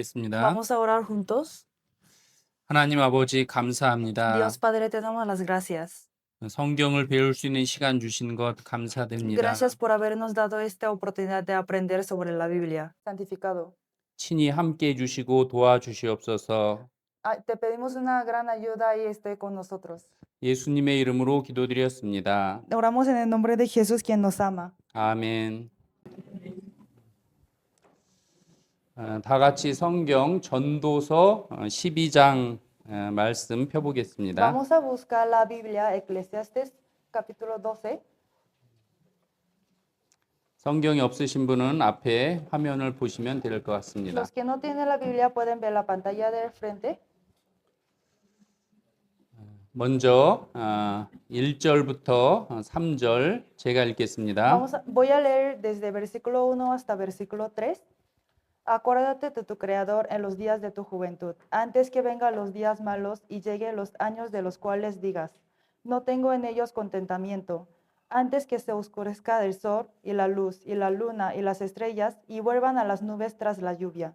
있습니다. Vamos a orar juntos. 하나님 아버지 감사합니다. Dios Padre, te damos las gracias. 성경을 배울 수 있는 시간 주신 것 감사드립니다. Gracias por habernos dado esta oportunidad de aprender sobre la Biblia. Santificado. 친히 함께 해주시고 도와주시옵소서. Te pedimos una gran ayuda y esté con nosotros. 예수님의 이름으로 기도드렸습니다. Oramos en el nombre de Jesús, quien nos ama. 아멘. 다 같이 성경 전도서 12장 말씀 펴보겠습니다. Vamos a buscar la Biblia, Eclesiastes, capítulo 12. 성경이 없으신 분은 앞에 화면을 보시면 될 것 같습니다. Los que no tienen la Biblia pueden ver la pantalla del frente. 먼저 1절부터 3절 제가 읽겠습니다. Voy a leer desde versículo 1 hasta versículo 3. Acuérdate de tu Creador en los días de tu juventud, antes que vengan los días malos y lleguen los años de los cuales digas, no tengo en ellos contentamiento, antes que se oscurezca el sol y la luz y la luna y las estrellas y vuelvan a las nubes tras la lluvia,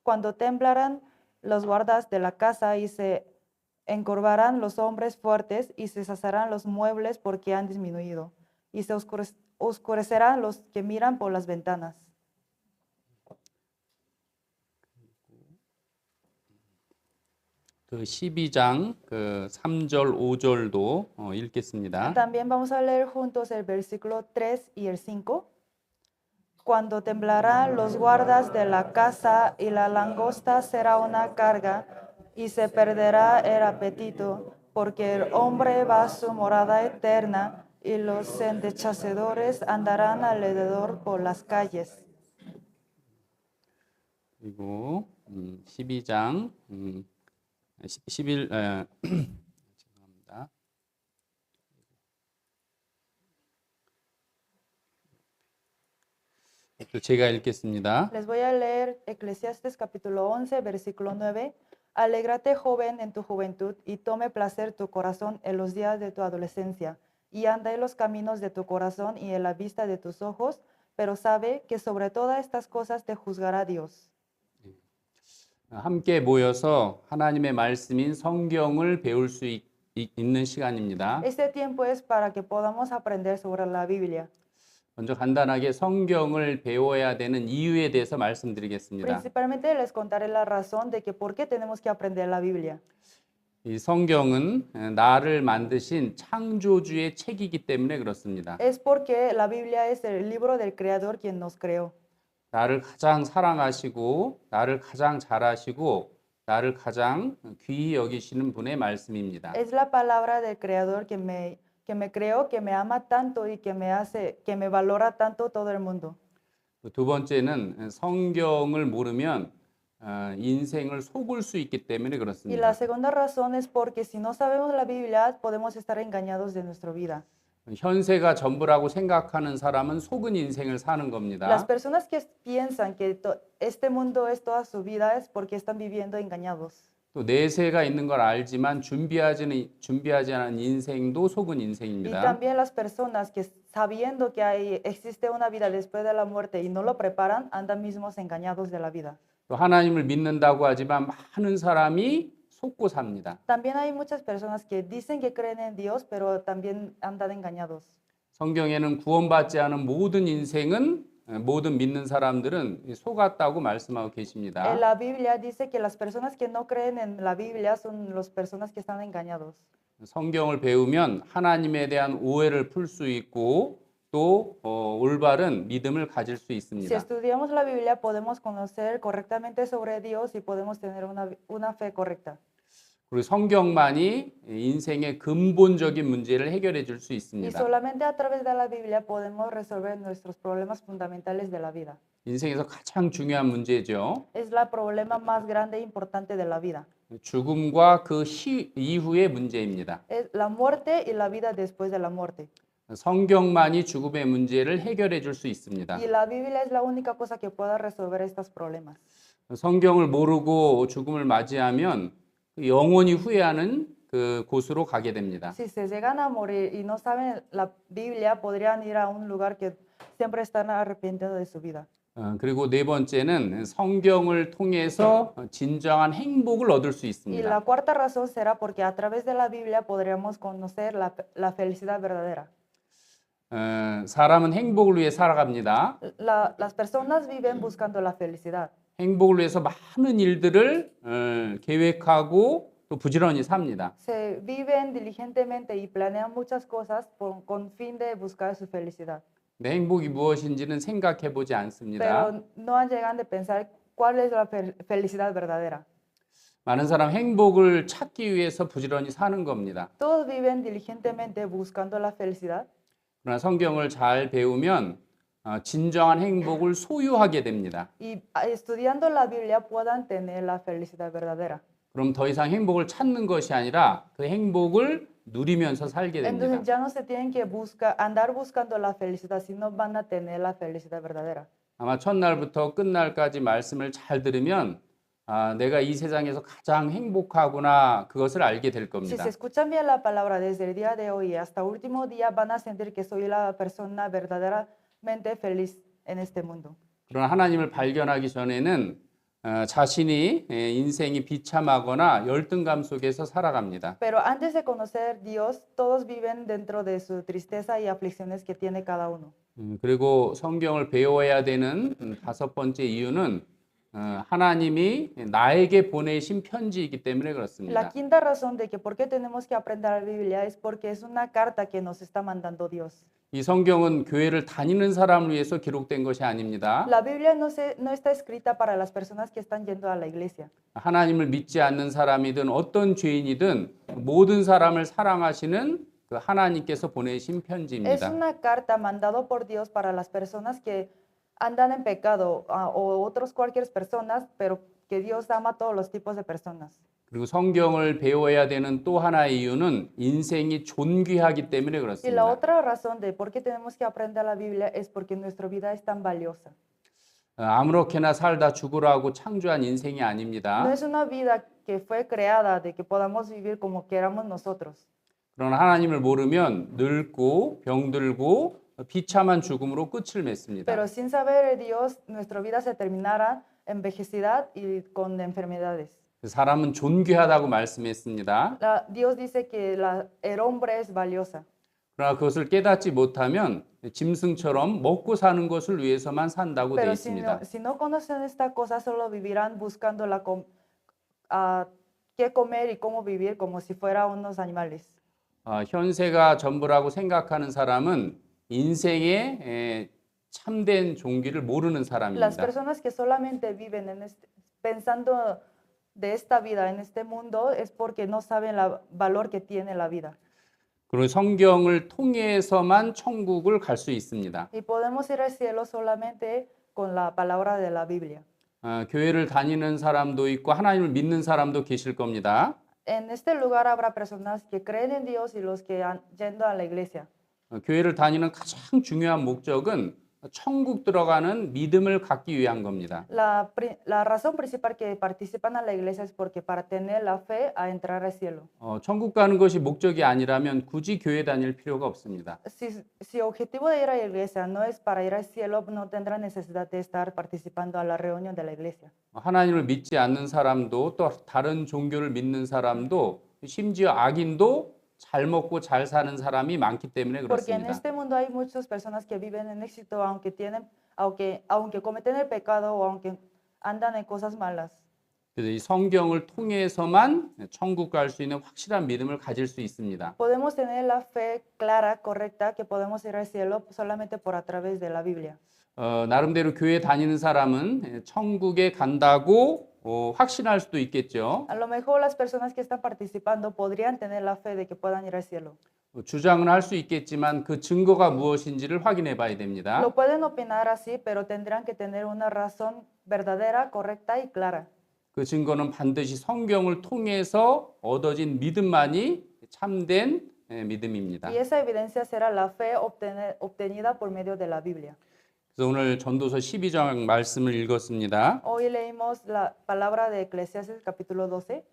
cuando temblarán los guardas de la casa y se encorvarán los hombres fuertes y se deshacerán los muebles porque han disminuido, y se oscurecerán los que miran por las ventanas. 그 12장 그 3절 5절도 읽겠습니다. También vamos a leer juntos el versículo 3 y el 5. Cuando temblarán los guardas de la casa y la langosta será una carga y se perderá el apetito, porque el hombre va a su morada eterna y los endechacedores andarán alrededor por las calles. 그리고 12장 11 죄송합니다. 또 제가 읽겠습니다. Les voy a leer Eclesiastes capítulo 11, versículo 9. Alégrate, joven, en tu juventud, y tome placer tu corazón en los días de tu adolescencia, y anda en los caminos de tu corazón y en la vista de tus ojos, pero sabe que sobre todas estas cosas te juzgará Dios. 함께 모여서 하나님의 말씀인 성경을 배울 수 있는 시간입니다. Este tiempo es para que podamos aprender sobre la Biblia. 먼저 간단하게 성경을 배워야 되는 이유에 대해서 말씀드리겠습니다. Principalmente les contaré la razón de que por qué tenemos que aprender la Biblia. 이 성경은 나를 만드신 창조주의 책이기 때문에 그렇습니다. Es porque la Biblia es el libro del Creador quien nos creó. 나를 가장 사랑하시고 나를 가장 잘하시고 나를 가장 귀히 여기시는 분의 말씀입니다. Es la palabra del Creador que me creó, que me ama tanto y que me valora tanto todo el mundo. 두 번째는 성경을 모르면 인생을 속을 수 있기 때문에 Y 그렇습니다. la segunda razón es porque si no sabemos la Biblia podemos estar engañados de nuestra vida. 현세가 전부라고 생각하는 사람은 속은 인생을 사는 Las 겁니다. personas que piensan que este mundo es toda su vida es porque están viviendo engañados. 또 내세가 있는 걸 알지만 준비하지 않은 인생도 속은 Y 인생입니다. también las personas que sabiendo que existe una vida después de la muerte y no lo preparan, andan mismos engañados de la vida. 또 하나님을 믿는다고 하지만 많은 사람이 속고 삽니다. También hay muchas personas que dicen que creen en Dios, pero también andan engañados. 성경에는 구원받지 않은 모든 인생은 모든 믿는 사람들은 속았다고 말씀하고 계십니다. En la Biblia dice que las personas que no creen en la Biblia son las personas que están engañados. 성경을 배우면 하나님에 대한 오해를 풀 수 있고 또 올바른 믿음을 가질 수 Si 있습니다. estudiamos la Biblia podemos conocer correctamente sobre Dios y podemos tener una fe correcta. 그리고 성경만이 인생의 근본적인 문제를 해결해 줄 수 Y 있습니다. solamente a través de la Biblia podemos resolver nuestros problemas fundamentales de la vida. 인생에서 가장 중요한 문제죠. Es el problema más grande e importante de la vida. 죽음과 그 이후의 문제입니다. Es la muerte y la vida después de la muerte. 성경만이 죽음의 문제를 해결해 줄 수 있습니다. Y la Biblia es la única cosa que pueda resolver estos problemas. 성경을 모르고 죽음을 맞이하면 영원히 후회하는 그 곳으로 가게 됩니다. Si se llegan a morir y no saben la Biblia, podrían ir a un lugar que siempre están arrepentidos de su vida. 그리고 네 번째는 성경을 통해서 진정한 행복을 얻을 수 Y 있습니다. la cuarta razón será porque a través de la Biblia podríamos conocer la felicidad verdadera. 사람은 행복을 위해 살아갑니다. Las personas viven buscando la felicidad. 행복을 위해서 많은 일들을 계획하고 또 부지런히 삽니다. Se viven diligentemente y planean muchas cosas con fin de buscar su felicidad. 근데 행복이 무엇인지는 생각해 보지 않습니다. Pero no han llegado a pensar cuál es la felicidad verdadera. 많은 사람 행복을 찾기 위해서 부지런히 사는 겁니다. Todos viven diligentemente buscando la felicidad. 그러나 성경을 잘 배우면 진정한 행복을 소유하게 됩니다. Y estudiando la Biblia puedan tener la felicidad verdadera. 그럼 더 이상 행복을 찾는 것이 아니라 그 행복을 누리면서 살게 됩니다. Entonces ya no se tienen que andar buscando la felicidad, sino van a tener la felicidad verdadera. 아마 첫날부터 끝날까지 말씀을 잘 들으면 내가 이 세상에서 가장 행복하구나 그것을 알게 될 Si 겁니다. se escuchan bien la palabra desde el día de hoy hasta último día, van a sentir que soy la persona verdaderamente feliz en este mundo. 그러나 하나님을 발견하기 전에는 자신이 인생이 비참하거나 열등감 속에서 살아갑니다. Pero antes de conocer Dios, todos viven dentro de su tristeza y aflicciones que tiene cada uno. 그리고 성경을 배워야 되는 다섯 번째 이유는 하나님이 나에게 보내신 편지이기 때문에 La 그렇습니다. quinta razón de que por qué tenemos que aprender la Biblia es porque es una carta que nos está mandando Dios. 이 성경은 교회를 다니는 사람을 위해서 기록된 것이 아닙니다. La Biblia no está escrita para las personas que están yendo a la iglesia. 하나님을 믿지 않는 사람이든 어떤 죄인이든 모든 사람을 사랑하시는 그 하나님께서 보내신 Es 편지입니다. una carta mandado por Dios para las personas que andan en pecado o otros cualquier personas, pero que Dios ama a todos los tipos de personas. 그리고 성경을 배워야 되는 또 하나의 이유는 인생이 존귀하기 때문에 Y la 그렇습니다. otra razón de por qué tenemos que aprender la Biblia es porque nuestra vida es tan valiosa. 아무렇게나 살다 죽으라고 창조한 인생이 No 아닙니다. es una vida que fue creada de que podamos vivir como queramos nosotros. 그러나 하나님을 모르면 늙고 병들고 비참한 죽음으로 끝을 맺습니다. Pero sin saber de Dios, nuestra vida se terminará envejecida y con enfermedades. 사람은 존귀하다고 말씀했습니다. Dios dice que el hombre es valiosa. 그러나 그것을 깨닫지 못하면 짐승처럼 먹고 사는 것을 위해서만 산다고 되어 Pero 있습니다. si no conocen esta cosa, solo vivirán buscando qué comer y cómo vivir como si fueran unos animales. 현세가 전부라고 생각하는 사람은 인생의 참된 종기를 모르는 Las 사람입니다. personas que solamente viven pensando de esta vida en este mundo es porque no saben el valor que tiene la vida. 그리고 성경을 통해서만 천국을 갈 수 있습니다. Y podemos ir al cielo solamente con la palabra de la Biblia. 교회를 다니는 사람도 있고 하나님을 믿는 사람도 계실 겁니다. En este lugar habrá personas que creen en Dios y los que han yendo a la iglesia. 교회를 다니는 가장 중요한 목적은 천국 들어가는 믿음을 갖기 위한 겁니다. La razón principal que participan a la iglesia es porque para tener la fe a entrar al cielo. 천국 가는 것이 목적이 아니라면 굳이 교회 다닐 필요가 없습니다. Si objetivo de ir a la iglesia no es para ir al cielo, no tendrá necesidad de estar participando a la reunión de la iglesia. 하나님을 믿지 않는 사람도 또 다른 종교를 믿는 사람도 심지어 악인도 잘 먹고 잘 사는 사람이 많기 때문에 Porque en 그렇습니다. este mundo hay muchas personas que viven en éxito aunque cometen el pecado o aunque andan en cosas malas. 그래서 이 성경을 통해서만 천국 갈 수 있는 확실한 믿음을 가질 수 있습니다. Podemos tener la fe clara, correcta, que podemos ir al cielo solamente por a través de la Biblia. 나름대로 교회 다니는 사람은 천국에 간다고 확신할 수도 있겠죠. A lo mejor las personas que están participando podrían tener la fe de que puedan ir al cielo. 주장은 할 수 있겠지만 그 증거가 무엇인지를 확인해 봐야 됩니다. Lo pueden opinar así, pero tendrán que tener una razón verdadera, correcta y clara. 그 증거는 반드시 성경을 통해서 얻어진 믿음만이 참된 믿음입니다. Y esa evidencia será la fe obtenida por medio de la Biblia. 그래서 오늘 전도서 12장 말씀을 읽었습니다. Hoy leímos la palabra de Eclesiastes capítulo 12.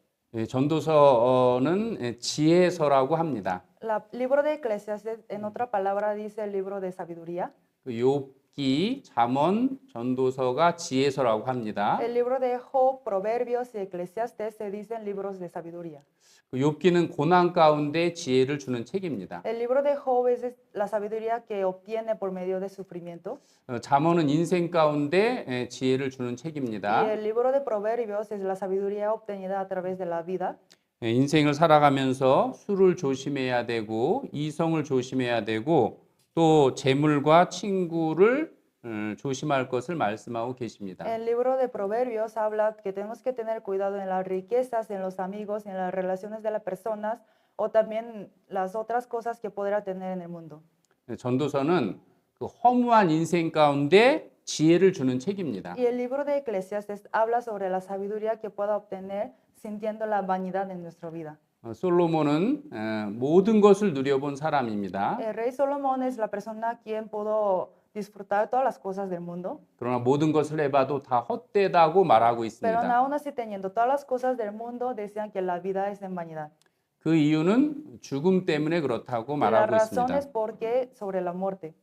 전도서는 지혜서라고 합니다. El libro de Eclesiastes, en otra palabra, dice el libro de sabiduría. 욥기, 욥기, 잠언, 전도서가 지혜서라고 합니다. El libro de Job, Proverbios y Eclesiastes se dicen libros de sabiduría. 그 욥기는 고난 가운데 지혜를 주는 책입니다. El libro de Job es la sabiduría que obtiene por medio de sufrimiento. 잠언은 인생 가운데 지혜를 주는 Y 책입니다. el libro de Proverbios es la sabiduría obtenida a través de la vida. 인생을 살아가면서 술을 조심해야 되고 이성을 조심해야 되고 또 재물과 친구를 조심할 것을 말씀하고 계십니다. El libro de Proverbios habla que tenemos que tener cuidado en las riquezas, en los amigos, en las relaciones de las personas o también las otras cosas que podrá tener en el mundo. 전도서는 그 허무한 인생 가운데 지혜를 주는 책입니다. Y el libro de Eclesiastes habla sobre la sabiduría que pueda obtener sintiendo la vanidad en nuestra vida. 솔로몬은 모든 것을 누려본 사람입니다. El rey Salomón es la persona quien pudo disfrutar todas las cosas del mundo, 그러나 모든 것을 해봐도 다 헛되다고 말하고 pero 있습니다. aún así teniendo todas las cosas del mundo decían que la vida es en vanidad. 그 이유는 죽음 때문에 그렇다고 Y la 말하고 razón 있습니다. es porque sobre la muerte.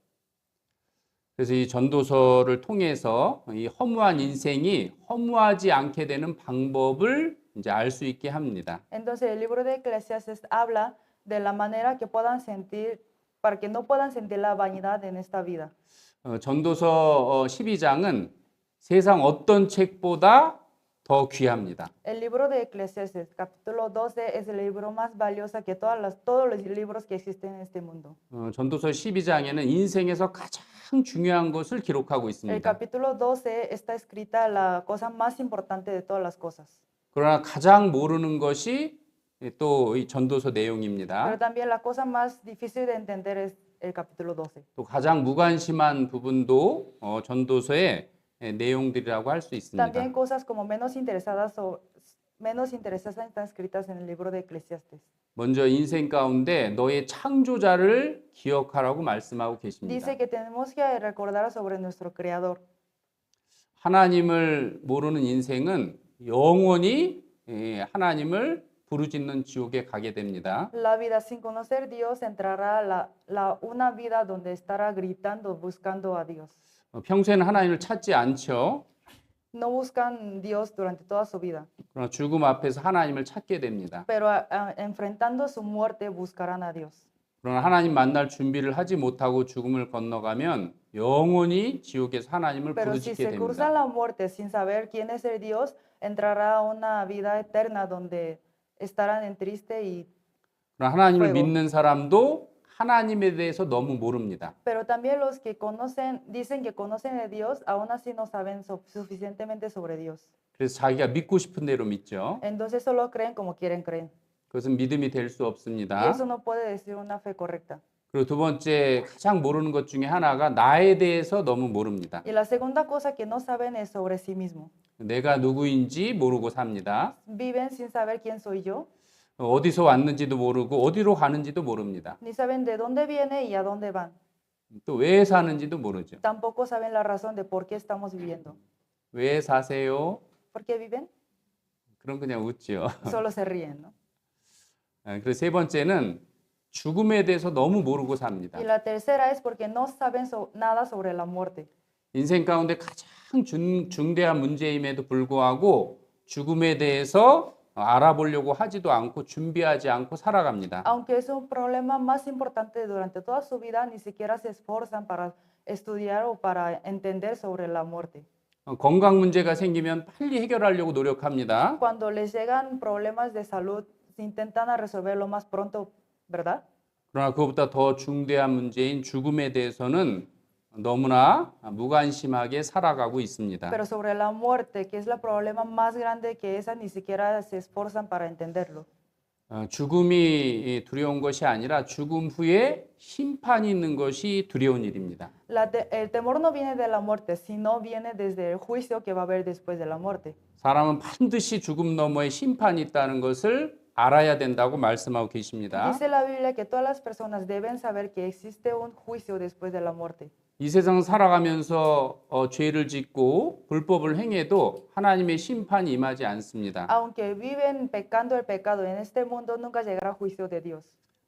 그래서 이 전도서를 통해서 이 허무한 인생이 허무하지 않게 되는 방법을 이제 알 수 있게 합니다. Entonces el libro de Eclesiastes habla de la manera que puedan sentir, para que no puedan sentir la vanidad en esta vida. 전도서 12장은 세상 어떤 책보다 더 귀합니다. El libro de Eclesiastes, capítulo 12, es el libro más valioso que todos los libros que existen en este mundo. 전도서 12장에는 인생에서 가장 중요한 것을 기록하고 El 있습니다. capítulo 12 está escrita la cosa más importante de todas las cosas. 그러나 가장 모르는 것이 또 이 전도서 Pero 내용입니다. también la cosa más difícil de entender es el capítulo 12. 또 가장 무관심한 부분도 전도서의 내용들이라고 할 수 있습니다. También cosas como menos interesadas están escritas en el libro de Eclesiastes. 먼저 인생 가운데 너의 창조자를 기억하라고 말씀하고 계십니다. Dice que tenemos que recordar sobre nuestro Creador. 하나님을 모르는 인생은 영원히 하나님을 부르짖는 지옥에 가게 됩니다. La vida sin conocer Dios entrará una vida donde estará gritando, buscando a Dios. 평소에는 하나님을 찾지 않죠. No buscan Dios durante toda su vida, 그러나 죽음 앞에서 하나님을 찾게 됩니다. pero enfrentando su muerte buscarán a Dios. 그러나 하나님 만날 준비를 하지 못하고 죽음을 건너가면 영원히 지옥에서 하나님을 Pero si 부르짖게 se cruza 됩니다. la muerte sin saber quién es el Dios, entrará a una vida eterna donde estarán en triste y... 그러나 하나님을 fuego. 믿는 사람도 하나님에 대해서 너무 모릅니다. Pero también los que dicen que conocen a Dios, aún así no saben suficientemente sobre Dios. 그래서 자기가 믿고 싶은 대로 믿죠. Entonces solo creen como quieren creer. 그것은 믿음이 될 수 Y 없습니다. eso no puede decir una fe correcta. 그리고 두 번째 가장 모르는 것 중에 하나가 나에 대해서 너무 모릅니다. Y la segunda cosa que no saben es sobre sí mismo. 내가 누구인지 모르고 삽니다. Viven sin saber quién soy yo, 어디서 왔는지도 모르고 어디로 가는지도 모릅니다. ni saben de dónde viene y a dónde van. 또 왜 사는지도 모르죠. Tampoco saben la razón de por qué estamos viviendo. 왜 사세요? ¿Por qué viven? 그럼 그냥 웃죠. Solo se ríen, ¿no? 그리고 세 번째는 죽음에 대해서 너무 모르고 삽니다. Y la tercera es porque no saben nada sobre la muerte. 인생 가운데 가장 중대한 문제임에도 불구하고 죽음에 대해서 알아보려고 하지도 않고 준비하지 않고 살아갑니다. Aunque es un problema más importante durante toda su vida, ni siquiera se esforzan para estudiar o para entender sobre la muerte. 건강 문제가 생기면 빨리 해결하려고 노력합니다. Cuando les llegan problemas de salud, se intentan a resolverlo más pronto, ¿verdad? 그러나 그것보다 더 중대한 문제인 죽음에 대해서는 너무나 무관심하게 살아가고 있습니다. Pero sobre la muerte, que es el problema más grande que esa, ni siquiera se esforzan para entenderlo. 죽음이 두려운 것이 아니라 죽음 후에 심판이 있는 것이 두려운 일입니다. El temor no viene de la muerte, sino viene desde el juicio que va a haber después de la muerte. 사람은 반드시 죽음 너머에 심판이 있다는 것을 알아야 된다고 말씀하고 계십니다. Dice la Biblia que todas las personas deben saber que existe un juicio después de la muerte. 이 세상 살아가면서 죄를 짓고 불법을 행해도 하나님의 심판이 임하지 않습니다. Aunque viven pecando el pecado en este mundo, nunca llegará juicio de Dios.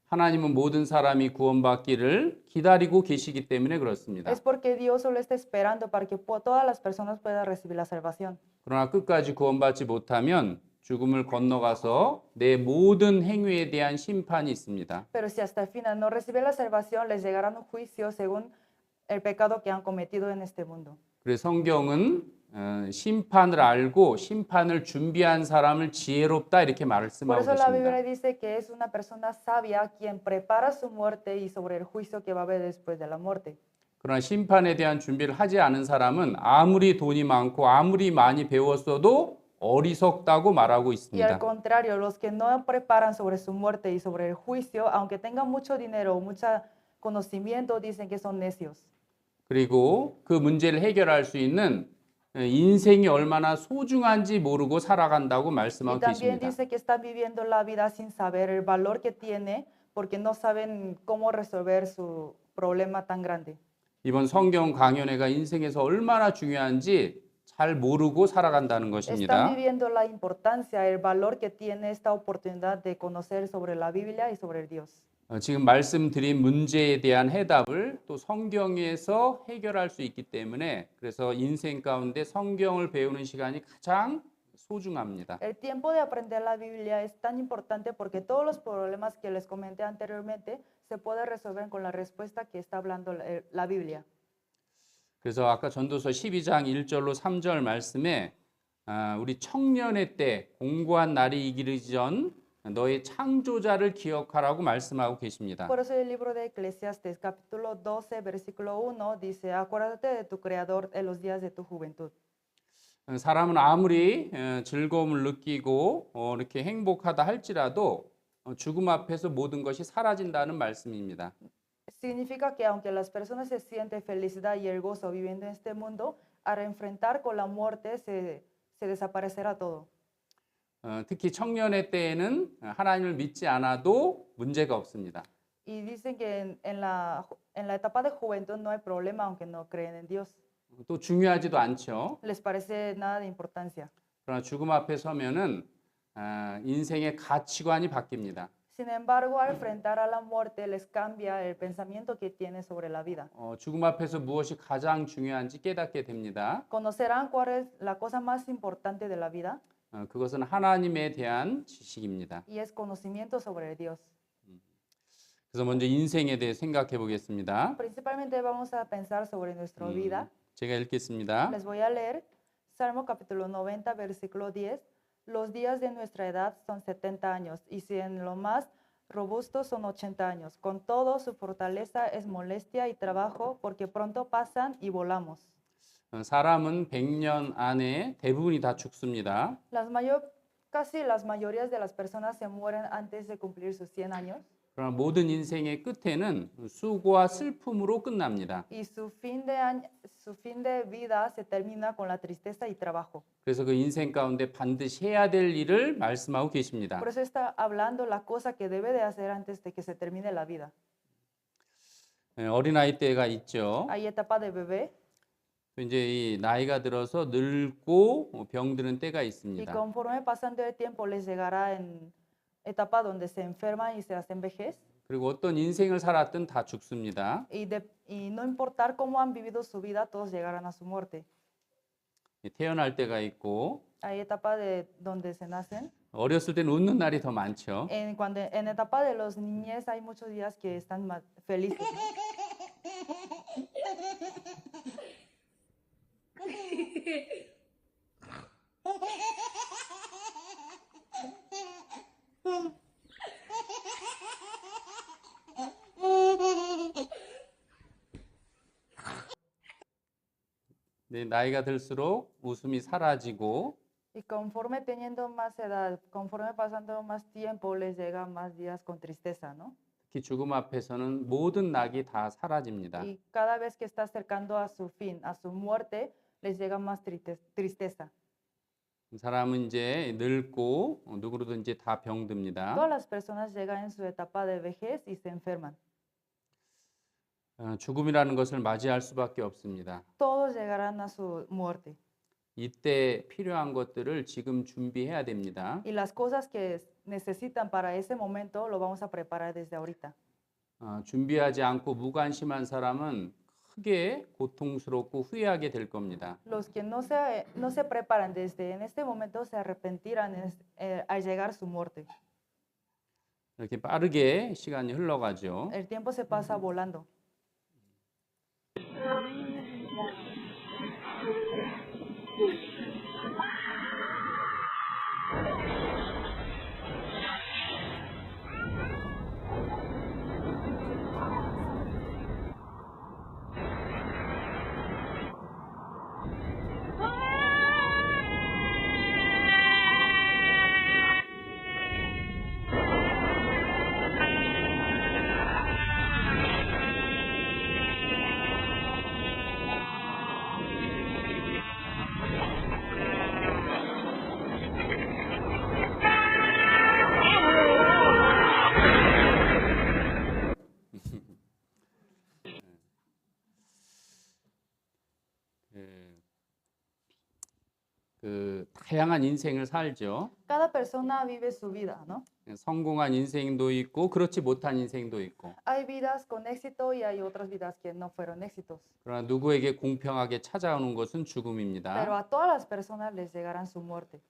하나님은 모든 사람이 구원받기를 기다리고 계시기 때문에 그렇습니다. Es porque Dios solo está esperando para que todas las personas puedan recibir la salvación. 그러나 끝까지 구원받지 못하면 죽음을 건너가서 내 모든 행위에 대한 심판이 있습니다. Pero si hasta el final no reciben la salvación, les llegará un juicio según el pecado que han cometido en este mundo. 그래서 성경은 심판을 알고 심판을 준비한 사람을 지혜롭다 이렇게 Por 말씀하고 eso la Biblia 계십니다. dice que es una persona sabia quien prepara su muerte y sobre el juicio que va a haber después de la muerte. 그러나 심판에 대한 준비를 하지 않은 사람은 아무리 돈이 많고 아무리 많이 배웠어도 어리석다고 말하고 Y al 있습니다. contrario, los que no preparan sobre su muerte y sobre el juicio, aunque tengan mucho dinero o mucho conocimiento, dicen que son necios. 그리고 그 문제를 해결할 수 있는 인생이 얼마나 소중한지 모르고 살아간다고 Y 말씀하고 también 계십니다. dice que están viviendo la vida sin saber el valor que tiene porque no saben cómo resolver su problema tan grande. 이번 성경 강연회가 인생에서 얼마나 중요한지 잘 모르고 살아간다는 Están 것입니다. viviendo la importancia, el valor que tiene esta oportunidad de conocer sobre la Biblia y sobre el Dios. 지금 말씀드린 문제에 대한 해답을 또 성경에서 해결할 수 있기 때문에 그래서 인생 가운데 성경을 배우는 시간이 가장 소중합니다. El tiempo de aprender la Biblia es tan importante porque todos los problemas que les comenté anteriormente se pueden resolver con la respuesta que está hablando la Biblia. 그래서 아까 전도서 12장 1절로 3절 말씀에 우리 청년의 때 공고한 날이 이기기 전 너의 창조자를 기억하라고 말씀하고 계십니다. Por eso el libro de Eclesiastes, capítulo 12, versículo 1, dice, acuérdate de tu Creador en los días de tu juventud. 사람은 아무리 즐거움을 느끼고 이렇게 행복하다 할지라도 죽음 앞에서 모든 것이 사라진다는 말씀입니다. Significa que aunque las personas se sienten felicidad y el gozo viviendo en este mundo, al enfrentar con la muerte se desaparecerá todo. 특히 청년의 때에는 하나님을 믿지 않아도 문제가 없습니다. Y dicen que en la etapa de juventud no hay problema aunque no creen en Dios. 또 중요하지도 않죠. Les parece nada de importancia. 그러나 죽음 앞에 서면은 인생의 가치관이 바뀝니다. Sin embargo, al enfrentar a la muerte les cambia el pensamiento que tienen sobre la vida. 죽음 앞에서 무엇이 가장 중요한지 깨닫게 됩니다. Conocerán cuál es la cosa más importante de la vida 그것은 하나님에 대한 지식입니다. y es conocimiento sobre Dios. 그래서 먼저 인생에 대해 생각해 보겠습니다. Principalmente vamos a pensar sobre nuestra vida. 제가 읽겠습니다. Les voy a leer Salmo capítulo 90, versículo 10. Los días de nuestra edad son 70 años y si en lo más robusto son 80 años. Con todo, su fortaleza es molestia y trabajo porque pronto pasan y volamos. 사람은 100년 안에 대부분이 다 죽습니다. Casi las mayorías de las personas se mueren antes de cumplir sus 100 años 그러나 모든 인생의 끝에는 수고와 슬픔으로 끝납니다. y su fin de vida se termina con la tristeza y trabajo. 그래서 그 인생 가운데 반드시 해야 될 일을 말씀하고 계십니다. Por eso está hablando la cosa que debe de hacer antes de que se termine la vida. 어린아이 때가 있죠. Hay etapa de bebé 또 이제 이 나이가 들어서 늙고 병드는 때가 y 있습니다. conforme pasando el tiempo les llegará en etapa donde se enferman y se hacen vejez 그리고 어떤 인생을 살았든 다 죽습니다. y no importar cómo han vivido su vida, todos llegarán a su muerte. 태어날 때가 있고 Hay etapa de donde se nacen. 어렸을 때는 웃는 날이 더 많죠. En etapa de los niñez hay muchos días que están felices. 네, 나이가 들수록 웃음이 사라지고 Y conforme teniendo más edad, conforme pasando más tiempo, les llega más días con tristeza, ¿no? 특히 죽음 앞에서는 모든 낙이 다 사라집니다. Y cada vez que está acercando a su fin, a su muerte, les llega más tristeza. 사람은 이제 늙고 누구로든지 다 병듭니다. Todas las personas llegan en su etapa de vejez y se enferman. 죽음이라는 것을 맞이할 수밖에 없습니다. Todos llegarán a su muerte. 이때 필요한 것들을 지금 준비해야 됩니다. Y las cosas que necesitan para ese momento lo vamos a preparar desde ahorita. 준비하지 않고 무관심한 사람은 크게 고통스럽고 후회하게 될 겁니다. Los que no se preparan desde en este momento se arrepentirán al llegar su muerte. 이렇게 빠르게 시간이 흘러가죠. El tiempo se pasa volando. 그 다양한 인생을 살죠. Cada persona vive su vida, ¿no? 성공한 인생도 있고 그렇지 못한 인생도 있고. Hay vidas con éxito y hay otras vidas que no fueron éxitos. 그러나 누구에게 공평하게 찾아오는 것은 Pero 죽음입니다. a todas las personas les llegarán su muerte.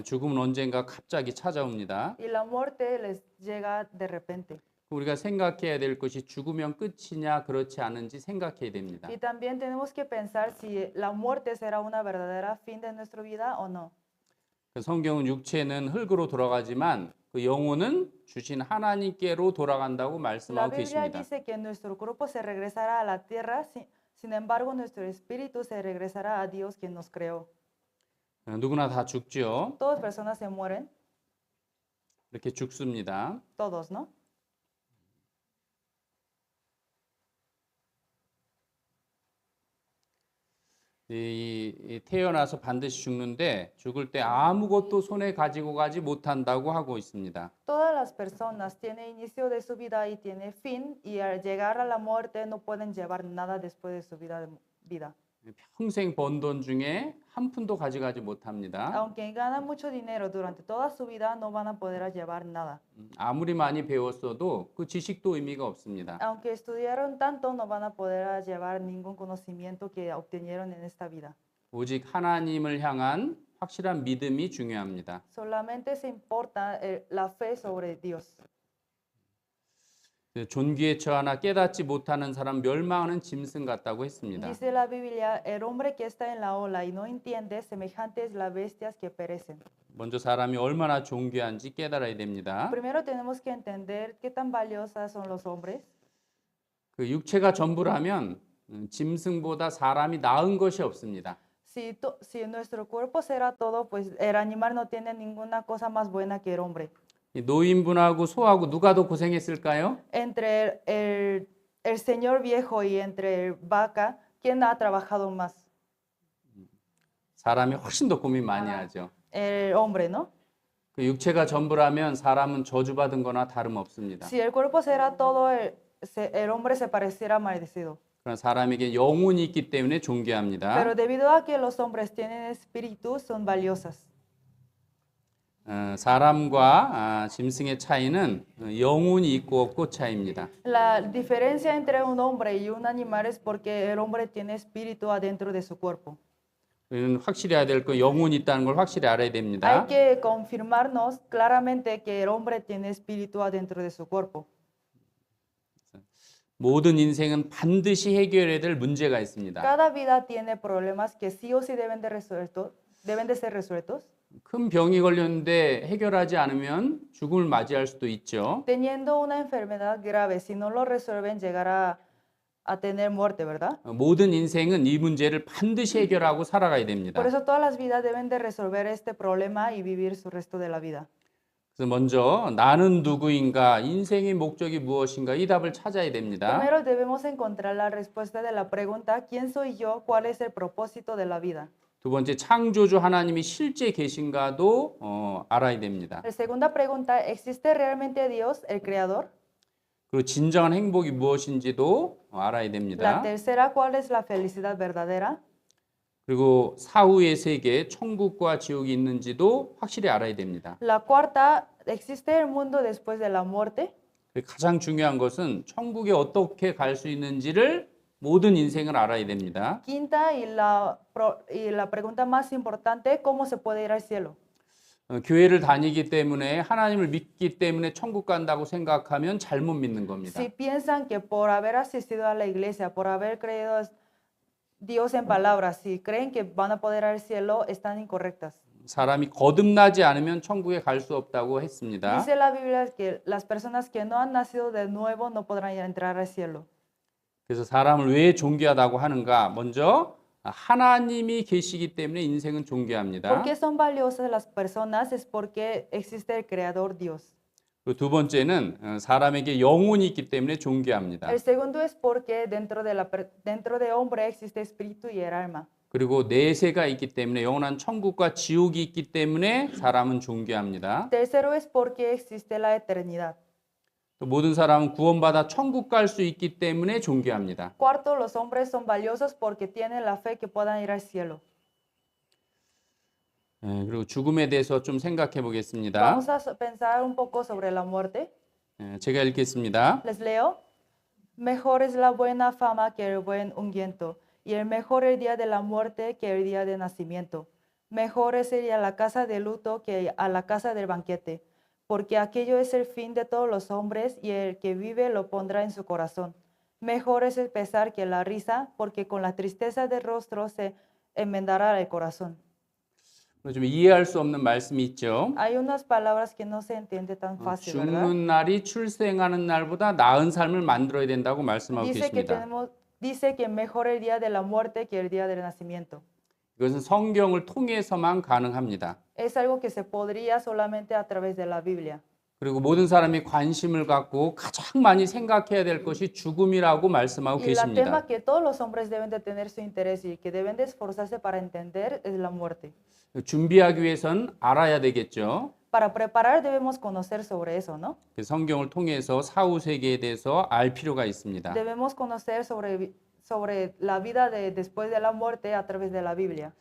죽음은 언젠가 갑자기 찾아옵니다. Y la muerte les llega de repente. 우리가 생각해야 될 것이 죽으면 끝이냐 그렇지 않은지 생각해야 됩니다. Y también tenemos que pensar si la muerte será una verdadera fin de nuestra vida o no. 그 성경은 육체는 흙으로 돌아가지만 그 영혼은 주신 하나님께로 돌아간다고 La 말씀하고 Biblia 계십니다. dice que nuestro cuerpo se regresará a la tierra, sin embargo nuestro espíritu se regresará a Dios quien nos creó. 누구나 다 죽죠. Todas personas se mueren, 이렇게 죽습니다. todos, ¿no? 이 태어나서 반드시 죽는데 죽을 때 아무것도 손에 가지고 가지 못한다고 하고 있습니다. Todas las personas tienen inicio de su vida y tiene fin, y al llegar a la muerte no pueden llevar nada después de su vida. 평생 번 돈 중에 한 푼도 가져가지 못합니다. Aunque ganan mucho dinero durante toda su vida, no van a poder llevar nada. 아무리 많이 배웠어도 그 지식도 의미가 없습니다. Aunque estudiaron tanto, no van a poder llevar ningún conocimiento que obtenieron en esta vida. 오직 하나님을 향한 확실한 믿음이 중요합니다. Solamente se importa la fe sobre Dios. 존귀에 처하나 깨닫지 못하는 사람 멸망하는 짐승 같다고 했습니다. Dice la Biblia, el hombre que está en la ola y no entiende, semejante es las bestias que perecen. 먼저 사람이 얼마나 존귀한지 깨달아야 됩니다. Primero tenemos que entender qué tan valiosas son los hombres. 그 육체가 전부라면 짐승보다 사람이 나은 것이 없습니다. Si nuestro cuerpo será todo, pues el animal no tiene ninguna cosa más buena que el hombre. 이 노인분하고 소하고 누가 더 고생했을까요? Entre el señor viejo y entre el vaca, ¿quién ha trabajado más? 사람이 훨씬 더 고민 많이 하죠. El hombre, ¿no? 그 육체가 전부라면 사람은 저주받은 거나 다름없습니다. Si el cuerpo será todo, el hombre se pareciera maldecido. 그러나 사람에게 영혼이 있기 때문에 존귀합니다. Pero debido a que los hombres tienen espíritu, son valiosas. 사람과 짐승의 차이는 영혼이 있고 없고 차이입니다. La diferencia entre un hombre y un animal es porque el hombre tiene espíritu adentro de su cuerpo. 우리는 확실히 해야 될 거 영혼이 있다는 걸 확실히 알아야 됩니다. Hay que confirmarnos claramente que el hombre tiene espíritu adentro de su cuerpo. 모든 인생은 반드시 해결해야 될 문제가 있습니다. Cada vida tiene problemas que sí o sí deben de ser resueltos. 큰 병이 걸렸는데 해결하지 않으면 죽음을 맞이할 수도 있죠. Teniendo una enfermedad grave, si no lo resuelven, llegará a tener muerte, ¿verdad? 모든 인생은 이 문제를 반드시 해결하고 살아가야 됩니다. Por eso todas las vidas deben de resolver este problema y vivir su resto de la vida. 그래서 먼저 나는 누구인가, 인생의 목적이 무엇인가 이 답을 찾아야 됩니다. Primero debemos encontrar la respuesta de la pregunta, ¿quién soy yo? ¿Cuál es el propósito de la vida? 두 번째 창조주 하나님이 실제 계신가도 알아야 됩니다. La segunda pregunta, ¿existe realmente Dios, el creador? 그리고 진정한 행복이 무엇인지도 알아야 La 됩니다. tercera, ¿cuál es la felicidad verdadera? 그리고 사후의 세계, 천국과 지옥이 있는지도 확실히 알아야 됩니다. La cuarta, ¿existe el mundo después de la muerte? 가장 중요한 것은 천국에 어떻게 갈 수 있는지를 모든 인생을 알아야 됩니다. Quinta y la pregunta más importante, ¿cómo se puede ir al cielo? 교회를 다니기 때문에 하나님을 믿기 때문에 천국 간다고 생각하면 잘못 믿는 겁니다. Si piensan que por haber asistido a la iglesia, por haber creído a Dios en palabras, si creen que van a poder ir al cielo, están incorrectas. 사람이 거듭나지 않으면 천국에 갈 수 없다고 했습니다. Dice la Biblia que las personas que no han nacido de nuevo no podrán entrar al cielo. 그래서 사람을 왜 존귀하다고 하는가? 먼저 하나님이 계시기 때문에 인생은 존귀합니다. ¿Por qué son valiosas las personas? Es porque existe el Creador Dios. 그리고 두 번째는 사람에게 영혼이 있기 때문에 존귀합니다. El segundo es porque dentro de hombre existe espíritu y el alma. 그리고 내세가 있기 때문에 영원한 천국과 지옥이 있기 때문에 사람은 존귀합니다. Tercero es porque existe la eternidad. 또 모든 사람은 구원받아 천국 갈 수 있기 때문에 존귀합니다. Cuarto, los hombres son valiosos porque tienen la fe que puedan ir al cielo. 그리고 죽음에 대해서 좀 생각해 보겠습니다. Vamos a pensar un poco sobre la muerte. 제가 읽겠습니다. Les leo. Mejor es la buena fama que el buen ungüento, y el mejor el día de la muerte que el día de nacimiento. Mejor es ir a la casa de luto que a la casa del banquete, porque aquello es el fin de todos los hombres, y el que vive lo pondrá en su corazón. Mejor es el pesar que la risa, porque con la tristeza del rostro se enmendará el corazón. 좀 이해할 수 없는 말씀이 있죠. Hay unas palabras que no se entiende tan fácil, ¿verdad? 죽는 날이 출생하는 날보다 나은 삶을 만들어야 된다고 말씀하고 계십니다. Dice que mejor el día de la muerte que el día del nacimiento. 이것은 성경을 통해서만 가능합니다. Es algo que se podría solamente a través de la Biblia. 그리고 모든 사람이 관심을 갖고 가장 많이 생각해야 될 것이 죽음이라고 말씀하고 Y la tema 계십니다. que todos los hombres deben de tener su interés y que deben de esforzarse para entender es la muerte. 준비하기 위해선 알아야 되겠죠. Para preparar debemos conocer sobre eso, ¿no? 성경을 통해서 사후 세계에 대해서 알 필요가 있습니다. Debemos conocer sobre la vida después de la muerte a través de la Biblia.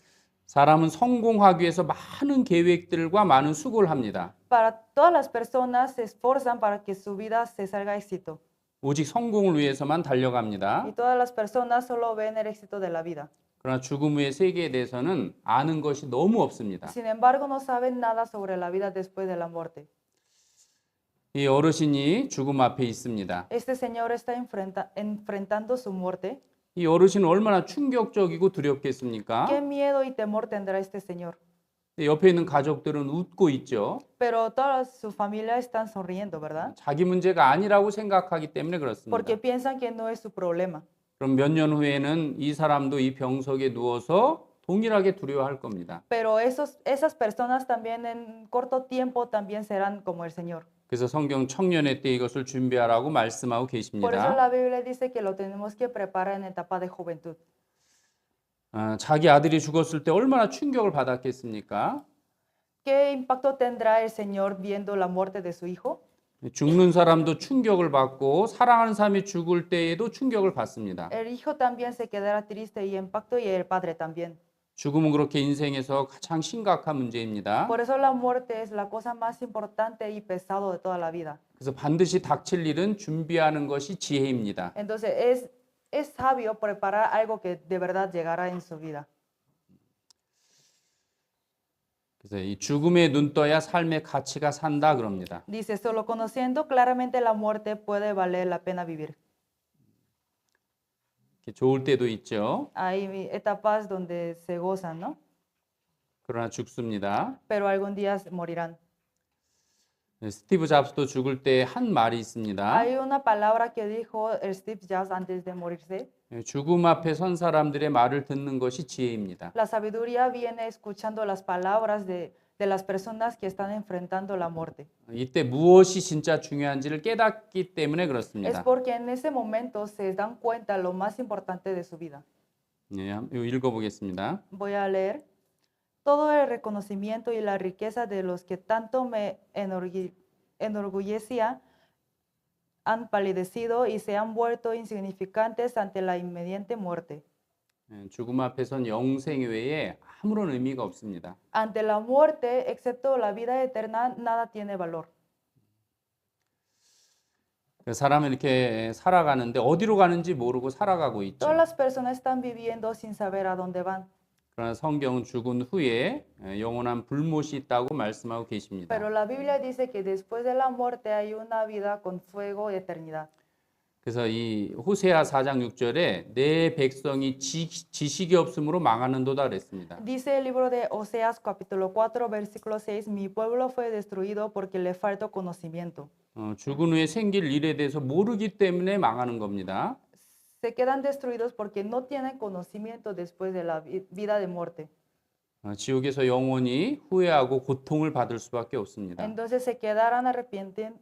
사람은 성공하기 위해서 많은 계획들과 많은 수고를 합니다. Para todas las personas se esforzan para que su vida se salga éxito. 오직 성공을 위해서만 달려갑니다. Y todas las personas solo ven el éxito de la vida. 그러나 죽음 후의 세계에 대해서는 아는 것이 너무 없습니다. Sin embargo, no saben nada sobre la vida después de la muerte. 이 어르신이 죽음 앞에 있습니다. Este señor está enfrentando su muerte. 이 어르신은 얼마나 충격적이고 두렵겠습니까? ¿Qué miedo y temor tendrá este señor? 옆에 있는 가족들은 웃고 있죠. Pero toda su familia están sonriendo, ¿verdad? 자기 문제가 아니라고 생각하기 때문에 그렇습니다. Porque piensan que no es su problema. 그럼 몇 년 후에는 이 사람도 이 병석에 누워서 동일하게 두려워할 겁니다. Pero esas personas también en corto tiempo también serán como el Señor. 그래서 성경 청년의 때 이것을 준비하라고 말씀하고 Por eso 계십니다. la Biblia dice que lo tenemos que preparar en etapa de juventud. 자기 아들이 죽었을 때 얼마나 충격을 받았겠습니까? ¿Qué impacto tendrá el Señor viendo la muerte de su hijo? 죽는 사람도 충격을 받고 사랑하는 사람이 죽을 때에도 충격을 받습니다. El hijo también se quedará triste y impacto y el padre también. 죽음은 그렇게 인생에서 가장 심각한 문제입니다. Por eso la muerte es la cosa más importante y pesado de toda la vida. 그래서 반드시 닥칠 일은 준비하는 것이 지혜입니다. Entonces es sabio preparar algo que de verdad llegará en su vida. 그래서 이 죽음에 눈 떠야 삶의 가치가 산다 그럽니다. Dice, solo conociendo claramente la muerte puede valer la pena vivir. 좋을 때도 있죠. Hay etapas donde se gozan, ¿no? 그러나 죽습니다. Pero algún día morirán. 스티브 잡스도 죽을 때 한 말이 있습니다. Hay una palabra que dijo el Steve Jobs antes de morirse. 죽음 앞에 선 사람들의 말을 듣는 것이 지혜입니다. La sabiduría viene escuchando las palabras de las personas que están enfrentando la muerte. 이때 무엇이 진짜 중요한지를 깨닫기 때문에 Es 그렇습니다. porque en ese momento se dan cuenta lo más importante de su vida. 이거 읽어보겠습니다. Voy a leer. Todo el reconocimiento y la riqueza de los que tanto me enorgullecía han palidecido y se han vuelto insignificantes ante la inminente muerte. 죽음 앞에선 영생 외에 아무런 의미가 없습니다. Ante la muerte, excepto la vida eterna, nada tiene valor. 사람은 이렇게 살아가는데 어디로 가는지 모르고 살아가고 있죠. Todas las personas están viviendo sin saber a dónde van, 그러나 성경은 죽은 후에 영원한 불못이 있다고 말씀하고 계십니다. pero la Biblia dice que después de la muerte hay una vida con fuego y eternidad. 그래서 이 호세아 4장 6절에 내 백성이 지식이 없음으로 망하는도다 그랬습니다. Dice el libro de Oseas capítulo 4 versículo 6, mi pueblo fue destruido porque le faltó conocimiento. 죽은 후에 생길 일에 대해서 모르기 때문에 망하는 겁니다. Se quedan destruidos porque no tienen conocimiento después de la vida de muerte. 지옥에서 영원히 후회하고 고통을 받을 수밖에 없습니다. Entonces se quedarán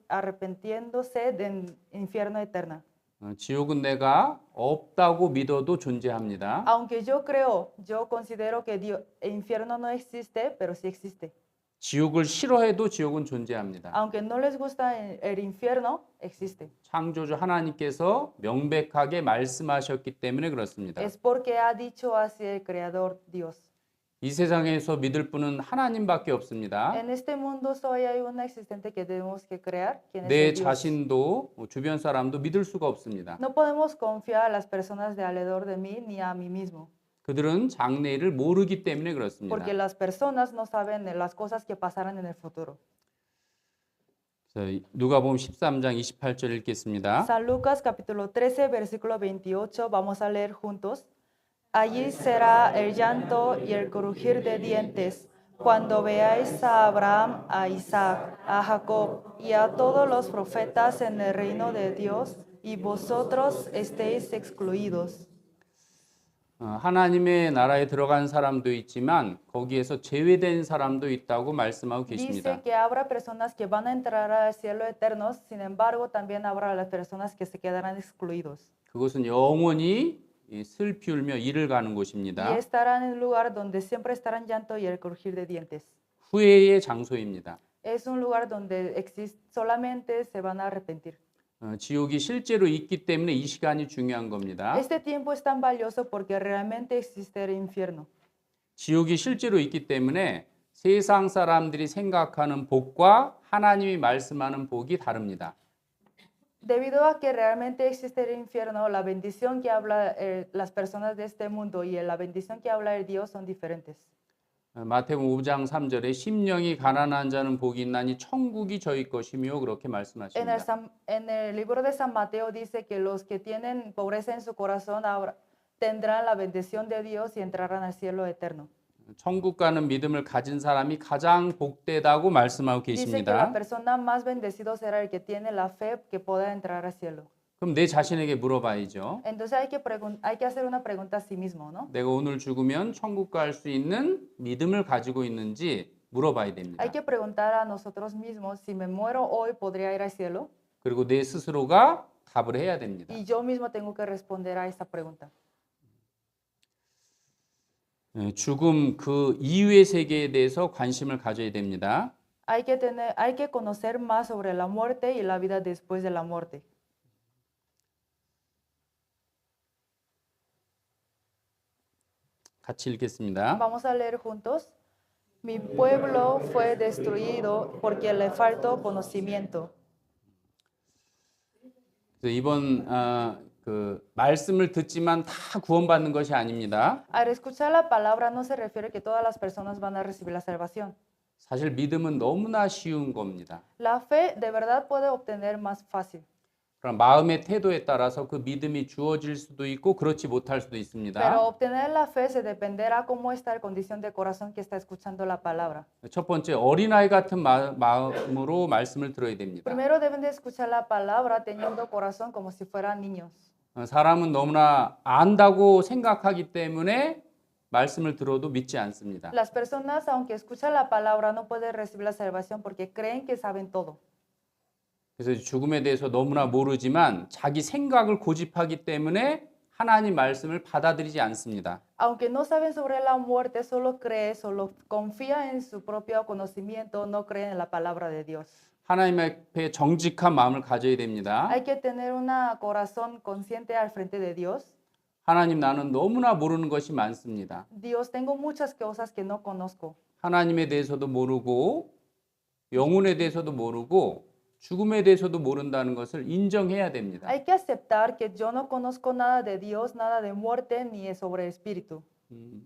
arrepintiéndose del infierno eterno. 지옥은 내가 없다고 믿어도 존재합니다. Aunque yo considero que el infierno no existe, pero sí existe. 지옥을 싫어해도 지옥은 존재합니다. Aunque no les gusta el infierno, existe. 창조주 하나님께서 명백하게 말씀하셨기 때문에 그렇습니다. Es porque ha dicho así el Creador Dios. 이 세상에서 믿을 분은 하나님밖에 없습니다. En este mundo solo hay una existente que tenemos que crear, quien es 내 el Dios. 자신도 주변 사람도 믿을 수가 없습니다. No podemos confiar a las personas de alrededor de mí ni a mí mismo, 그들은 장래일을 모르기 때문에 그렇습니다. porque las personas no saben de las cosas que pasarán en el futuro. 누가복음 13장 28절 읽겠습니다. San Lucas capítulo 13 versículo 28, vamos a leer juntos. Allí será el llanto y el crujir de dientes cuando veáis a Abraham, a Isaac, a Jacob y a todos los profetas en el reino de Dios y vosotros estéis excluidos. 하나님의 나라에 들어간 사람도 있지만 거기에서 제외된 사람도 있다고 말씀하고 계십니다. Dice que habrá personas que van a entrar al cielo eterno, sin embargo también habrá las personas que se quedarán excluidos. 그것은 영원히 슬피 울며 이를 가는 Y 곳입니다. estarán en un lugar donde siempre estarán llanto y el crujir de dientes. 후회의 장소입니다. Es un lugar donde solamente se van a arrepentir. 지옥이 실제로 있기 때문에 이 시간이 중요한 겁니다. Este tiempo es tan valioso porque realmente existe el infierno. 지옥이 실제로 있기 때문에 세상 사람들이 생각하는 복과 하나님이 말씀하는 복이 다릅니다. Debido a que realmente existe el infierno, la bendición que habla las personas de este mundo y la bendición que habla el Dios son diferentes. 마태복음 5장 3절에 심령이 가난한 자는 복이 있나니 천국이 저희 것이며 그렇게 말씀하십니다. En el libro de San Mateo dice que los que tienen pobreza en su corazón tendrán la bendición de Dios y entrarán al cielo eterno. 천국 가는 믿음을 가진 사람이 가장 복되다고 말씀하고 Dice que la 계십니다. persona más bendecido será el que tiene la fe que pueda entrar al cielo. 그럼 내 자신에게 물어봐야죠. Entonces hay que hacer una pregunta a sí mismo, ¿no? 내가 오늘 죽으면 천국 갈 수 있는 믿음을 가지고 있는지 물어봐야 됩니다. Hay que preguntar a nosotros mismos si me muero hoy podría ir al cielo. 그리고 내 스스로가 답을 해야 됩니다. Y yo mismo tengo que responder a esa pregunta. 죽음 그 이후의 세계에 대해서 관심을 가져야 됩니다. Hay que conocer más sobre la muerte y la vida después de la muerte. 같이 읽겠습니다. Vamos a leer juntos. Mi pueblo fue destruido porque le faltó conocimiento. 그래서 이번 그 말씀을 듣지만 다 구원받는 것이 아닙니다. Al escuchar la palabra no se refiere que todas las personas van a recibir la salvación. 사실 믿음은 너무나 쉬운 겁니다. La fe de verdad puede obtener más fácil. 그럼 마음의 태도에 따라서 그 믿음이 주어질 수도 있고 그렇지 못할 수도 있습니다. Pero obtener la fe se dependerá cómo está la condición de corazón que está escuchando la palabra. 첫 번째 어린아이 같은 마음으로 말씀을 들어야 됩니다. Primero deben de escuchar la palabra teniendo corazón como si fueran niños. 사람은 너무나 안다고 생각하기 때문에 말씀을 들어도 믿지 않습니다. Las personas, aunque escuchan la palabra, no pueden recibir la salvación porque creen que saben todo. 그래서 죽음에 대해서 너무나 모르지만 자기 생각을 고집하기 때문에 하나님 말씀을 받아들이지 않습니다. Aunque no saben sobre la muerte, solo cree, solo confía en su propio conocimiento, no creen en la palabra de Dios. 하나님 앞에 정직한 마음을 가져야 됩니다. Hay que tener un corazón consciente al frente de Dios. 하나님 나는 너무나 모르는 것이 많습니다. Dios, tengo muchas cosas que no conozco. 하나님에 대해서도 모르고 영혼에 대해서도 모르고 죽음에 대해서도 모른다는 것을 인정해야 됩니다. Hay que aceptar que yo no conozco nada de Dios, nada de muerte ni sobre el espíritu.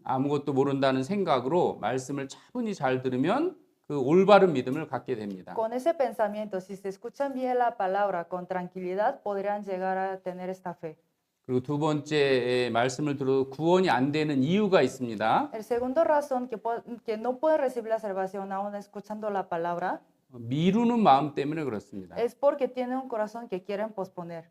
아무것도 모른다는 생각으로 말씀을 차분히 잘 들으면 그 올바른 믿음을 갖게 됩니다. Con ese pensamiento, si se escuchan bien la palabra con tranquilidad, podrían llegar a tener esta fe. 그리고 두 번째 말씀을 들어도 구원이 안 되는 이유가 있습니다. El segundo razón que no pueden recibir la salvación aún escuchando la palabra 미루는 마음 때문에 그렇습니다. es porque tienen un corazón que quieren posponer.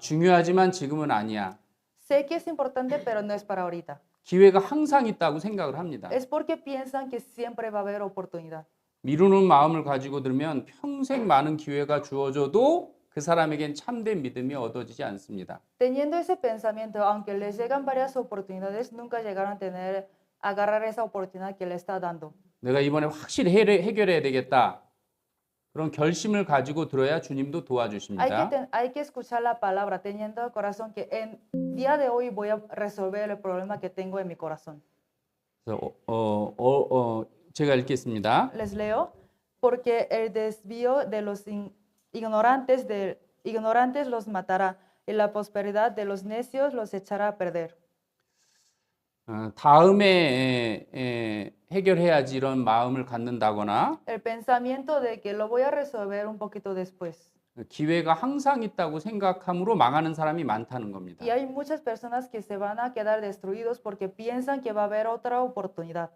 중요하지만 지금은 아니야. Sé que es importante, pero no es para ahorita. 기회가 항상 있다고 생각을 합니다. Es porque piensan que siempre va a haber oportunidad. 미루는 마음을 가지고 들면 평생 많은 기회가 주어져도 그 사람에겐 참된 믿음이 얻어지지 않습니다. Teniendo ese pensamiento, aunque les llegan varias oportunidades, nunca llegaron a agarrar esa oportunidad que le está dando. 내가 이번에 확실히 해결해야 되겠다. 그런 결심을 가지고 들어야 주님도 도와주십니다. Hay que escuchar la palabra teniendo el corazón que en día de hoy voy a resolver el problema que tengo en mi corazón. 그래서 제가 읽겠습니다. Les leo, porque el desvío de los ignorantes los matará, y la prosperidad de los necios los echará a perder. 다음에 해결해야지 이런 마음을 갖는다거나 El pensamiento de que lo voy a resolver un poquito después. 기회가 항상 있다고 생각함으로 망하는 사람이 많다는 겁니다. Y hay muchas personas que se van a quedar destruidos porque piensan que va a haber otra oportunidad.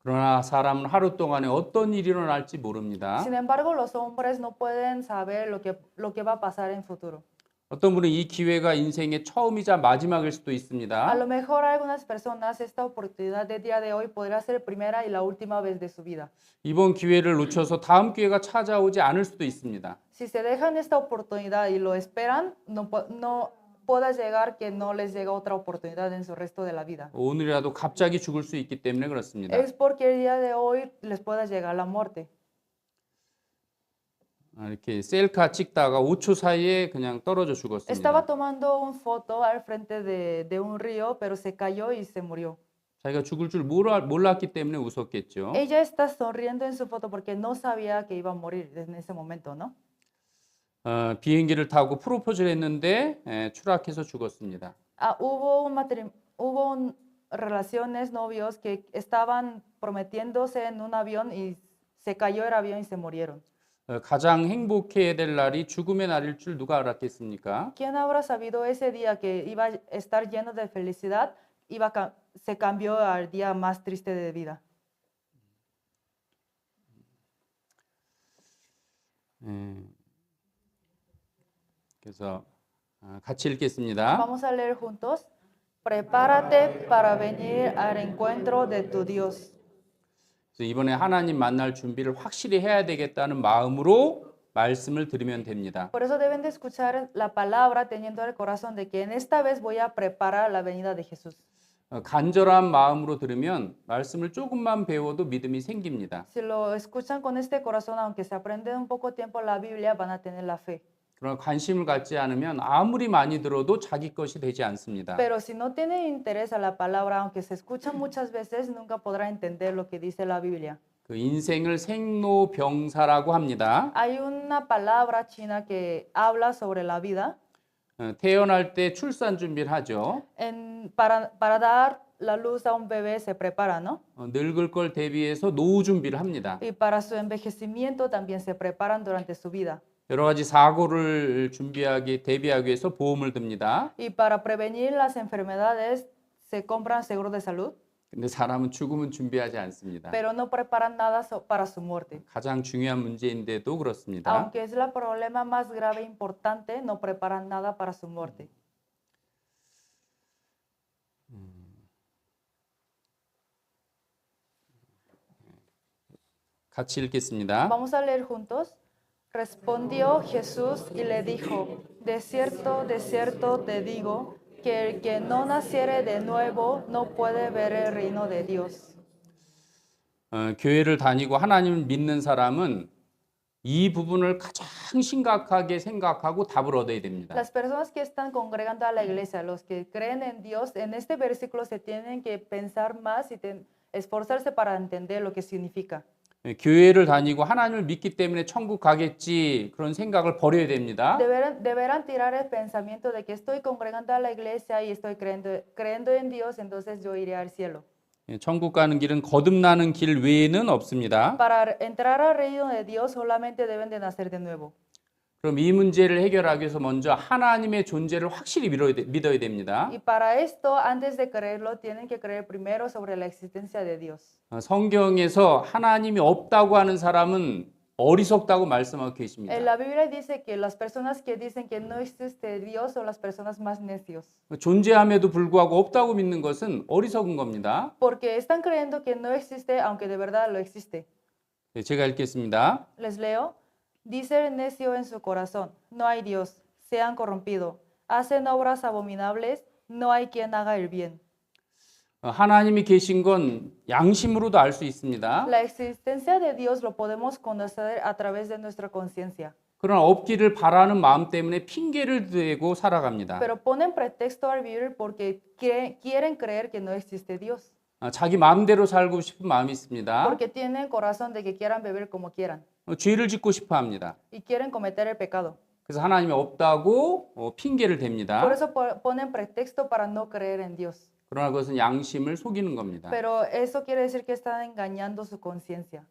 그러나 사람은 하루 동안에 어떤 일이 일어날지 모릅니다. Sin embargo, los hombres no pueden saber lo que va a pasar en futuro. 어떤 분은 이 기회가 인생의 처음이자 마지막일 수도 A 있습니다. lo mejor a algunas personas esta oportunidad de día de hoy podrá ser primera y la última vez de su vida. 이번 기회를 놓쳐서 다음 기회가 찾아오지 않을 수도 있습니다. Si se dejan esta oportunidad y lo esperan, no pueda llegar que no les llega otra oportunidad en su resto de la vida. 오늘이라도 갑자기 죽을 수 있기 때문에 그렇습니다. Es porque el día de hoy les pueda llegar la muerte. 이렇게 셀카 찍다가 5초 사이에 그냥 떨어져 죽었습니다. Estaba tomando una foto al frente de un río, pero se cayó y se murió. 자기가 죽을 줄 몰랐기 때문에 웃었겠죠. Ella está sonriendo en su foto porque no sabía que iba a morir en ese momento, ¿no? 비행기를 타고 프로포즈를 했는데 추락해서 죽었습니다. Hubo relaciones, novios que estaban prometiéndose en un avión y se cayó el avión y se murieron. 가장 행복해야 될 날이 죽음의 날일 줄 누가 알았겠습니까? ¿Quién habrá sabido ese día que iba a estar lleno de felicidad, se cambió al día más triste de vida? 그래서 같이 읽겠습니다. Vamos a leer juntos. Prepárate para venir al encuentro de tu Dios. 그래서 이번에 하나님 만날 준비를 확실히 해야 되겠다는 마음으로 말씀을 들으면 됩니다. Por eso deben de escuchar la palabra teniendo el corazón de que en esta vez voy a preparar la venida de Jesús. 간절한 마음으로 들으면 말씀을 조금만 배워도 믿음이 생깁니다. Si lo escuchan con este corazón, aunque se aprende un poco tiempo la Biblia, van a tener la fe. 그러나 관심을 갖지 않으면 아무리 많이 들어도 자기 것이 되지 않습니다. Pero si no tiene interés a la palabra, aunque se escucha muchas veces, nunca podrá entender lo que dice la Biblia. 그 인생을 생로병사라고 합니다. Hay una palabra china que habla sobre la vida. 태어날 때 출산 준비를 하죠. Para dar la luz a un bebé se prepara, ¿no? 늙을 걸 대비해서 노후 준비를 합니다. Y para su envejecimiento también se preparan durante su vida. 여러 가지 사고를 대비하기 위해서 보험을 듭니다. Y para prevenir las enfermedades se compran seguros de salud. 근데 사람은 죽음은 준비하지 않습니다. Pero no preparan nada para su muerte. 가장 중요한 문제인데도 그렇습니다. Aunque es el problema más grave e importante, no preparan nada para su muerte. 같이 읽겠습니다. Vamos a leer juntos. Respondió Jesús y le dijo, de cierto te digo, que el que no naciere de nuevo no puede ver el reino de Dios. 교회를 다니고 하나님을 믿는 사람은 이 부분을 가장 심각하게 생각하고 답을 얻어야 됩니다. Las personas que están congregando a la iglesia, los que creen en Dios, en este versículo se tienen que pensar más y esforzarse para entender lo que significa. 교회를 다니고 하나님을 믿기 때문에 천국 가겠지 그런 생각을 버려야 됩니다. Deberán tirar el pensamiento de que estoy congregando a la iglesia y estoy creyendo en Dios, entonces yo iré al cielo. 천국 가는 길은 거듭나는 길 외에는 없습니다. Para entrar al reino de Dios solamente deben de nacer de nuevo. 그럼 이 문제를 해결하기 위해서 먼저 하나님의 존재를 확실히 믿어야 됩니다. Y para esto, antes de creerlo, tienen que creer primero sobre la existencia de Dios. 성경에서 하나님이 없다고 하는 사람은 어리석다고 말씀하고 계십니다. En la Biblia dice que las personas que dicen que no existe Dios son las personas más necios, 존재함에도 불구하고 없다고 믿는 것은 어리석은 겁니다. porque están creyendo que no existe aunque de verdad lo existe. 제가 읽겠습니다. Les leo. Dice el necio en su corazón, no hay Dios, se han corrompido, hacen obras abominables, no hay quien haga el bien. 하나님이 계신 건 양심으로도 알 수 있습니다. La existencia de Dios lo podemos conocer a través de nuestra conciencia, 그러나 없기를 바라는 마음 때문에 핑계를 대고 살아갑니다. pero ponen pretexto al vivir porque quieren creer que no existe Dios, 자기 마음대로 살고 싶은 마음이 있습니다. porque tienen corazón de que quieran beber como quieran 죄를 짓고 싶어 합니다. y quieren cometer el pecado. 그래서 하나님이 없다고 핑계를 댑니다. Por eso ponen pretexto para no creer en Dios. 그러나 그것은 양심을 속이는 겁니다. Pero eso quiere decir que están engañando su conciencia.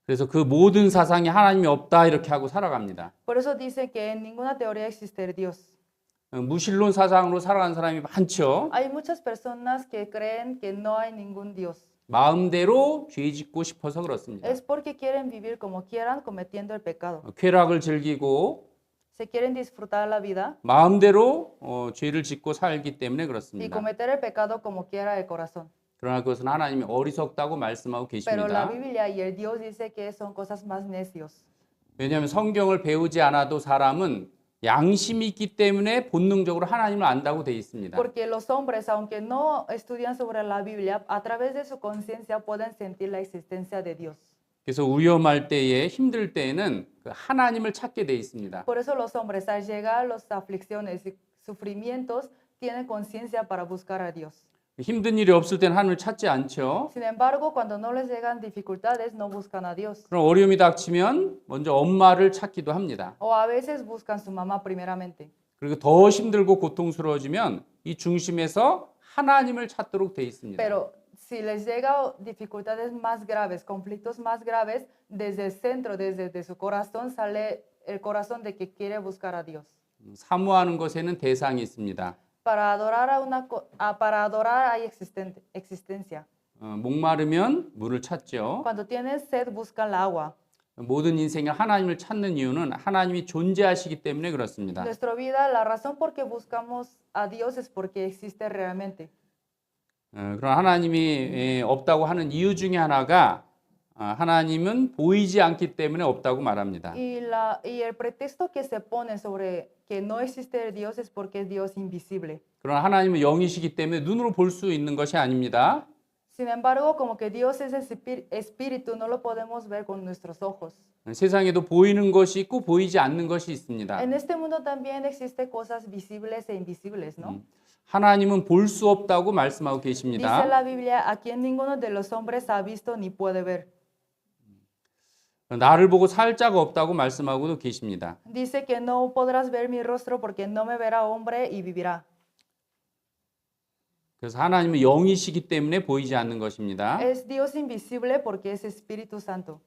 그래서 그 모든 사상이 하나님이 없다 이렇게 하고 살아갑니다. Por eso dice que en ninguna teoría existe Dios. 무신론 사상으로 살아가는 사람이 많죠. Hay muchas personas que creen que no hay ningún Dios. 마음대로 죄 짓고 싶어서 그렇습니다. Es porque quieren vivir como quieran cometiendo el pecado. 쾌락을 즐기고 Se quieren disfrutar la vida 마음대로 죄를 짓고 살기 때문에 y 그렇습니다. cometer el pecado como quiera el corazón. 그러나 그것은 하나님이 어리석다고 말씀하고 Pero la 계십니다. Biblia y el Dios dice que son cosas más necios. 왜냐하면 성경을 배우지 않아도 사람은 양심이 있기 때문에 본능적으로 하나님을 안다고 되어 있습니다. Porque los hombres, aunque no estudian sobre la Biblia, a través de su conciencia pueden sentir la existencia de Dios. 그래서 위험할 때에 힘들 때에는 그 하나님을 찾게 되어 있습니다. Por eso los hombres, al llegar a las aflicciones y sufrimientos, tienen conciencia para buscar a Dios. 힘든 일이 없을 때는 하나님을 찾지 않죠. Sin embargo, cuando no les llegan dificultades, no buscan a Dios. 그럼 어려움이 닥치면 먼저 엄마를 찾기도 합니다. O a veces buscan su mamá primeramente. 그리고 더 힘들고 고통스러워지면 이 중심에서 하나님을 찾도록 되어 있습니다. Pero si les llega dificultades más graves, conflictos más graves, desde el centro, desde su corazón, sale el corazón de que quiere buscar a Dios. 사모하는 것에는 대상이 있습니다. Para adorar hay existencia. 목마르면 물을 찾죠. Cuando tienen sed, buscan la agua. 모든 인생에 하나님을 찾는 이유는 하나님이 존재하시기 때문에 그렇습니다. Nuestra vida, la razón por que buscamos a Dios es porque existe realmente. 그런 하나님이 없다고 하는 이유 중에 하나가 하나님은 보이지 않기 때문에 없다고 말합니다. Y el pretexto que se pone sobre que no existe Dios es porque es Dios invisible. 그러나 하나님은 영이시기 때문에 눈으로 볼 수 있는 것이 아닙니다. Sin embargo, como que Dios es espíritu, no lo podemos ver con nuestros ojos. 세상에도 보이는 것이 있고 보이지 않는 것이 있습니다. En este mundo también existen cosas visibles e invisibles, ¿no? 하나님은 볼 수 없다고 말씀하고 Dice 계십니다. la Biblia, a quien ninguno de los hombres ha visto ni puede ver. 나를 보고 살 자가 없다고 말씀하고도 계십니다. Dice que no podrás ver mi rostro porque no me verá hombre y vivirá. 그래서 하나님은 영이시기 때문에 보이지 않는 것입니다. Es Dios invisible porque es Espíritu Santo.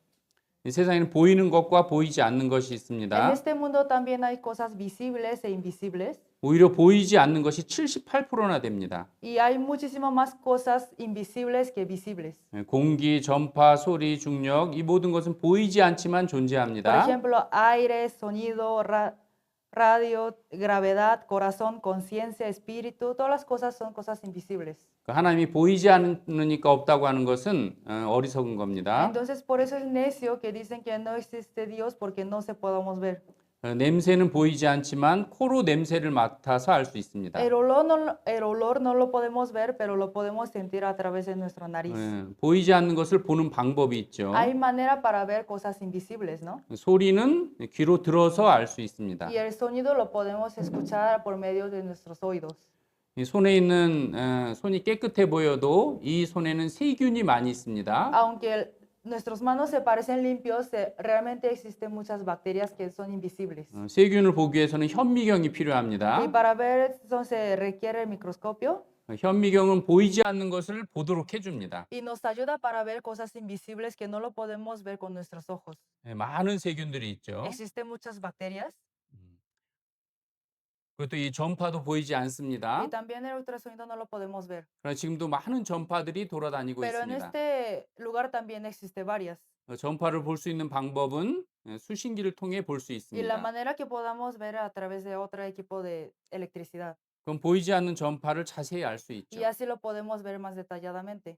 이 세상에는 보이는 것과 보이지 않는 것이 En 있습니다. este mundo también hay cosas visibles e invisibles 오히려 보이지 않는 것이 78%나 됩니다. y hay muchísimo más cosas invisibles que visibles. 공기, 전파, 소리, 중력 이 모든 것은 보이지 않지만 Por 존재합니다. ejemplo, aire, sonido, radio, gravedad, corazón, conciencia, espíritu, todas las cosas son cosas invisibles. 하나님이 보이지 않으니까 없다고 하는 것은 어리석은 겁니다. Entonces, por eso es necio que dicen que no existe Dios porque no se podemos ver. 냄새는 보이지 않지만 코로 냄새를 맡아서 알 수 있습니다. El olor no lo podemos ver, pero lo podemos sentir a través de nuestra nariz. 보이지 않는 것을 보는 방법이 있죠. Hay manera para ver cosas invisibles, ¿no? 소리는 귀로 들어서 알 수 있습니다. Y el sonido lo podemos escuchar por medio de nuestros oídos. 이 손에 있는 손이 깨끗해 보여도 이 손에는 세균이 많이 있습니다. Aunque nuestras manos se parecen limpios, realmente existen muchas bacterias que son invisibles. 세균을 보기 위해서는 현미경이 Y 필요합니다. para ver eso se requiere el microscopio 현미경은 보이지 않는 것을 보도록 해줍니다. y nos ayuda para ver cosas invisibles que no lo podemos ver con nuestros ojos. 많은 세균들이 있죠. Existen muchas bacterias 그것도 이 전파도 보이지 않습니다. y también el ultrasonido no lo podemos ver. 그러나 지금도 많은 전파들이 돌아다니고 Pero en 있습니다. este lugar también existe varias. 전파를 볼 수 있는 방법은 수신기를 통해 볼 수 Y la 있습니다. manera que podamos ver a través de otro equipo de electricidad. 그럼 보이지 않는 전파를 자세히 알 수 Y 있죠. así lo podemos ver más detalladamente.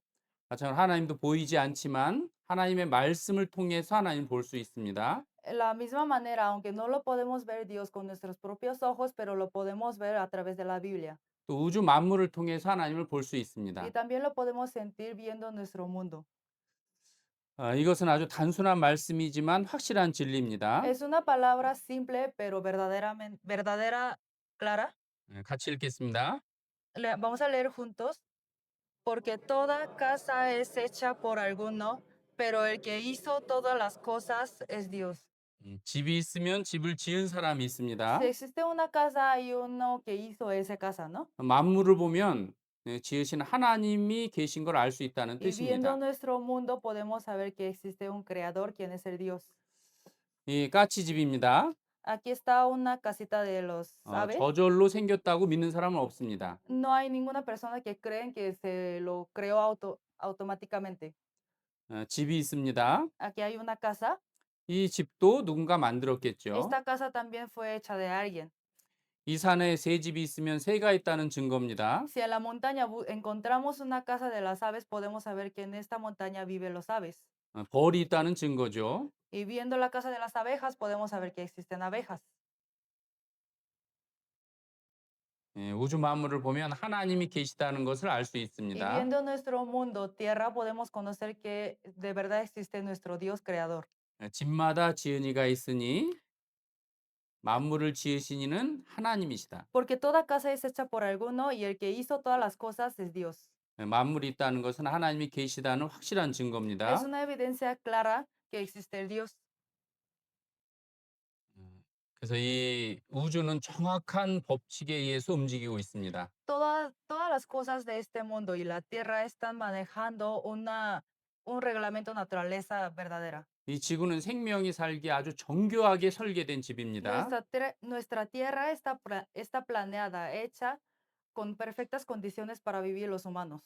마찬가지로 하나님도 보이지 않지만 하나님의 말씀을 통해서 하나님 볼 수 있습니다. La misma manera, aunque no lo podemos ver Dios con nuestros propios ojos, pero lo podemos ver a través de la Biblia. 또 우주 만물을 통해서 하나님을 볼 수 있습니다. Y también lo podemos sentir viendo nuestro mundo. 이것은 아주 단순한 말씀이지만 확실한 진리입니다. Es una palabra simple, pero verdadera, clara. 같이 읽겠습니다. Vamos a leer juntos. Porque toda casa es hecha por alguno, pero el que hizo todas las cosas es Dios. 집이 있으면 집을 지은 사람이 있습니다. Si existe una casa, hay uno que hizo esa casa, ¿no? 만물을 보면 지으신 하나님이 계신 걸 알 수 있다는 Y viendo 뜻입니다. nuestro mundo podemos saber que existe un creador, quien es el Dios. 이 까치집입니다. Aquí está una casita de los aves. 저절로 생겼다고 믿는 사람은 없습니다. No hay ninguna persona que creen que se lo creó automáticamente. 집이 있습니다. Aquí hay una casa. 이 집도 누군가 만들었겠죠. Esta casa también fue hecha de alguien. 이 산에 새 집이 있으면 새가 있다는 증거입니다. Si en la montaña encontramos una casa de las aves, podemos saber que en esta montaña viven los aves. 벌이 있다는 증거죠. Y viendo la casa de las abejas, podemos saber que existen abejas. 우주 만물을 보면 하나님이 계시다는 것을 알 수 Y 있습니다. viendo nuestro mundo, tierra, podemos conocer que de verdad existe nuestro Dios creador. 집마다 지은 이가 있으니 만물을 지으신 이는 하나님이시다. Porque toda casa es hecha por alguno y el que hizo todas las cosas es Dios. 만물이 있다는 것은 하나님이 계시다는 확실한 증거입니다. Es una evidencia clara que existe el Dios. 그래서 이 우주는 정확한 법칙에 의해서 움직이고 있습니다. Todas las cosas de este mundo y la tierra están manejando un reglamento naturaleza verdadera. 이 지구는 생명이 살기에 아주 정교하게 설계된 집입니다. Nuestra tierra está planeada, hecha con perfectas condiciones para vivir los humanos.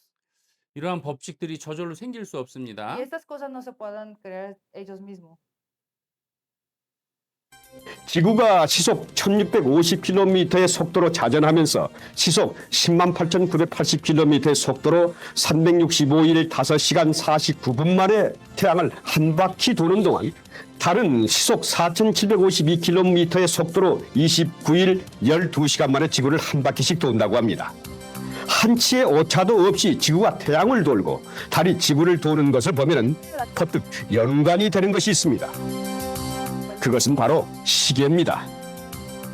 이러한 법칙들이 저절로 생길 수 없습니다. Y estas cosas no se pueden crear ellos mismos. 지구가 시속 1650km의 속도로 자전하면서 시속 108,980km의 속도로 365일 5시간 49분 만에 태양을 한 바퀴 도는 동안 달은 시속 4,752km의 속도로 29일 12시간 만에 지구를 한 바퀴씩 돈다고 합니다. 한치의 오차도 없이 지구가 태양을 돌고 달이 지구를 도는 것을 보면 퍼뜩 연관이 되는 것이 있습니다. 그것은 바로 시계입니다.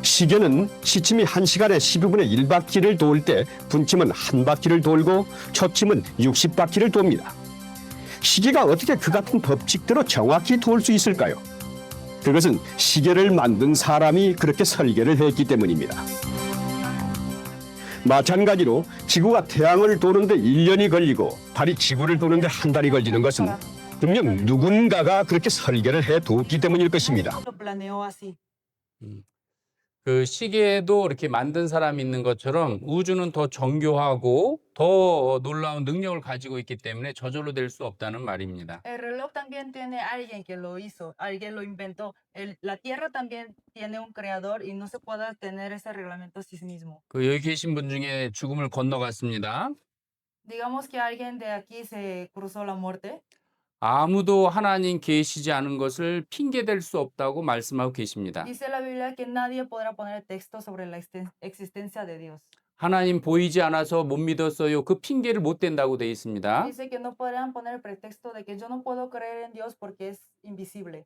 시계는 시침이 1시간에 12분의 1바퀴를 돌 때 분침은 한 바퀴를 돌고 초침은 60바퀴를 돕니다. 시계가 어떻게 그 같은 법칙대로 정확히 돌 수 있을까요? 그것은 시계를 만든 사람이 그렇게 설계를 했기 때문입니다. 마찬가지로 지구가 태양을 도는데 1년이 걸리고 달이 지구를 도는데 한 달이 걸리는 것은 분명 누군가가 그렇게 설계를 해두었기 때문일 것입니다. Lo planeó así. 그 시계도 이렇게 만든 사람이 있는 것처럼 우주는 더 정교하고 더 놀라운 능력을 가지고 있기 때문에 저절로 될 수 없다는 말입니다. El reloj también tiene alguien que lo hizo, alguien lo inventó. La tierra también tiene un creador y no se puede tener ese reglamento a sí mismo. 그 여기 계신 분 중에 죽음을 건너갔습니다. Digamos que alguien de aquí se cruzó la muerte. 아무도 하나님 계시지 않은 것을 핑계댈 수 없다고 말씀하고 계십니다. Dice la Biblia que nadie podrá poner texto sobre la existencia de Dios. 하나님 보이지 않아서 못 믿었어요. 그 핑계를 못 댄다고 되어 있습니다. Dice que no podrán poner el pretexto de que yo no puedo creer en Dios porque es invisible.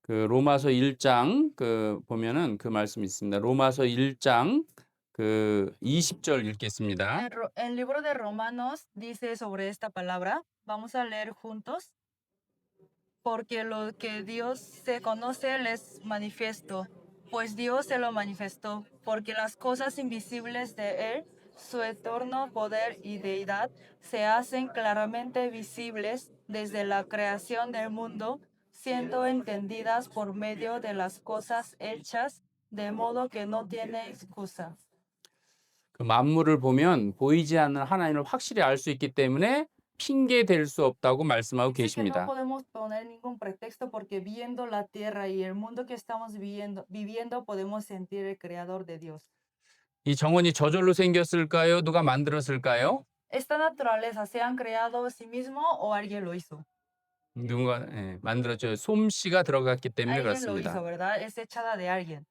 그 로마서 1장 그 보면은 그 말씀이 있습니다. 로마서 1장 그 20절 읽겠습니다. El libro de Romanos dice sobre esta palabra, vamos a leer juntos, porque lo que Dios se conoce les manifiesto, pues Dios se lo manifestó, porque las cosas invisibles de Él, su eterno poder y deidad, se hacen claramente visibles desde la creación del mundo, siendo entendidas por medio de las cosas hechas, de modo que no tiene excusa. 그 만물을 보면 보이지 않는 하나님을 확실히 알 수 있기 때문에 핑계 댈 수 없다고 말씀하고 Dice que no 계십니다. podemos poner ningún pretexto porque viendo la tierra y el mundo que estamos viviendo podemos sentir el creador de Dios. 이 정원이 저절로 생겼을까요? 누가 만들었을까요? ¿Esta naturaleza se han creado a sí mismo o alguien lo hizo? 누군가 만들었죠. 솜씨가 들어갔기 때문에 Alguien lo 그렇습니다. hizo, ¿verdad? Es echada de alguien.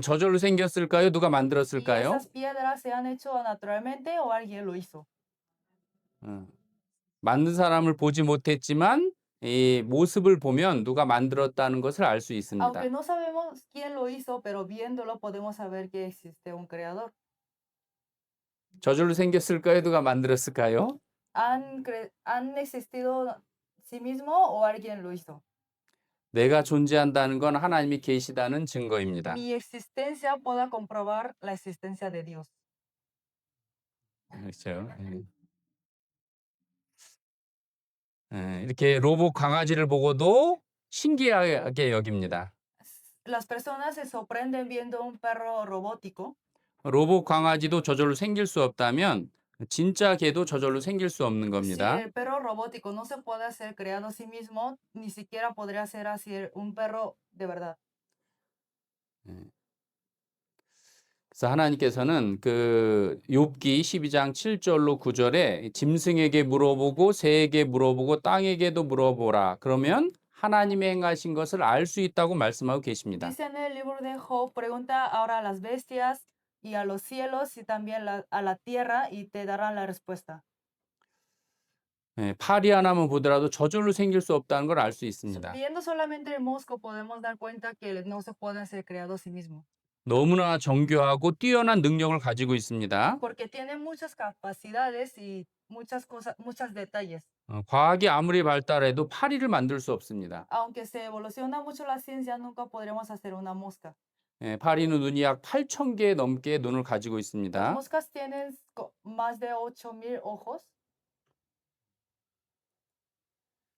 저절로 생겼을까요? 누가 ¿Y 만들었을까요? esas piedras se han hecho naturalmente o alguien lo hizo? 만든 사람을 보지 못했지만 이 모습을 보면 누가 만들었다는 것을 알 수 있습니다. Aunque no sabemos quién lo hizo, pero viéndolo podemos saber que existe un creador. 저절로 생겼을까요? 누가 만들었을까요? ¿Han existido sí mismo o alguien lo hizo? 내가 존재한다는 건 하나님이 계시다는 증거입니다. Mi existencia pueda comprobar la existencia de Dios. 그렇죠. 이렇게 로봇 강아지를 보고도 신기하게 여깁니다. Las personas se sorprenden viendo un perro robótico. 로봇 강아지도 저절로 생길 수 없다면 진짜 개도 저절로 생길 수 없는 Si 겁니다. el perro robótico no se puede hacer creado a sí mismo, ni siquiera podría ser así un perro de verdad. 그래서 하나님께서는 그 욥기 12장 7절로 9절에 짐승에게 물어보고 새에게 물어보고 땅에게도 물어보라. 그러면 하나님의 행하신 것을 알 수 있다고 말씀하고 계십니다. Dice en el libro de Job, pregunta ahora a las bestias y a los cielos y también a la tierra y te darán la respuesta. 파리 하나만 보더라도 저절로 생길 수 없다는 걸 알 수 있습니다. Viendo solamente el mosco podemos dar cuenta que no se pueden ser creado a sí mismo. 너무나 정교하고 뛰어난 능력을 가지고 있습니다. Porque tiene muchas capacidades y muchas cosas, muchos detalles. 과학이 아무리 발달해도 파리를 만들 수 없습니다. Aunque se evoluciona mucho la ciencia, nunca podremos hacer una mosca. 파리는 눈이 약 8,000개 넘게 눈을 가지고 Las 있습니다. moscas tienen más de 8,000 ojos.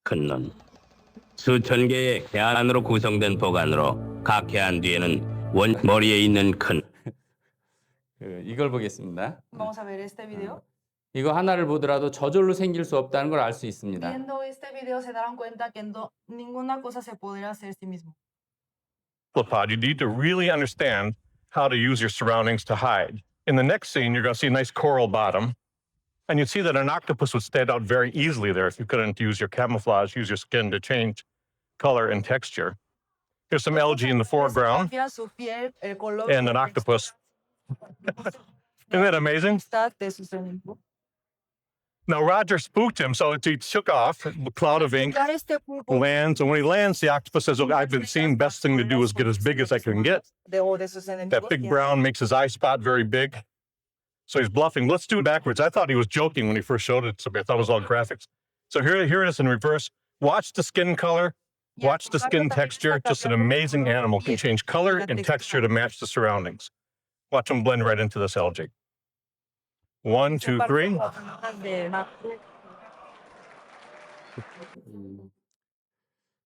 큰 눈. 수천 개의 계안으로 구성된 보관으로 각 계안 뒤에는 머리에 있는 큰 이걸 보겠습니다. Vamos a ver este video. 이거 하나를 보더라도 저절로 생길 수 없다는 걸 알 수 있습니다. Viendo este video se darán cuenta que ninguna cosa se podrá hacer sí mismo. Pod, you need to really understand how to use your surroundings to hide. In the next scene, you're going to see a nice coral bottom, and you'd see that an octopus would stand out very easily there if you couldn't use your camouflage, use your skin to change color and texture. Here's some algae in the foreground Fotografía su piel, el color and an octopus. Isn't that amazing? de sus enemigos. Now, Roger spooked him, so he took off, a cloud of ink, Ya este pulpo lands, and when he lands, the octopus says, "Look, I've been seen. Best thing to do is get as big as I can get." de sus enemigos. That big brown makes his eye spot very big. So he's bluffing. Let's do it backwards. I thought he was joking when he first showed it to me. I thought it was all graphics. So here it is in reverse. Watch the skin color. Watch the skin texture. Just an amazing animal. Can change color and texture to match the surroundings. Watch them blend right into this algae. 1, 2, 3.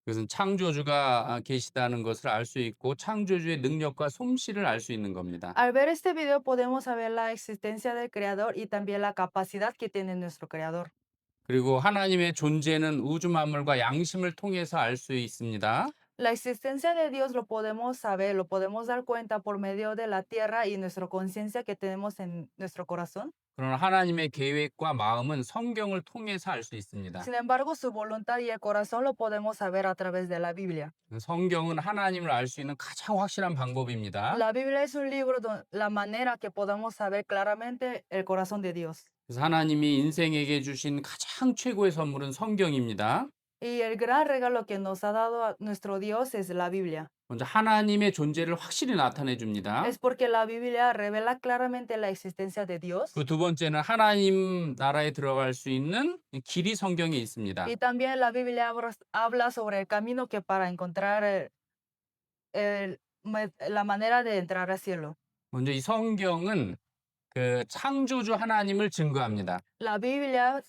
그것은 창조주가 계시다는 것을 알 수 있고 창조주의 능력과 솜씨를 알 수 있는 겁니다. Al ver este video podemos saber la existencia del creador y también la capacidad que tiene nuestro creador. 그리고 하나님의 존재는 우주 만물과 양심을 통해서 알 수 있습니다. La existencia de Dios lo podemos saber, lo podemos dar cuenta por medio de la tierra y nuestra conciencia que tenemos en nuestro corazón. 그러나 하나님의 계획과 마음은 성경을 통해서 알 수 있습니다. Sin embargo, su voluntad y el corazón lo podemos saber a través de la Biblia. 성경은 하나님을 알 수 있는 가장 확실한 방법입니다. La Biblia es un libro, la manera que podamos saber claramente el corazón de Dios. 그래서 하나님이 인생에게 주신 가장 최고의 선물은 성경입니다. Y el gran regalo que nos ha dado a nuestro Dios es la Biblia. 먼저 하나님의 존재를 확실히 나타내 줍니다. Es porque la Biblia revela claramente la existencia de Dios. 그 두 번째는 하나님 나라에 들어갈 수 있는 길이 성경에 있습니다. Y también la Biblia habla sobre el camino que para encontrar la manera de entrar al cielo. 먼저 이 성경은 그 창조주 하나님을 증거합니다. La Biblia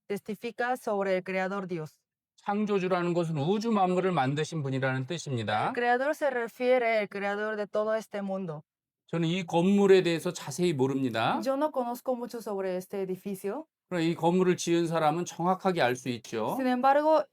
testifica sobre el Creador Dios. 창조주라는 것은 우주 만물을 만드신 분이라는 뜻입니다. El Creador se refiere al Creador de todo este mundo. 저는 이 건물에 대해서 자세히 모릅니다. Yo no conozco mucho sobre este edificio. 그러나 이 건물을 지은 사람은 정확하게 알 수 있죠. Sin embargo,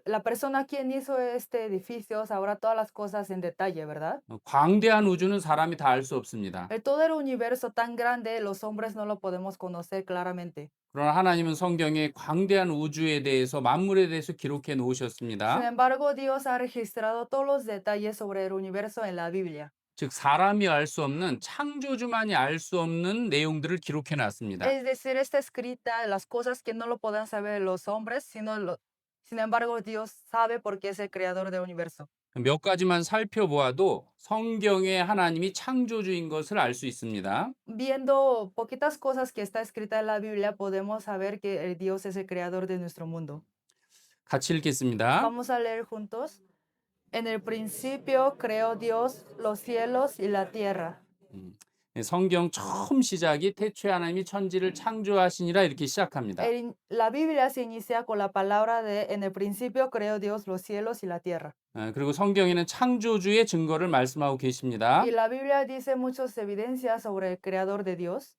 la persona quien hizo este edificio sabrá todas las cosas en detalle, ¿verdad? 광대한 우주는 사람이 다 알 수 없습니다. Todo el universo tan grande, los hombres no lo podemos conocer claramente. 그러나 하나님은 성경에 광대한 우주에 대해서 만물에 대해서 기록해 Sin 놓으셨습니다. embargo, Dios ha registrado todos los detalles sobre el universo en la Biblia. 즉 사람이 알 수 없는 창조주만이 알 수 없는 내용들을 기록해 놨습니다. Es decir, está escrita las cosas que no lo puedan saber los hombres, sin embargo, Dios sabe porque es el creador del universo. 몇 가지만 살펴보아도 성경에 하나님이 창조주인 것을 알 수 있습니다. Viendo poquitas cosas que está escrita en la Biblia, podemos saber que el Dios es el creador de nuestro mundo. 같이 읽겠습니다. Vamos a leer juntos. En el principio creó Dios los cielos y la tierra. 성경 처음 시작이 태초에 하나님이 천지를 창조하시니라 이렇게 시작합니다. La Biblia se inicia con la palabra de en el principio creó Dios los cielos y la tierra. 그리고 성경에는 창조주의 증거를 말씀하고 계십니다. Y la Biblia dice muchas evidencias sobre el creador de Dios.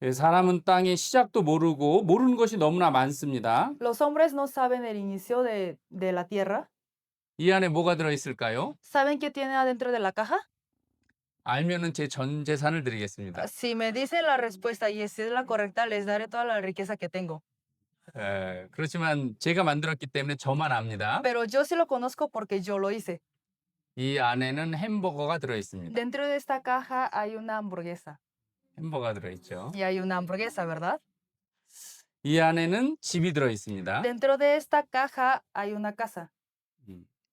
사람은 땅의 시작도 모르고 모르는 것이 너무나 많습니다. Los hombres no saben el inicio de la tierra. 이 안에 뭐가 들어있을까요? ¿Saben qué tiene adentro de la caja? 알면은 제 전 재산을 드리겠습니다. Si me dicen la respuesta y si es la correcta, les daré toda la riqueza que tengo. 그렇지만 제가 만들었기 때문에 저만 압니다. Pero yo sí lo conozco porque yo lo hice. 이 안에는 햄버거가 들어있습니다. Dentro de esta caja hay una hamburguesa. 햄버거가 들어있죠. Y hay una hamburguesa, ¿verdad? 이 안에는 집이 들어있습니다. Dentro de esta caja hay una casa.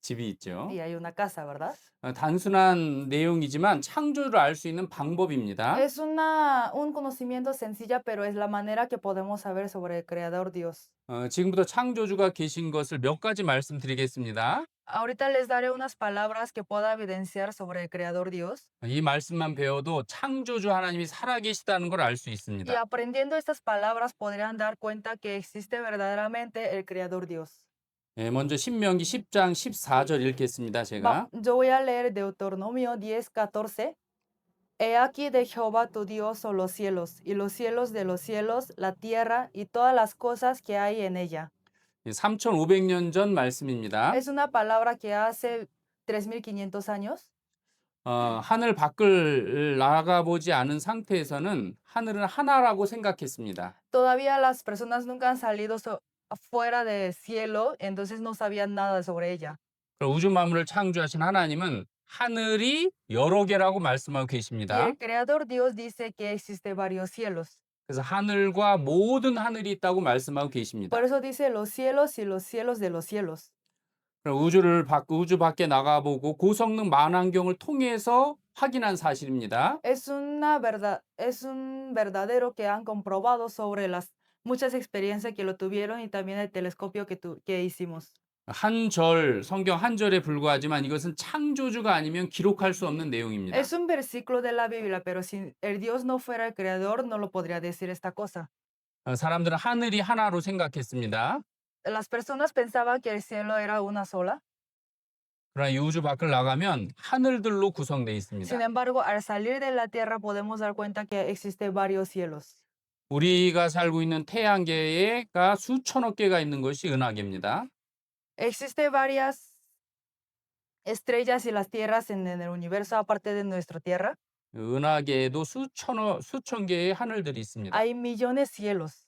집이 있죠. Y hay una casa, ¿verdad? 단순한 내용이지만 창조를 알 수 있는 방법입니다. Es un conocimiento sencilla, pero es la manera que podemos saber sobre el Creador Dios. 지금부터 창조주가 계신 것을 몇 가지 말씀드리겠습니다. Ahorita les daré unas palabras que pueda evidenciar sobre el Creador Dios. 이 말씀만 배워도 창조주 하나님이 살아계시다는 걸 알 수 Y 있습니다. aprendiendo estas palabras podrían dar cuenta que existe verdaderamente el Creador Dios. 먼저 신명기 10장 14절 읽겠습니다. 제가. Yo voy a leer Deuteronomio 10:14. He aquí de Jehová tu Dios son los cielos, y los cielos de los cielos, la tierra y todas las cosas que hay en ella. 3,500년 전 말씀입니다. Es una palabra que hace 3,500 años. 하늘 밖을 나가보지 않은 상태에서는 하늘은 하나라고 생각했습니다. Todavía las personas nunca han salido afuera del cielo, entonces no sabían nada sobre ella. 그럼 우주 만물을 창조하신 하나님은 하늘이 여러 개라고 말씀하고 Y 계십니다. el Creador Dios dice que existe varios cielos. 그래서 하늘과 모든 하늘이 있다고 말씀하고 계십니다. Por eso dice los cielos y los cielos de los cielos. 그럼 우주 밖에 나가보고 고성능 망원경을 통해서 확인한 사실입니다. Es un verdadero que han comprobado sobre las muchas experiencias que lo tuvieron y también el telescopio que hicimos. 성경 한 절에 불과하지만 이것은 창조주가 아니면 기록할 수 없는 내용입니다. Es un versículo de la Biblia, pero si el Dios no fuera el creador, no lo podría decir esta cosa. 사람들은 하늘이 하나로 생각했습니다. Las personas pensaban que el cielo era una sola. 그러나 이 우주 밖을 나가면 하늘들로 구성되어 있습니다. Sin embargo, al salir de la tierra podemos dar cuenta que existe varios cielos. 우리가 살고 있는 태양계가 수천억 개가 있는 것이 은하계입니다. Existe varias estrellas y las tierras en el universo aparte de nuestra Tierra? 은하계에도 수천 개의 하늘들이 있습니다. Hay millones cielos.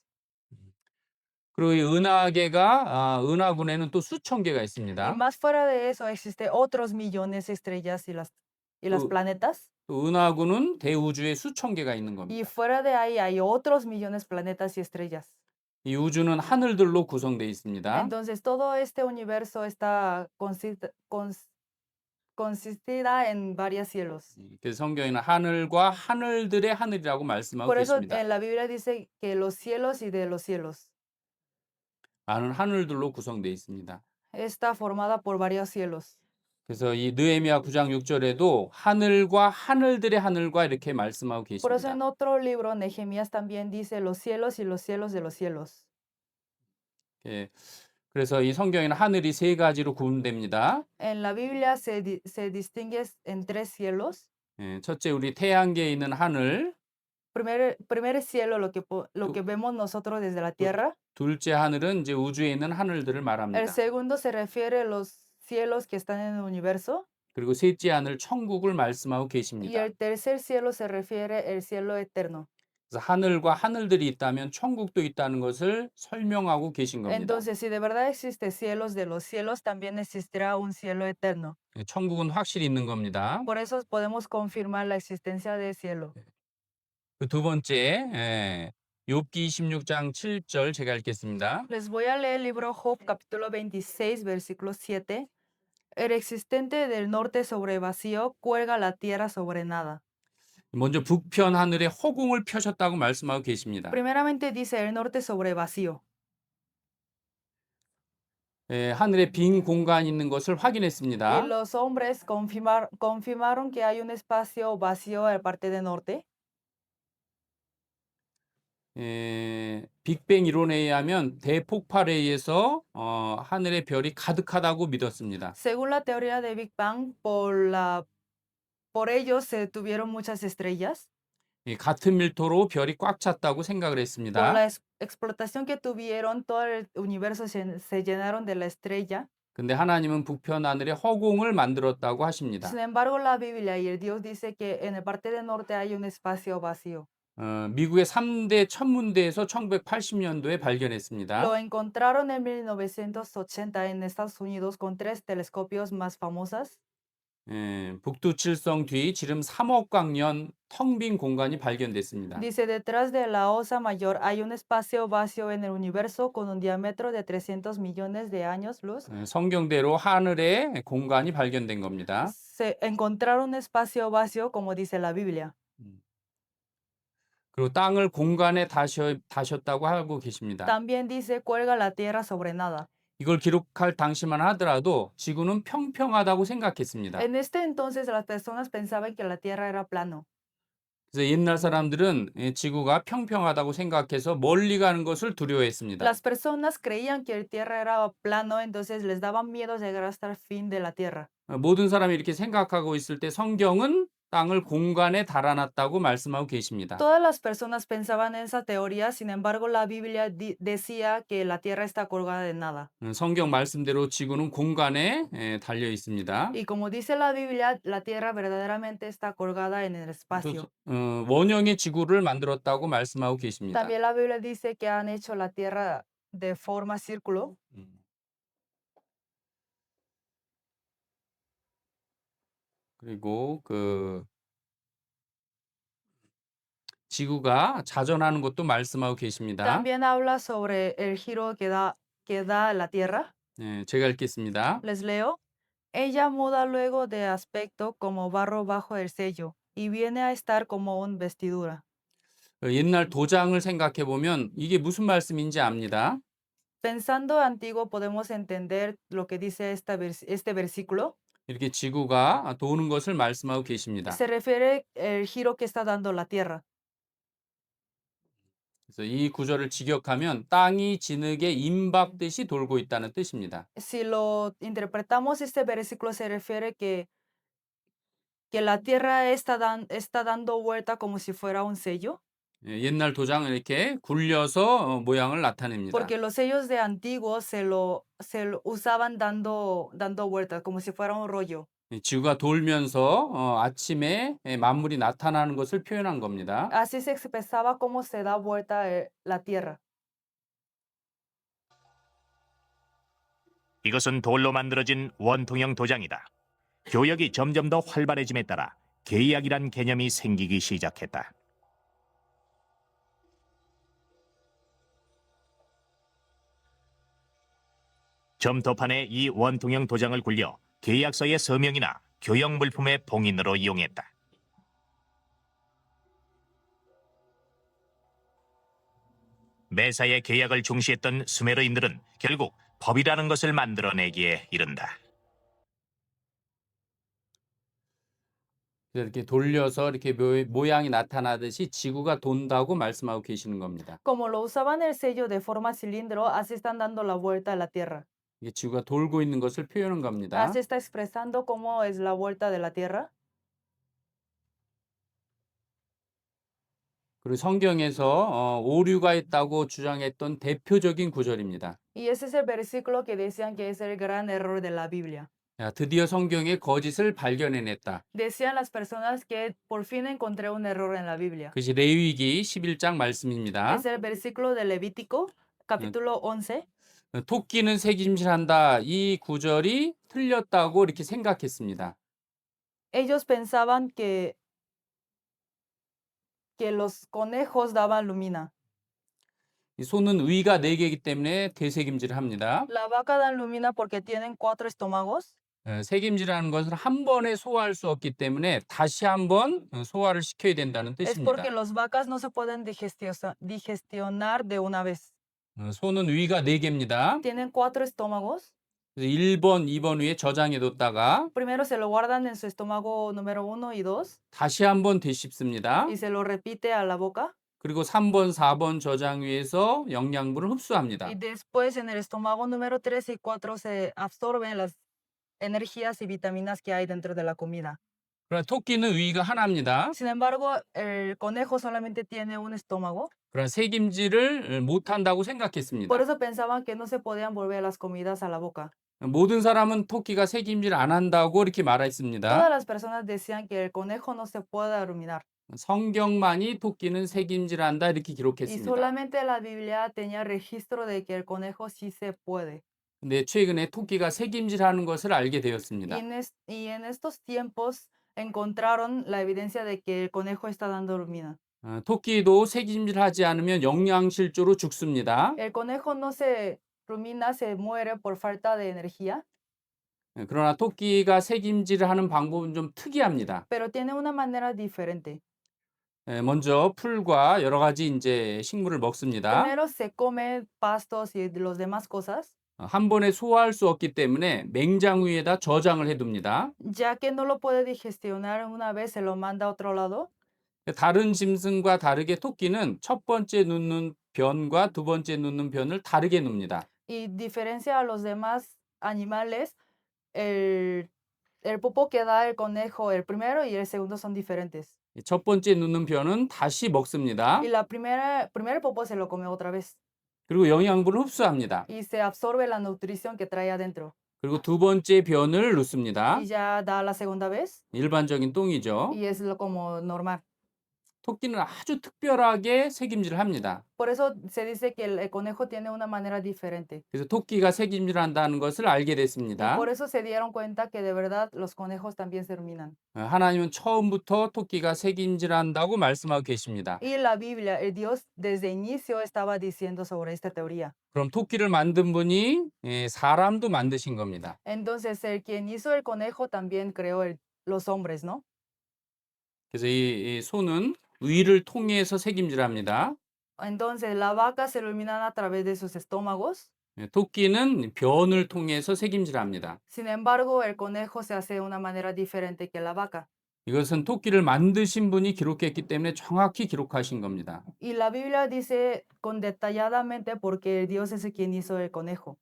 그리고 이 은하군에는 또 수천 개가 Y 있습니다. más fuera de eso existe otros millones estrellas y las 또, planetas. 또 은하군은 대우주에 수천 개가 있는 겁니다. Y fuera de ahí hay otros millones planetas y estrellas. 이 우주는 하늘들로 구성되어 있습니다. Entonces todo este universo está consistida en varios cielos. 그래서 성경에는 하늘과 하늘들의 하늘이라고 말씀하고 Por eso 계십니다. en la Biblia dice que los cielos y de los cielos 많은 하늘들로 구성되어 있습니다. está formada por varios cielos. 그래서 이 느헤미야 9장 6절에도 하늘과 하늘들의 하늘과 이렇게 말씀하고 Por eso 계십니다. en otro libro, Nehemías también dice los cielos y los cielos de los cielos. 예, 그래서 이 성경에는 하늘이 세 가지로 구분됩니다. En la Biblia se distingue en tres cielos. 예, 첫째 우리 태양계에 있는 하늘, Primer cielo, lo que vemos nosotros desde la tierra. 둘째 하늘은 이제 우주에 있는 하늘들을 El 말합니다. segundo se refiere a los cielos que están en el universo. 그리고 셋째 하늘 천국을 말씀하고 Y 계십니다. el tercer cielo se refiere al cielo eterno. 그래서 하늘과 하늘들이 있다면 천국도 있다는 것을 설명하고 계신 겁니다. Entonces, si de verdad existe cielos de los cielos, también existirá un cielo eterno. 예, 천국은 확실히 있는 겁니다. Por eso podemos confirmar la existencia del cielo. 그 두 번째, 욥기 26장 7절 제가 읽겠습니다. Les voy a leer el libro Job, capítulo 26, versículo 7. El existente del norte sobre vacío cuelga la tierra sobre nada. 먼저 북편 하늘에 허공을 펴셨다고 말씀하고 계십니다. Primeramente dice el norte sobre vacío. 예, 하늘에 빈 공간이 있는 것을 Y 확인했습니다. los hombres confirmaron que hay un espacio vacío en la parte del norte. 빅뱅 이론에 의하면 대폭발에 의해서 하늘의 별이 가득하다고 믿었습니다. Según la teoría de Big Bang, por ellos se tuvieron muchas estrellas. 이 같은 밀도로 별이 꽉 찼다고 생각을 Por 했습니다. la explotación que tuvieron, todo el universo se llenaron de la estrella. 근데 하나님은 북편 하늘에 허공을 만들었다고 하십니다. Sin embargo, la Biblia y el Dios dice que en la parte del norte hay un espacio vacío. 미국의 3대 천문대에서 1980년도에 발견했습니다. Lo encontraron en 1980 en Estados Unidos con 3 telescopios más famosos. 북두 칠성 뒤 지름 3억 광년 텅 빈 공간이 발견됐습니다. Dice, detrás de la Osa Mayor hay un espacio vacío en el universo con un diámetro de 300 millones de años luz. 성경대로 하늘에 공간이 발견된 겁니다. Se encontraron un espacio vacío, como dice la Biblia. 그리고 땅을 공간에 다셨다고 하고 계십니다. También dice, cuelga la tierra sobre nada. 이걸 기록할 당시만 하더라도 지구는 평평하다고 생각했습니다. En este entonces las personas pensaban que la tierra era plano. 그래서 옛날 사람들은 지구가 평평하다고 생각해서 멀리 가는 것을 두려워했습니다. Las personas creían que la tierra era plano, entonces les daban miedo llegar hasta el fin de la tierra. 모든 사람이 이렇게 생각하고 있을 때 성경은 땅을 공간에 달아놨다고 말씀하고 계십니다. Todas las personas pensaban en esa teoría, sin embargo, la Biblia decía que la tierra está colgada de nada. 성경 말씀대로 지구는 공간에 달려 있습니다. Y como dice la Biblia, la tierra verdaderamente está colgada en el espacio. 원형의 지구를 만들었다고 말씀하고 계십니다. También la Biblia dice que han hecho la tierra de forma círculo. 그리고 지구가 자전하는 것도 말씀하고 계십니다. También habla sobre el giro que da la tierra. 제가 읽겠습니다. Les leo. Ella muda luego de aspecto como barro bajo el sello y viene a estar como una vestidura. 옛날 도장을 생각해 보면 이게 무슨 말씀인지 압니다. Pensando antiguo podemos entender lo que dice este versículo. 이렇게 지구가 도는 것을 말씀하고 계십니다. Se refiere el giro que está dando la tierra. 그래서 이 구절을 직역하면 땅이 진흙에 임박듯이 돌고 있다는 뜻입니다. Si lo interpretamos, este versículo se refiere que la tierra está dando vuelta como si fuera un sello. 옛날 도장을 이렇게 굴려서 모양을 나타냅니다. Porque los sellos de antiguos se lo usaban dando vueltas, como si fuera un rollo. 지구가 돌면서 아침에 만물이 나타나는 것을 표현한 겁니다. Así se expresaba cómo se da vuelta la tierra. 이것은 돌로 만들어진 원통형 도장이다. 교역이 점점 더 활발해짐에 따라 계약이란 개념이 생기기 시작했다. 점토판에 이 원통형 도장을 굴려 계약서의 서명이나 교역 물품의 봉인으로 이용했다. 매사의 계약을 중시했던 수메르인들은 결국 법이라는 것을 만들어내기에 이른다. 그래서 이렇게 돌려서 이렇게 모양이 나타나듯이 지구가 돈다고 말씀하고 계시는 겁니다. Como lo usaban el sello de forma cilindro, así están dando la vuelta a la tierra. 이게 지구가 돌고 있는 것을 표현한 겁니다. Así está expresando cómo es la vuelta de la tierra. 그리고 성경에서 오류가 있다고 주장했던 대표적인 구절입니다. Y ese es el versículo que decían que es el gran error de la Biblia. 야, 드디어 성경에 거짓을 발견해냈다. Decían las personas que por fin encontré un error en la Biblia. 그것이 레위기 11장 말씀입니다. Es el versículo de Levítico, capítulo 11. 토끼는 새김질한다. 이 구절이 틀렸다고 이렇게 생각했습니다. Ellos pensaban que los conejos daban lumina. 이 소는 위가 4개이기 때문에 대새김질을 합니다. La vaca dan lumina porque tienen 4 estómagos. 새김질하는 것을 한 번에 소화할 수 없기 때문에 다시 한번 소화를 시켜야 된다는 Es porque 뜻입니다. las vacas no se pueden digestionar de una vez. 소는 위가 4개입니다. Tienen 4 estómagos. 그래서 1번, 2번 위에 저장해뒀다가 Primero se lo guardan en su estómago número 1 y 2 다시 한번 되씹습니다. y se lo repite a la boca. 그리고 3번, 4번 저장 위에서 영양분을 흡수합니다. Y después en el estómago número 3 y 4 se absorben las energías y vitaminas que hay dentro de la comida. 그러나 토끼는 위가 하나입니다. Sin embargo, el conejo solamente tiene un estómago. 그러나 새김질을 못한다고 생각했습니다. Por eso pensaban que no se podían volver las comidas a la boca. 모든 사람은 토끼가 새김질 안 한다고 이렇게 Todas 말했습니다. las personas decían que el conejo no se puede ruminar. 성경만이 토끼는 새김질한다 이렇게 Y 기록했습니다. solamente la Biblia tenía registro de que el conejo sí se puede. 근데 최근에 토끼가 새김질하는 것을 알게 되었습니다. Y en estos tiempos encontraron la evidencia de que el conejo está dando rumina. 토끼도 새김질하지 않으면 영양실조로 죽습니다. El conejo no se rumina, se muere por falta de energía, 그러나 토끼가 새김질을 하는 방법은 좀 특이합니다. pero tiene una manera diferente. 먼저 풀과 여러 가지 이제 식물을 먹습니다. Primero se come pastos y los demás cosas, 한 번에 소화할 수 없기 때문에 맹장 위에다 저장을 해둡니다. ya que no lo puede digestionar una vez, se lo manda a otro lado. 다른 짐승과 다르게 토끼는 첫 번째 눕는 변과 두 번째 눕는 변을 다르게 눕니다. Y diferencia a los demás animales, el popo que da el conejo, el primero y el segundo son diferentes. 첫 번째 눕는 변은 다시 먹습니다. Y primer popo se lo come otra vez 그리고 영양분을 흡수합니다. y se absorbe la nutrición que trae adentro. 그리고 두 번째 변을 눕습니다. Y ya da la segunda vez 일반적인 똥이죠. y es como normal. 토끼는 아주 특별하게 새김질을 합니다. Por eso se dice que el conejo tiene una manera diferente. 그래서 토끼가 새김질을 한다는 것을 알게 Y 됐습니다. por eso se dieron cuenta que de verdad los conejos también se ruminan. 하나님은 처음부터 토끼가 새김질한다고 말씀하고 계십니다. Y la Biblia, el Dios desde inicio estaba diciendo sobre esta teoría. 그럼 토끼를 만든 분이 사람도 만드신 겁니다. Entonces, el quien hizo el conejo también creó los hombres, ¿no? 그래서 이 소는 위를 통해서 새김질합니다. Entonces, la vaca se ruminan a través de sus estómagos. 토끼는 변을 통해서 새김질합니다. Sin embargo, el conejo se hace de una manera diferente que la vaca. 이것은 토끼를 만드신 분이 기록했기 때문에 정확히 기록하신 겁니다. Y la Biblia dice con detalladamente porque Dios es el quien hizo el conejo.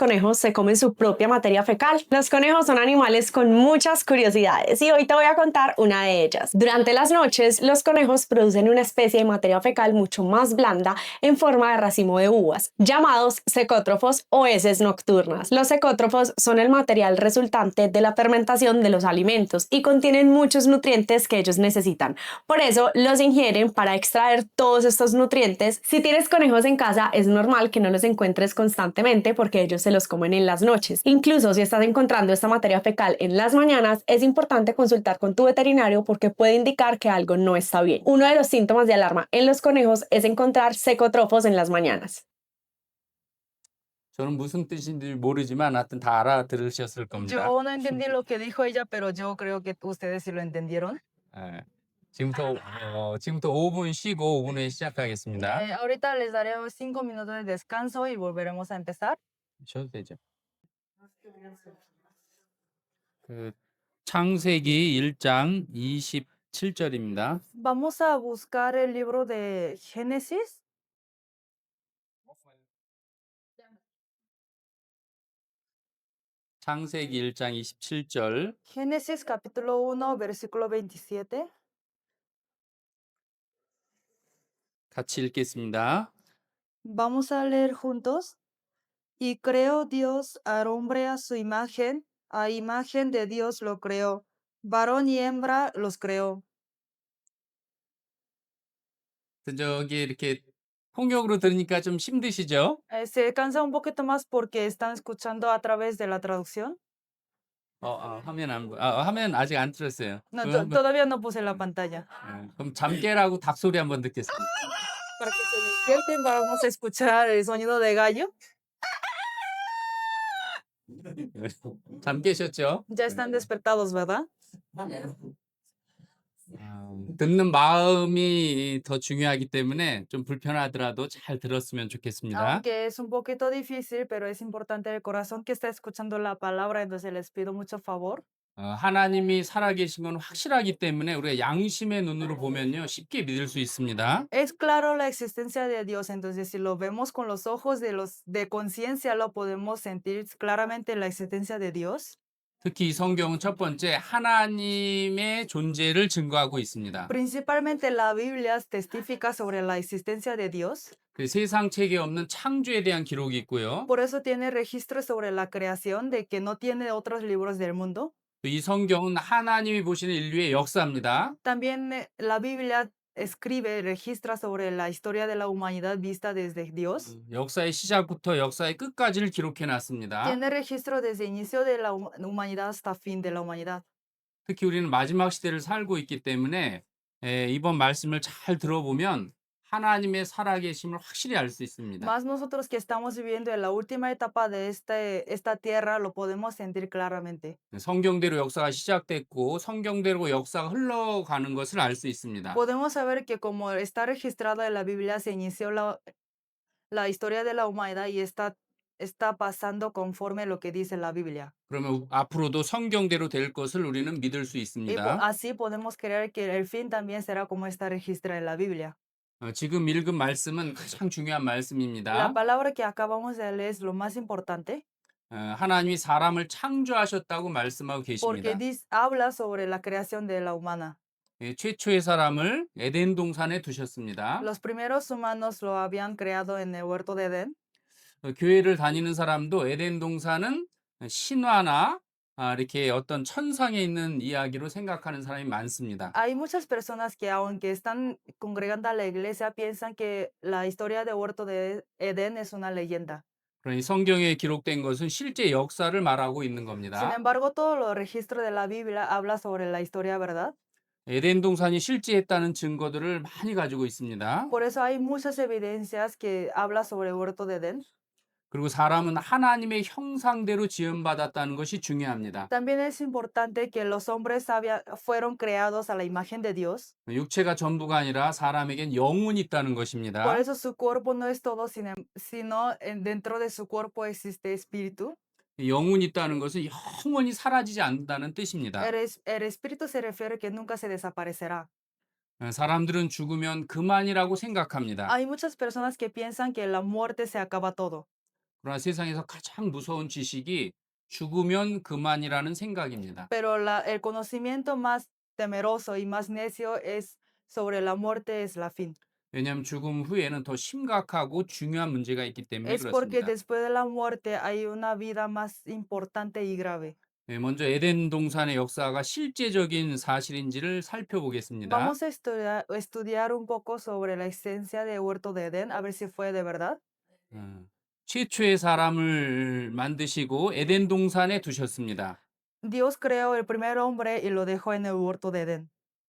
conejos se comen su propia materia fecal. Los conejos son animales con muchas curiosidades y hoy te voy a contar una de ellas. Durante las noches, los conejos producen una especie de materia fecal mucho más blanda en forma de racimo de uvas, llamados secótrofos o heces nocturnas. Los secótrofos son el material resultante de la fermentación de los alimentos y contienen muchos nutrientes que ellos necesitan. Por eso los ingieren para extraer todos estos nutrientes. Si tienes conejos en casa, es normal que no los encuentres constantemente porque ellos se los comen en las noches. Incluso si estás encontrando esta materia fecal en las mañanas, es importante consultar con tu veterinario porque puede indicar que algo no está bien. Uno de los síntomas de alarma en los conejos es encontrar secótrofos en las mañanas. 저는 무슨 뜻인지 모르지만 하여튼 다 알아들으셨을 겁니다. Yo no entendí lo que dijo ella, pero yo creo que ustedes sí lo entendieron. 예. 지금부터 5분 쉬고 5분 후에 시작하겠습니다. Ahorita les daré 5 minutos de descanso y volveremos a empezar. 쉬어도 되죠. 그 창세기 1장 27절입니다. Vamos a buscar el libro de Génesis. 창세기 1장 27절. Génesis capítulo 1, versículo 27. 같이 읽겠습니다. Vamos a leer juntos. Y creó Dios al hombre a su imagen, a imagen de Dios lo creó, varón y hembra los creó. 저기 이렇게 통역으로 들으니까 좀 힘드시죠? Se cansa un poquito más porque están escuchando a través de la traducción. 화면 아직 안 틀었어요. No, 그럼, todavía no puse la pantalla. 그럼 잠깨라고 닭소리 한번 듣겠습니다. Para que se despierten, vamos a escuchar el sonido de gallo. 잠 깨셨죠? Ya están despertados, ¿verdad? 듣는 마음이 더 중요하기 때문에 좀 불편하더라도 잘 들었으면 좋겠습니다. Aunque es un poquito difícil, pero es importante el corazón que está escuchando la palabra, entonces les pido mucho favor. 하나님이 살아계신 건 확실하기 때문에 우리가 양심의 눈으로 보면요 쉽게 믿을 수 있습니다. Es claro la existencia de Dios, entonces si lo vemos con los ojos de conciencia, lo podemos sentir claramente la existencia de Dios. 특히 이 성경은 첫 번째 하나님의 존재를 증거하고 있습니다. Principalmente la Biblia testifica sobre la existencia de Dios. 그 세상 책에 없는 창조에 대한 기록이 있고요. Por eso tiene registros sobre la creación de que no tiene otros libros del mundo. 이 성경은 하나님이 보시는 인류의 역사입니다. También la Biblia escribe, registra sobre la historia de la humanidad vista desde Dios. 역사의 시작부터 역사의 끝까지를 기록해 놨습니다. Tiene registro desde inicio de la humanidad hasta fin de la humanidad. 특히 우리는 마지막 시대를 살고 있기 때문에 이번 말씀을 잘 들어보면 하나님의 살아계심을 확실히 알 수 있습니다. Más nosotros que estamos viviendo en la última etapa de esta tierra lo podemos sentir claramente. 성경대로 역사가 시작됐고 성경대로 역사가 흘러가는 것을 알 수 있습니다. Podemos saber que como está registrado en la Biblia, se inició la historia de la humanidad y está pasando conforme lo que dice la Biblia. 그러면 앞으로도 성경대로 될 것을 우리는 믿을 수 Y 있습니다. así podemos creer que el fin también será como está registrado en la Biblia. 지금 읽은 말씀은 가장 중요한 La 말씀입니다. palabra que acabamos de leer es lo más importante 하나님이 사람을 창조하셨다고 말씀하고 porque 계십니다. habla sobre la creación de la humana. 최초의 사람을 에덴 동산에 두셨습니다. Los primeros humanos lo habían creado en el huerto de Edén. 교회를 다니는 사람도 에덴 동산은 신화나 이렇게 어떤 천상에 있는 이야기로 생각하는 사람이 많습니다. Hay muchas personas que aunque están congregando a la iglesia piensan que la historia de huerto de Edén es una leyenda. 그러니 성경에 기록된 것은 실제 역사를 말하고 있는 Sin 겁니다. embargo, todo los registros de la Biblia habla sobre la historia, ¿verdad? 에덴 동산이 실제했다는 증거들을 많이 가지고 있습니다. Por eso hay muchas evidencias que habla sobre el huerto de Edén. 그리고 사람은 하나님의 형상대로 지음받았다는 것이 중요합니다. También es importante que los hombres fueron creados a la imagen de Dios. 육체가 전부가 아니라 사람에겐 영혼이 있다는 Por 것입니다. eso su cuerpo no es todo, sino dentro de su cuerpo existe espíritu. 영혼이 있다는 것은 영원히 사라지지 않는다는 뜻입니다. El espíritu se refiere que nunca se desaparecerá. 사람들은 죽으면 그만이라고 생각합니다. Hay muchas personas que piensan que la muerte se acaba todo. 그러나 세상에서 가장 무서운 지식이 죽으면 그만이라는 생각입니다. Pero el conocimiento más temeroso y más necio es sobre la muerte es la fin. 왜냐하면 죽음 후에는 더 심각하고 중요한 문제가 있기 때문에 Es porque 그렇습니다. después de la muerte hay una vida más importante y grave. 네, 먼저 에덴 동산의 역사가 실제적인 사실인지를 살펴보겠습니다. Vamos a estudiar un poco sobre la esencia de Huerto de Edén, a ver si fue de verdad. 최초의 사람을 만드시고 에덴 동산에 두셨습니다. Dios creó el primer hombre y lo dejó en el Huerto de Edén.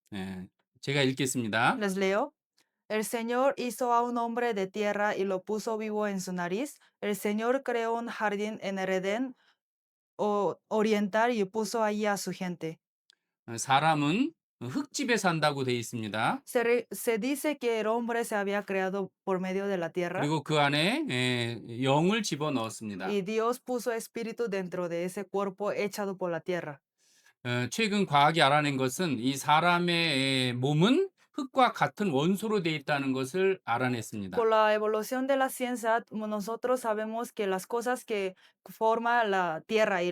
네, 제가 읽겠습니다. Les leo. El Señor hizo a un hombre de tierra y lo puso vivo en su nariz. El Señor creó un jardín en el Edén oriental y puso allí a su gente. 사람은 흙집에 산다고 되어 있습니다. Se dice que el hombre se había creado por medio de la tierra 그리고 그 안에 영을 집어 넣었습니다. y Dios puso espíritu dentro de ese cuerpo echado por la tierra. 최근 과학이 알아낸 것은 이 사람의 몸은 흙과 같은 원소로 되어 있다는 것을 알아냈습니다. Con la evolución de la ciencia, nosotros sabemos que las cosas que forma la tierra y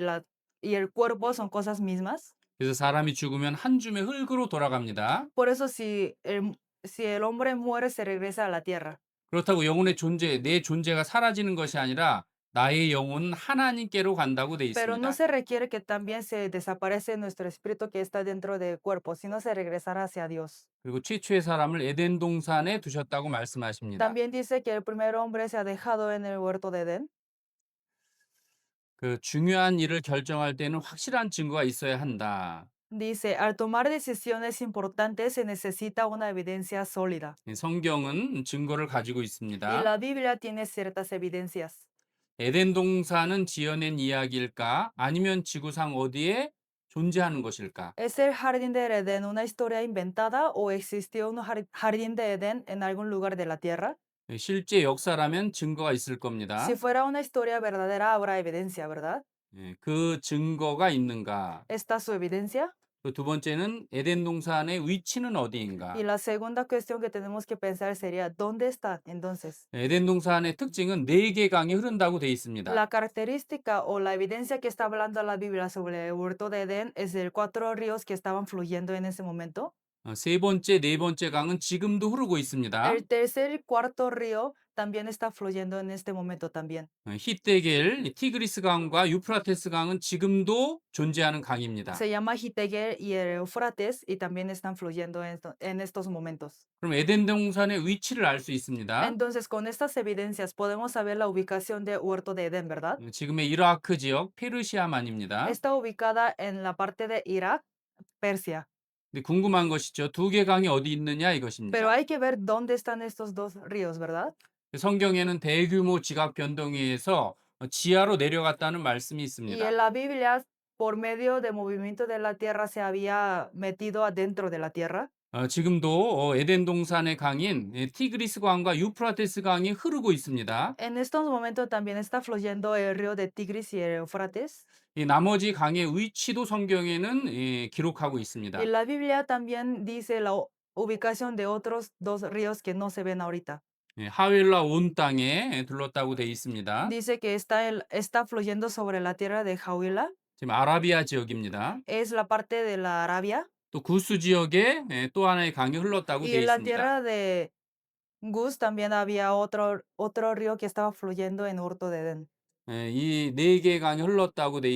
el cuerpo son cosas mismas. 그래서 사람이 죽으면 한 줌의 흙으로 돌아갑니다. Por eso si el hombre muere, se regresa a la tierra. 그렇다고 영혼의 존재, 내 존재가 사라지는 것이 아니라 나의 영혼은 하나님께로 간다고 되어 Pero no 있습니다. se requiere que también se desaparece nuestro espíritu que está dentro del cuerpo, sino se regresará hacia Dios. 그리고 최초의 사람을 에덴 동산에 두셨다고 말씀하십니다. También dice que el primer hombre se ha dejado en el huerto de Edén. 그 중요한 일을 결정할 때는 확실한 증거가 있어야 한다. Dice, al tomar decisiones importantes se necesita una evidencia sólida. 성경은 증거를 가지고 Y 있습니다. la Biblia tiene ciertas evidencias. 에덴 동산은 지어낸 이야기일까? 아니면 지구상 어디에 존재하는 것일까? ¿Es el jardín de Edén una historia inventada o existió un jardín de Edén en algún lugar de la tierra? 실제 역사라면 증거가 있을 겁니다. Si fuera una historia verdadera, habrá evidencia, ¿verdad? 그 증거가 있는가? ¿Está su evidencia? 그 두 번째는 에덴 동산의 위치는 어디인가? Y la segunda cuestión que tenemos que pensar sería, ¿dónde está entonces? 에덴 동산의 특징은 4개 강이 흐른다고 되어 있습니다. La característica o la evidencia que está hablando la Biblia sobre el huerto de Edén es de 4 ríos que estaban fluyendo en ese momento. 세 번째, 네 번째 강은 지금도 흐르고 있습니다. El tercer y cuarto río también está fluyendo en este momento también. 히데겔, 티그리스 강과 유프라테스 강은 지금도 존재하는 강입니다. Se llama Hitegel y el Eufrates y también están fluyendo en estos momentos. 그럼 에덴 동산의 위치를 알 수 있습니다. Entonces, con estas evidencias podemos saber la ubicación de Huerto de Edén, ¿verdad? 지금의 이라크 지역 페르시아만입니다. Está ubicada en la parte de Irak, Persia. 근데 궁금한 것이죠. 2개 강이 어디 있느냐 이것입니다. Pero hay que ver dónde están estos dos ríos, ¿verdad? 성경에는 대규모 지각 변동에 의해서 지하로 내려갔다는 말씀이 Y 있습니다. en la Biblia, por medio del movimiento de la tierra, se había metido adentro de la tierra. 지금도 에덴 동산의 강인 티그리스 강과 유프라테스 강이 흐르고 있습니다. En estos momentos también está fluyendo el río de Tigris y el Eufrates. 이 나머지 강의 위치도 성경에는 기록하고 있습니다. Y la Biblia también dice la ubicación de otros dos ríos que no se ven ahorita. 하윌라 온 땅에 둘렀다고 되어 있습니다. Dice que está fluyendo sobre la tierra de Hawilah. 지금 아라비아 지역입니다. Es la parte de la Arabia. 또 구스 지역에 또 하나의 강이 흘렀다고 Y 되어 en la 있습니다. tierra de Gus también había otro río que estaba fluyendo en Huerto de Edén. 이 4개의 강이 흘렀다고 돼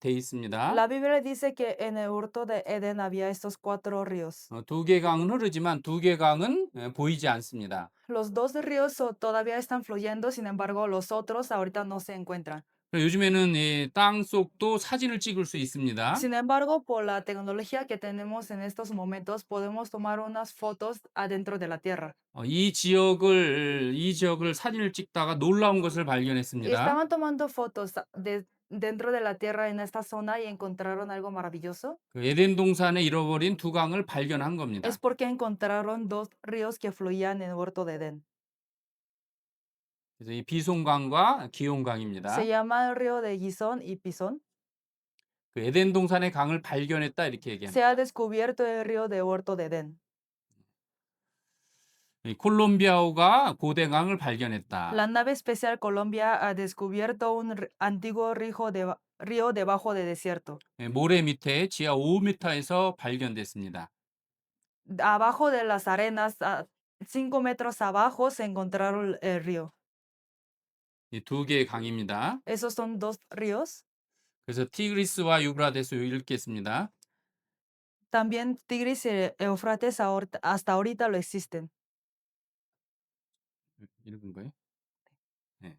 있습니다. La Biblia dice que en el Huerto de Edén había estos 4 ríos. 2개 강은 흐르지만 2개 강은 보이지 않습니다. Los dos ríos todavía están fluyendo, sin embargo, los otros ahorita no se encuentran. 요즘에는 땅 속도 사진을 찍을 수 있습니다. Sin embargo, por la tecnología que tenemos en estos momentos, podemos tomar unas fotos adentro de la tierra. 이 지역을 사진을 찍다가 놀라운 것을 Y 발견했습니다. estaban tomando fotos dentro de la tierra en esta zona y encontraron algo maravilloso. 그 에덴 동산에 잃어버린 2 강을 발견한 겁니다. Es porque encontraron 2 ríos que fluían en el Huerto de Edén. 그래서 이 비송강과 기온강입니다. Se llama el río de Gizón y Pisón. 그 에덴 동산의 강을 발견했다 이렇게 얘기합니다. Se ha descubierto el río de Huerto de Edén. 이 콜롬비아호가 고대강을 발견했다. La nave especial Colombia ha descubierto un antiguo río debajo de desierto. 예, 모래 밑에 지하 5m에서 발견됐습니다. Abajo de las arenas, a 5 metros abajo, se encontraron el río. 이 두 개의 강입니다. Esos son dos ríos. 그래서 티그리스와 유브라데스 읽겠습니다. También Tigris y Éufrates hasta ahorita lo existen. 읽은 거예요? 네.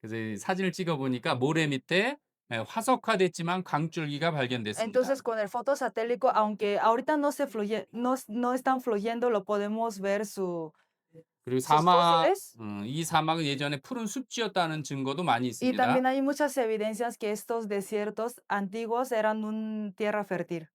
그래서 이 사진을 찍어 보니까 모래 밑에 화석화됐지만 강줄기가 발견됐습니다. Entonces, con el fotosatélico, aunque ahorita no están fluyendo, lo podemos ver 그리고 sus 사막, fósiles. 이 사막은 예전에 푸른 숲지였다는 증거도 많이 Y 있습니다. también hay muchas evidencias que estos desiertos antiguos eran una tierra fértil.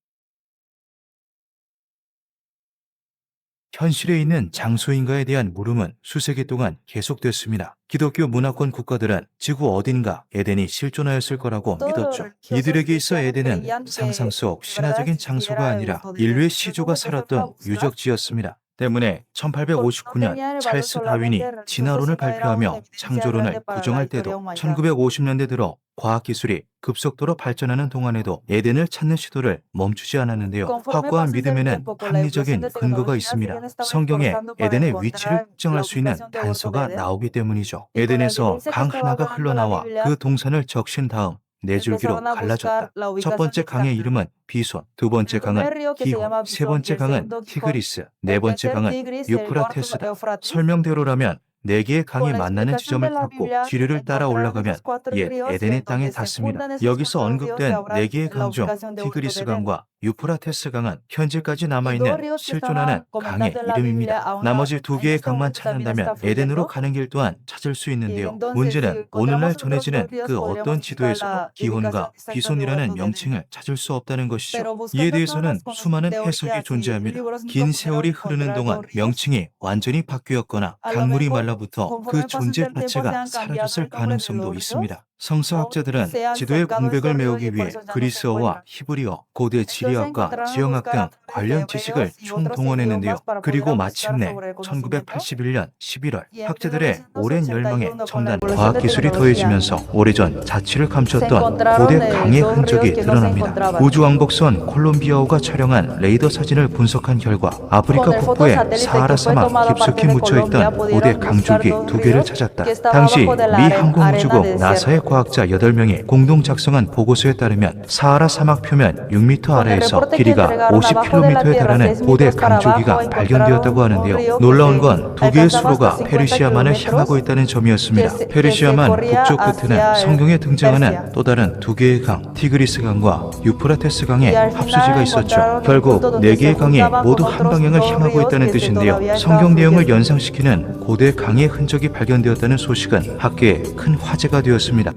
현실에 있는 장소인가에 대한 물음은 수세기 동안 계속됐습니다. 기독교 문화권 국가들은 지구 어딘가 에덴이 실존하였을 거라고 믿었죠. 이들에게 있어 에덴은 상상 속 신화적인 장소가 아니라 인류의 시조가 살았던 유적지였습니다. 때문에 1859년 찰스 다윈이 진화론을 발표하며 창조론을 부정할 때도 1950년대 들어 과학기술이 급속도로 발전하는 동안에도 에덴을 찾는 시도를 멈추지 않았는데요. 확고한 믿음에는 합리적인 근거가 있습니다. 성경에 에덴의 위치를 특정할 수 있는 단서가 나오기 때문이죠. 에덴에서 강 하나가 흘러나와 그 동산을 적신 다음 네 줄기로 갈라졌다. 첫 번째 강의 이름은 비손, 두 번째 강은 기혼, 세 번째 강은 티그리스, 네 번째 강은 유프라테스다. 설명대로라면 네 개의 강이 만나는 지점을 찾고 지류를 따라 올라가면 옛 에덴의 땅에 닿습니다. 여기서 언급된 네 개의 강 중 티그리스 강과 유프라테스 강은 현재까지 남아있는 실존하는 강의 이름입니다. 나머지 두 개의 강만 찾는다면 에덴으로 가는 길 또한 찾을 수 있는데요. 문제는 오늘날 전해지는 그 어떤 지도에서도 기혼과 비손이라는 명칭을 찾을 수 없다는 것이죠. 이에 대해서는 수많은 해석이 존재합니다. 긴 세월이 흐르는 동안 명칭이 완전히 바뀌었거나 강물이 말라붙어 그 존재 자체가 사라졌을 가능성도 있습니다. 성서학자들은 지도의 공백을 메우기 위해 그리스어와 히브리어, 고대 지리학과 지형학 등 관련 지식을 총동원했는데요. 그리고 마침내 1981년 11월 학자들의 오랜 열망에 첨단 과학기술이 더해지면서 오래전 자취를 감췄던 고대 강의 흔적이 드러납니다. 우주왕복선 콜롬비아호가 촬영한 레이더 사진을 분석한 결과 아프리카 북부의 사하라 사막 깊숙이 묻혀있던 고대 강줄기 두 개를 찾았다. 당시 미 항공우주국 나사의 과학자 8명이 공동 작성한 보고서에 따르면 사하라 사막 표면 6m 아래에서 길이가 50km에 달하는 고대 강줄기가 발견되었다고 하는데요. 놀라운 건 두 개의 수로가 페르시아만을 향하고 있다는 점이었습니다. 페르시아만 북쪽 끝에는 성경에 등장하는 또 다른 두 개의 강, 티그리스 강과 유프라테스 강의 합수지가 있었죠. 결국 네 개의 강이 모두 한 방향을 향하고 있다는 뜻인데요. 성경 내용을 연상시키는 고대 강의 흔적이 발견되었다는 소식은 학계에 큰 화제가 되었습니다.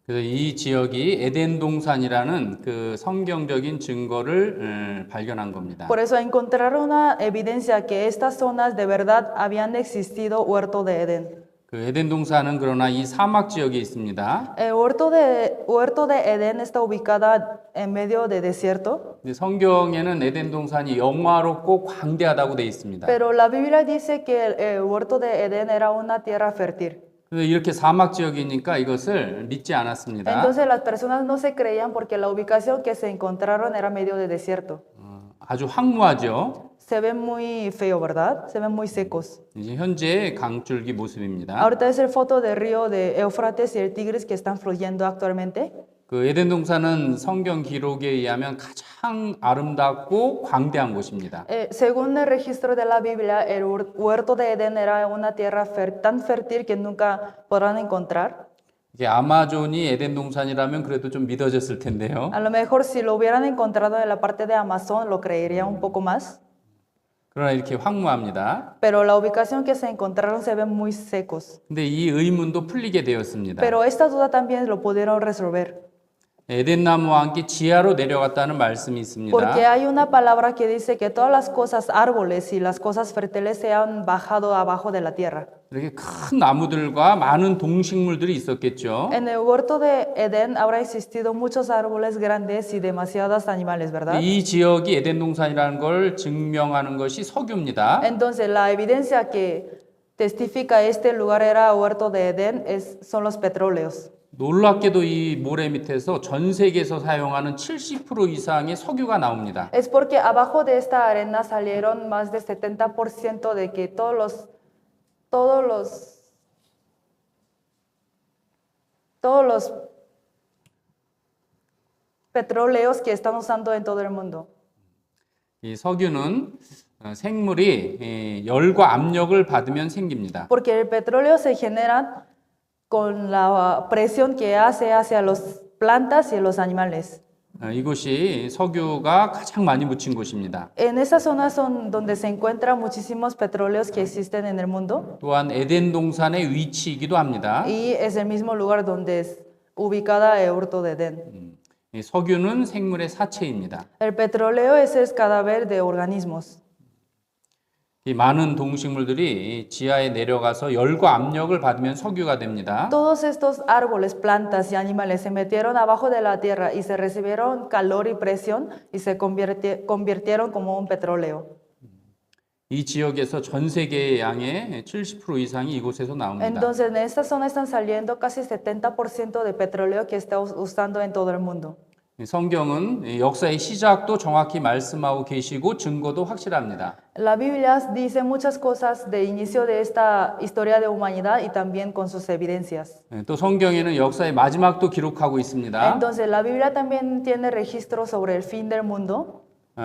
그래서 이 지역이 에덴 동산이라는 그 성경적인 증거를 발견한 겁니다. Por eso encontraron una evidencia que estas zonas de verdad habían existido huerto de Edén. 그 에덴 동산은 그러나 이 사막 지역에 있습니다. El huerto de Edén está ubicada en medio de desierto, 근데 성경에는 에덴 동산이 영화롭고 광대하다고 되어 있습니다. pero la Biblia dice que el huerto de Edén era una tierra fértil. 그래서 이렇게 사막 지역이니까 이것을 믿지 않았습니다. Entonces las personas no se creían porque la ubicación que se encontraron era medio de desierto. 아주 황무하죠. Se ven muy feo, ¿verdad? Se ven muy secos. 이제 현재 강줄기 모습입니다. Ahorita es el foto del río de Éufrates y el Tigris que están fluyendo actualmente. 그 에덴 동산은 성경 기록에 의하면 가장 아름답고 광대한 곳입니다. Según el registro de la Biblia, el huerto de Edén era una tierra tan fértil que nunca podrán encontrar. 이게 아마존이 에덴 동산이라면 그래도 좀 믿어졌을 텐데요. A lo mejor si lo hubieran encontrado en la parte de Amazon, lo creería un poco más. 그러나 이렇게 황무합니다. Pero la ubicación que se encontraron se ven muy secos. 근데 이 의문도 풀리게 되었습니다. Pero esta duda también lo pudieron resolver. 에덴 나무와 함께 지하로 내려갔다는 말씀이 있습니다. Porque hay una palabra que dice que todas las cosas árboles y las cosas fértiles se han bajado abajo de la tierra. 이렇게 큰 나무들과 많은 동식물들이 있었겠죠. En el huerto de Edén habrá existido muchos árboles grandes y demasiados animales, ¿verdad? 이 지역이 에덴 동산이라는 걸 증명하는 것이 석유입니다. Entonces, la evidencia que testifica este lugar era huerto de Edén son los petróleos. 놀랍게도 이 모래 밑에서 전 세계에서 사용하는 70% 이상의 석유가 나옵니다. Es porque abajo de esta arena salieron más del 70% de que todos los petróleos que están usando en todo el mundo. 이 석유는 생물이 열과 압력을 받으면 생깁니다. Porque el petróleo se genera con la presión que hace hacia las plantas y los animales. 이곳이 석유가 가장 많이 묻힌 곳입니다. En esas zonas son donde se encuentran muchísimos petróleos que existen en el mundo 또한 에덴 동산의 위치이기도 합니다. y es el mismo lugar donde es ubicada el huerto de Edén. 이 석유는 생물의 사체입니다. El petróleo es el cadáver de organismos. 이 많은 동식물들이 지하에 내려가서 열과 압력을 받으면 석유가 됩니다. Todos estos árboles, plantas y animales se metieron abajo de la tierra y se recibieron calor y presión y se convirtieron como un petróleo. 이 지역에서 전 세계의 양의 70% 이상이 이곳에서 나옵니다. Entonces, en esta zona están saliendo casi 70% de petróleo que está usando en todo el mundo. 성경은 역사의 시작도 정확히 말씀하고 계시고 증거도 확실합니다. La Biblia dice muchas cosas de inicio de esta historia de humanidad y también con sus evidencias. 또 성경에는 역사의 마지막도 기록하고 있습니다. Entonces, la Biblia también tiene registro sobre el fin del mundo.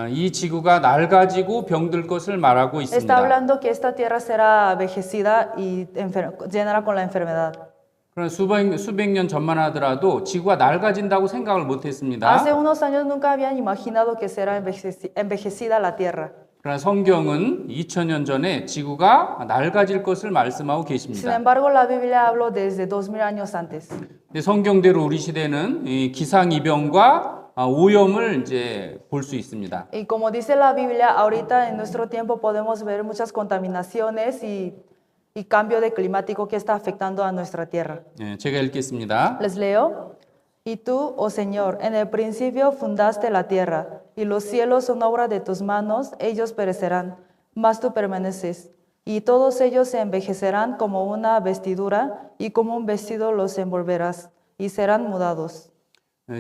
이 지구가 낡아지고 병들 것을 말하고 Está 있습니다. hablando que esta tierra será envejecida y llena con la enfermedad. 그런 수백 년 전만 하더라도 지구가 낡아진다고 생각을 못했습니다. Hace unos años nunca habían imaginado que será envejecida la tierra. 그러나 성경은 2000년 전에 지구가 낡아질 것을 말씀하고 Sin 계십니다. embargo, la Biblia habló desde 2000 años antes. 근데 성경대로 우리 시대는 이 기상이병과 오염을 이제 볼 수 있습니다. Y como dice la Biblia, ahorita en nuestro tiempo podemos ver muchas contaminaciones y cambio de climático que está afectando a nuestra tierra. 제가 읽겠습니다. Les leo. Y tú, oh Señor, en el principio fundaste la tierra, y los cielos son obra de tus manos, ellos perecerán, mas tú permaneces. Y todos ellos se envejecerán como una vestidura, y como un vestido los envolverás, y serán mudados.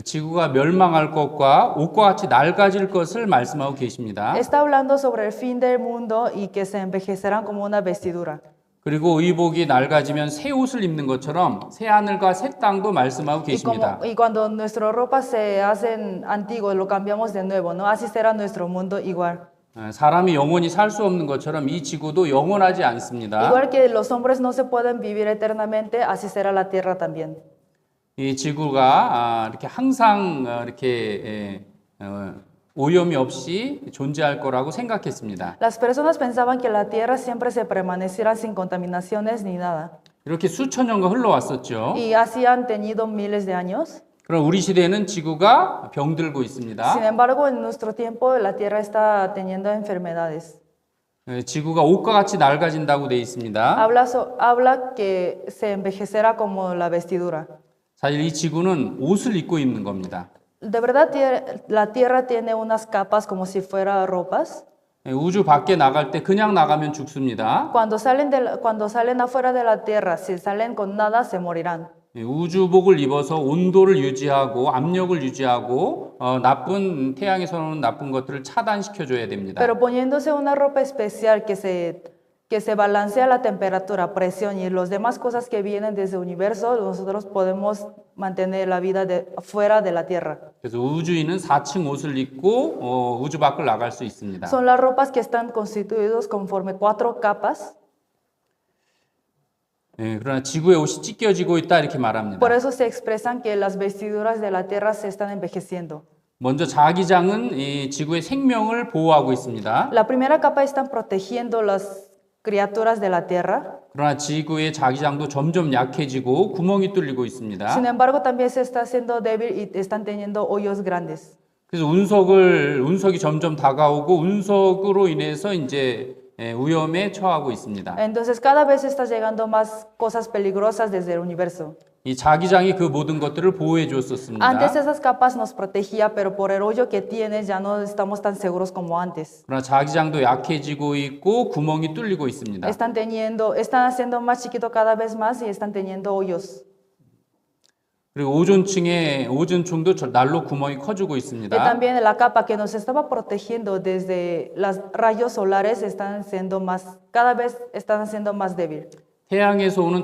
지구가 멸망할 것과 옷과 같이 낡아질 것을 말씀하고 계십니다. Está hablando sobre el fin del mundo y que se envejecerán como una vestidura. 그리고 의복이 낡아지면 새 옷을 입는 것처럼 새 하늘과 새 땅도 말씀하고 계십니다. Y cuando nuestras ropas se hacen antiguas, lo cambiamos de nuevo, ¿no? Así será nuestro mundo igual. 사람이 영원히 살 수 없는 것처럼 이 지구도 영원하지 않습니다. Igual que los hombres no se pueden vivir eternamente, así será la tierra también. 이 지구가 이렇게 항상 이렇게 오염이 없이 존재할 거라고 생각했습니다. Las personas pensaban que la tierra siempre se permaneciera sin contaminaciones ni nada. 이렇게 수천 년간 흘러왔었죠. Y así han tenido miles de años. 그럼 우리 시대에는 지구가 병들고 있습니다. Sin embargo, en nuestro tiempo la tierra está teniendo enfermedades. 지구가 옷과 같이 낡아진다고 되어 있습니다. Habla que se envejecerá como la vestidura. 사실 이 지구는 옷을 입고 있는 겁니다. De verdad, la tierra tiene unas capas como si fuera ropas. 우주 밖에 나갈 때 그냥 나가면 죽습니다. Cuando salen afuera de la tierra, si salen con nada, se morirán. 우주복을 입어서 온도를 유지하고 압력을 유지하고 나쁜 태양에서 오는 나쁜 것들을 차단시켜 줘야 됩니다. Pero poniéndose una ropa especial que se balancea la temperatura, presión y las demás cosas que vienen desde el universo, nosotros podemos mantener la vida fuera de la tierra. 그래서 우주인은 4층 옷을 입고 우주 밖을 나갈 수 있습니다. Son las ropas que están constituidos conforme 4 capas. 그러나 지구의 옷이 찢겨지고 있다 이렇게 말합니다. Por eso se expresan que las vestiduras de la tierra se están envejeciendo. 먼저 자기장은 이 지구의 생명을 보호하고 있습니다. La primera capa están protegiendo las criaturas de la tierra. 그러나 지구의 자기장도 점점 약해지고 구멍이 뚫리고 있습니다. Sin embargo, también se está haciendo débil y están teniendo hoyos grandes. 그래서 운석이 점점 다가오고 운석으로 인해서 이제 위험에 처하고 있습니다. Entonces cada vez está llegando más cosas peligrosas desde el universo. 이 자기장이 그 모든 것들을 보호해 줬었습니다. Antes esas capas nos protegía, pero por el hoyo que tiene ya no estamos tan seguros como antes. 그러나 자기장도 약해지고 있고 구멍이 뚫리고 있습니다. Están haciendo más chiquito cada vez más y están teniendo hoyos. 그리고 오존층도 날로 구멍이 커지고 Y 있습니다. también la capa que nos estaba protegiendo desde los rayos solares cada vez están siendo más débil. 태양에서 오는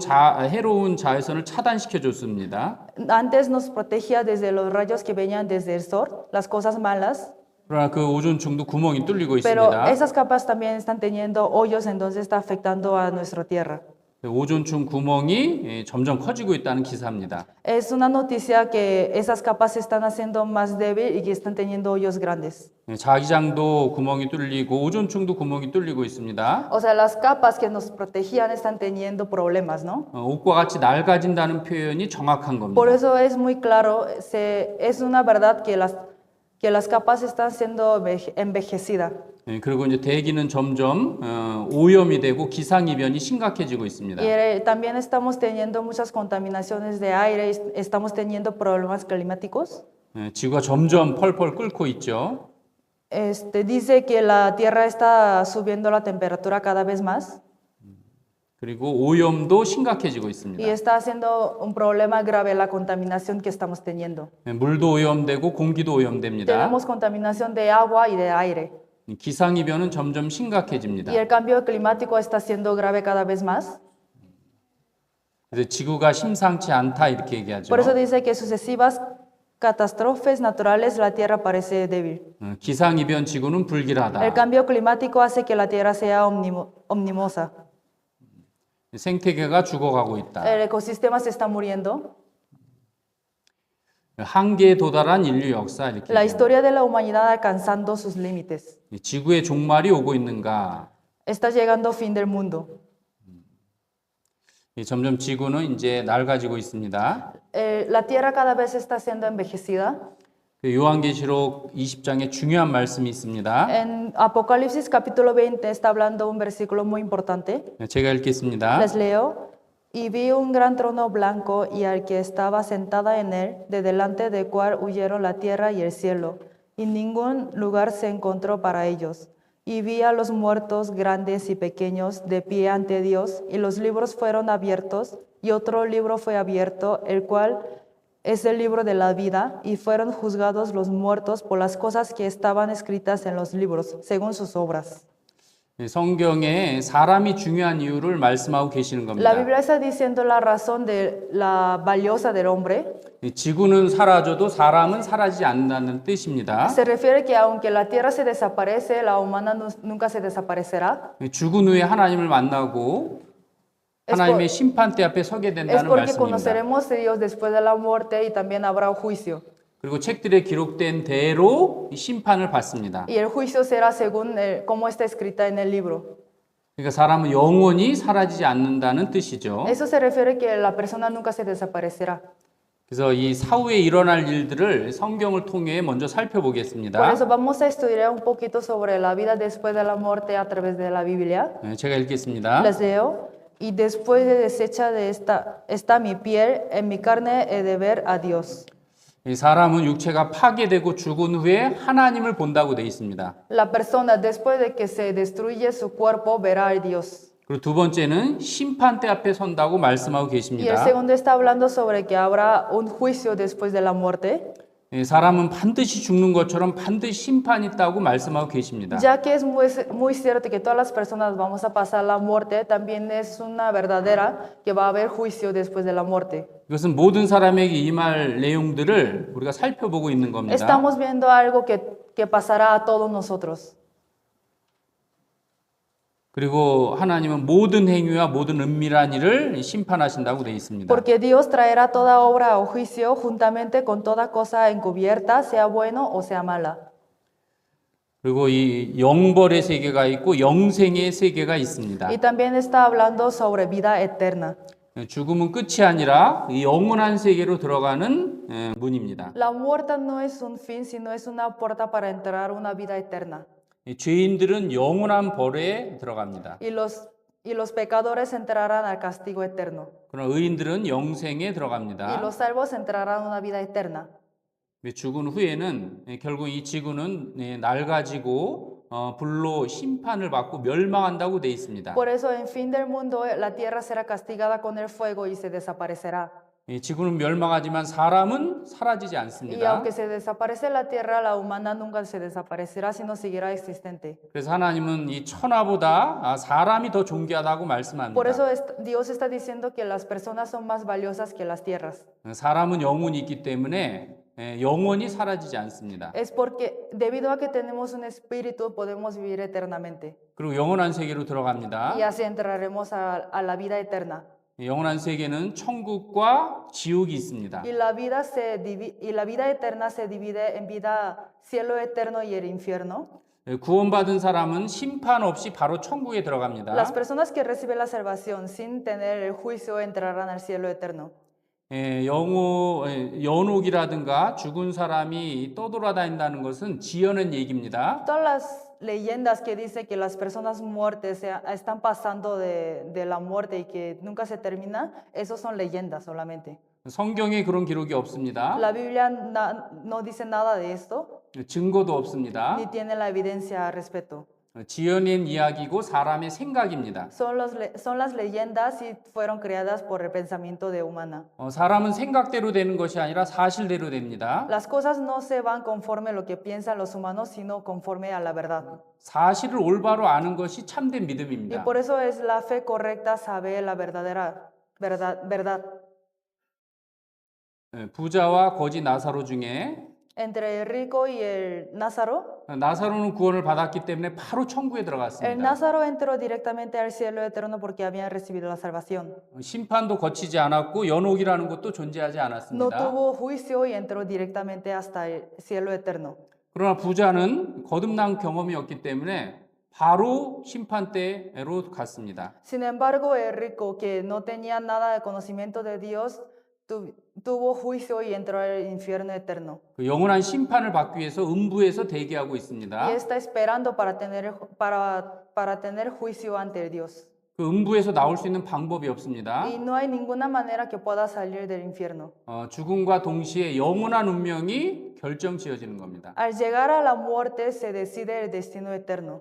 해로운 자외선을 차단시켜 줬습니다. Antes nos protegía desde los rayos que venían desde el sol, las cosas malas, 그러나 그 오존층도 구멍이 뚫리고 pero 있습니다. esas capas también están teniendo hoyos, entonces está afectando a nuestra tierra. 오존층 구멍이 점점 커지고 있다는 기사입니다. Es una noticia que esas capas se están haciendo más débil y que están teniendo hoyos grandes. 자기장도 구멍이 뚫리고 오존층도 구멍이 뚫리고 있습니다. O sea, las capas que nos protegían están teniendo problemas, ¿no? 옷과 같이 낡아진다는 표현이 정확한 겁니다. Por eso es muy claro, es una verdad que las capas están siendo envejecidas. 그리고 이제 대기는 점점 오염이 되고 기상이변이 심각해지고 있습니다. Y también estamos teniendo muchas contaminaciones de aire, estamos teniendo problemas climáticos. 지구가 점점 펄펄 끓고 있죠. Dice que la Tierra está subiendo la temperatura cada vez más 그리고 오염도 심각해지고 있습니다. y está haciendo un problema grave la contaminación que estamos teniendo. 물도 오염되고 공기도 오염됩니다. Tenemos contaminación de agua y de aire. 기상이변은 점점 심각해집니다. Y el cambio climático está siendo grave cada vez más. 그래서 지구가 심상치 않다 이렇게 얘기하죠. Por eso dice que sucesivas catástrofes naturales la Tierra parece débil. 기상이변 지구는 El 불길하다. cambio climático hace que la Tierra sea omnimosa. 생태계가 죽어가고 있다. El ecosistema se está muriendo. 한계에 도달한 인류 역사 이렇게 La 얘기합니다. historia de la humanidad alcanzando sus límites. 지구의 종말이 오고 있는가? Está llegando fin del mundo. 점점 지구는 이제 낡아지고 있습니다. La Tierra cada vez está siendo envejecida. 요한계시록 20장에 중요한 말씀이 있습니다. En Apocalipsis capítulo 20 está hablando un versículo muy importante. 제가 읽겠습니다. Les leo. Y vi un gran trono blanco y al que estaba sentada en él, de delante del cual huyeron la tierra y el cielo, y ningún lugar se encontró para ellos. Y vi a los muertos grandes y pequeños de pie ante Dios, y los libros fueron abiertos, y otro libro fue abierto, el cual es el libro de la vida, y fueron juzgados los muertos por las cosas que estaban escritas en los libros, según sus obras. 성경에 사람이 중요한 이유를 말씀하고 계시는 La 겁니다. Biblia está diciendo la razón de la valiosa del hombre. 지구는 사라져도 사람은 사라지지 않는다는 뜻입니다. Se refiere que aunque la tierra se desaparece, la humana nunca se desaparecerá. 죽은 후에 하나님을 만나고 하나님의 심판대 앞에 서게 Es 된다는 porque 말씀입니다. conoceremos a Dios después de la muerte y también habrá un juicio. 그리고 책들에 기록된 대로 이 심판을 받습니다. Y el juicio será según cómo está escrita en el libro. 그러니까 사람은 영원히 사라지지 않는다는 뜻이죠. Eso se refiere que la persona nunca se desaparecerá. 그래서 이 사후에 일어날 일들을 성경을 통해 먼저 Por 살펴보겠습니다. eso vamos a estudiar un poquito sobre la vida después de la muerte a través de la Biblia. 제가 읽겠습니다. Les leo. Y después de deshecha de esta mi piel, en mi carne he de ver a Dios. 이 사람은 육체가 파괴되고 죽은 후에 하나님을 본다고 되어 있습니다. La persona después de que se destruye su cuerpo verá a Dios. 그리고 두 번째는 심판대 앞에 선다고 말씀하고 Y el 계십니다. segundo está hablando sobre que habrá un juicio después de la muerte, 사람은 반드시 죽는 것처럼 반드시 심판이 있다고 말씀하고 계십니다. ya que es muy cierto que todas las personas vamos a pasar la muerte, también es una verdadera que va a haber juicio después de la muerte. 이것은 모든 사람에게 임할 내용들을 우리가 살펴보고 있는 겁니다. Estamos viendo algo que pasará a todos nosotros. 그리고 하나님은 모든 행위와 모든 은밀한 일을 심판하신다고 되어 있습니다. Porque Dios traerá toda obra o juicio juntamente con toda cosa encubierta, sea bueno o sea mala. 그리고 이 영벌의 세계가 있고 영생의 세계가 있습니다. Y también está hablando sobre vida eterna. 죽음은 끝이 아니라 이 영원한 세계로 들어가는 문입니다. La muerte no es un fin, sino es una puerta para entrar a una vida eterna. 이 죄인들은 영원한 벌에 들어갑니다. y los pecadores entrarán al castigo eterno. 그러나 의인들은 영생에 Y 들어갑니다. los salvos entrarán a una vida eterna. 죽은 후에는 결국 이 지구는 낡아지고 불로 심판을 받고 멸망한다고 돼 있습니다. Por eso, en fin del mundo, la tierra será castigada con el fuego y se desaparecerá. 이 지구는 멸망하지만 사람은 사라지지 Y 않습니다. aunque se desaparece la tierra, la humana nunca se desaparecerá, sino seguirá existente. 그래서 하나님은 이 천하보다 사람이 더 존귀하다고 Por 말씀합니다. eso Dios está diciendo que las personas son más valiosas que las tierras. 사람은 영혼이 있기 때문에 영원히 사라지지 않습니다. Es porque debido a que tenemos un espíritu podemos vivir eternamente. 그리고 영원한 세계로 들어갑니다. Y así entraremos a la vida eterna. 영원한 세계는 천국과 지옥이 있습니다. Y la vida eterna se divide en vida cielo eterno y el infierno. 구원받은 사람은 심판 없이 바로 천국에 들어갑니다. Las personas que reciben la salvación sin tener el juicio entrarán al cielo eterno. 연옥이라든가 죽은 사람이 떠돌아다닌다는 것은 지어낸 얘기입니다. Todas las leyendas que dicen que las personas muertas están pasando de la muerte y que nunca se termina, esos son leyendas solamente. 성경에 그런 기록이 없습니다. La Biblia no dice nada de esto, 증거도 없습니다. ni tiene la evidencia al respecto. 지어낸 이야기고 사람의 생각입니다. Son las leyendas y fueron creadas por el pensamiento de humana. 사람은 생각대로 되는 것이 아니라 사실대로 됩니다. Las cosas no se van conforme a lo que piensan los humanos, sino conforme a la verdad. 사실을 올바로 아는 것이 참된 Y 믿음입니다. por eso es la fe correcta saber la verdadera verdad. 부자와 거지 나사로 중에 Entre el rico y el Názaro, 나사로는 구원을 받았기 때문에 바로 천국에 el 들어갔습니다. Názaro entró directamente al cielo eterno porque había recibido la salvación. 심판도 거치지 않았고 연옥이라는 것도 존재하지 No 않았습니다. tuvo juicio y entró directamente hasta el cielo eterno. 그러나 부자는 거듭난 경험이 없기 때문에 바로 심판대로 갔습니다. Sin embargo, el rico, que no tenía nada de conocimiento de Dios, tuvo juicio y entró al infierno eterno. 그 영원한 심판을 받기 위해서 음부에서 대기하고 Y 있습니다. está esperando para tener juicio ante Dios. 그 음부에서 나올 수 있는 방법이 없습니다. Y no hay ninguna manera que pueda salir del infierno. 죽음과 동시에 영원한 운명이 결정지어지는 겁니다. Al llegar a la muerte se decide el destino eterno.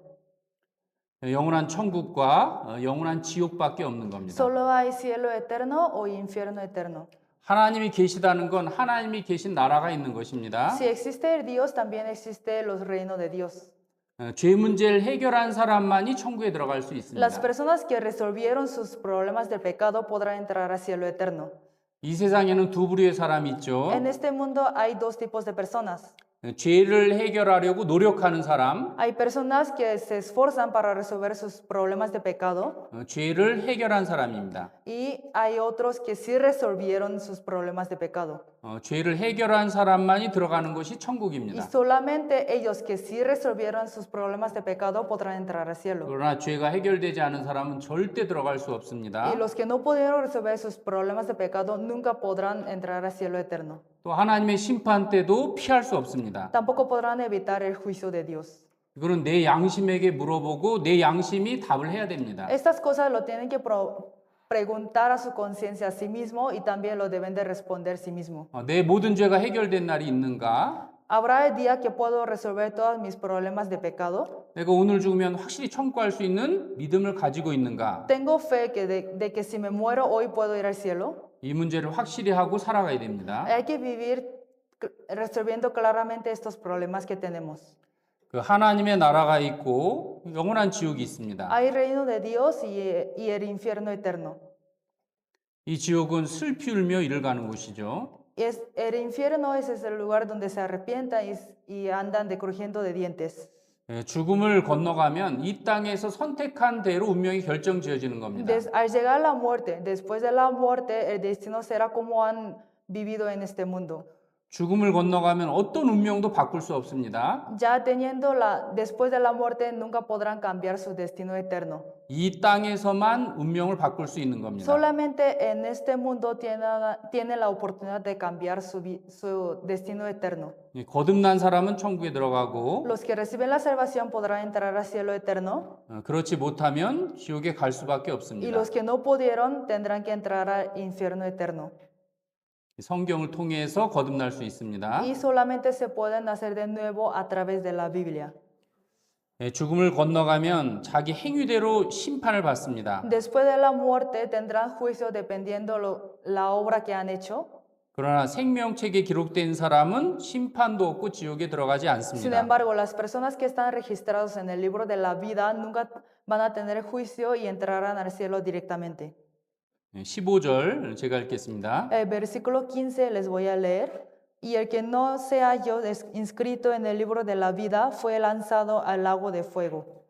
영원한 천국과 영원한 지옥밖에 없는 겁니다. Solo hay cielo eterno o infierno eterno. 하나님이 계시다는 건 하나님이 계신 나라가 있는 것입니다. Si existe el Dios, también existe los reinos de Dios. 죄 문제를 해결한 사람만이 천국에 들어갈 수 있습니다. Las personas que resolvieron sus problemas del pecado podrán entrar al cielo eterno. 이 세상에는 두 부류의 사람이 있죠. En este mundo hay dos tipos de personas. 죄를 해결하려고 노력하는 사람, Hay personas que se esfuerzan para resolver sus problemas de pecado 죄를 해결한 사람입니다. y hay otros que sí resolvieron sus problemas de pecado. 죄를 해결한 사람만이 들어가는 것이 Y 천국입니다. solamente ellos que sí resolvieron sus problemas de pecado podrán entrar al cielo. 그러나 죄가 해결되지 않은 사람은 절대 들어갈 수 없습니다. Y los que no pudieron resolver sus problemas de pecado nunca podrán entrar al cielo eterno. 또 하나님의 심판 때도 피할 수 없습니다. Tampoco podrán evitar el juicio de Dios. 이거는 내 양심에게 물어보고 내 양심이 답을 해야 됩니다. Estas cosas lo tienen que preguntar a su conciencia a sí mismo y también lo deben de responder sí mismo. 내 모든 죄가 해결된 날이 있는가? ¿Habrá el día que puedo resolver todos mis problemas de pecado? 내가 오늘 죽으면 확실히 천국할 수 있는 믿음을 가지고 있는가? ¿Tengo fe de que si me muero hoy puedo ir al cielo? 이 문제를 확실히 하고 살아가야 됩니다. Hay que vivir resolviendo claramente estos problemas que tenemos. 그 하나님의 나라가 있고 영원한 지옥이 있습니다. Hay reino de Dios y el infierno eterno. 이 지옥은 슬피 울며 이를 가는 곳이죠. El infierno es el lugar donde se arrepientan y andan crujiendo de dientes. 죽음을 건너가면 이 땅에서 선택한 대로 운명이 결정지어지는 겁니다. Al llegar a la muerte, después de la muerte, el destino será como han vivido en este mundo. 죽음을 건너가면 어떤 운명도 바꿀 수 없습니다. Ya después de la muerte nunca podrán cambiar su destino eterno. 이 땅에서만 운명을 바꿀 수 있는 겁니다. Solamente en este mundo tiene la oportunidad de cambiar su destino eterno. 예, 거듭난 사람은 천국에 들어가고 Los que reciben la salvación podrán entrar al cielo eterno 그렇지 못하면 지옥에 갈 수밖에 y 없습니다. los que no pudieron tendrán que entrar al infierno eterno. 성경을 통해서 거듭날 수 있습니다. Y solamente se pueden hacer de nuevo a través de la Biblia. 예, 죽음을 건너가면 자기 행위대로 심판을 받습니다. Después de la muerte tendrán juicio dependiendo la obra que han hecho. 그러나 생명책에 기록된 사람은 심판도 없고 지옥에 들어가지 Sin 않습니다. embargo, las personas que están registrados en el libro de la vida nunca van a tener juicio y entrarán al cielo directamente. 15절 제가 읽겠습니다. El versículo 15 les voy a leer. Y el que no se halló inscrito en el libro de la vida fue lanzado al lago de fuego.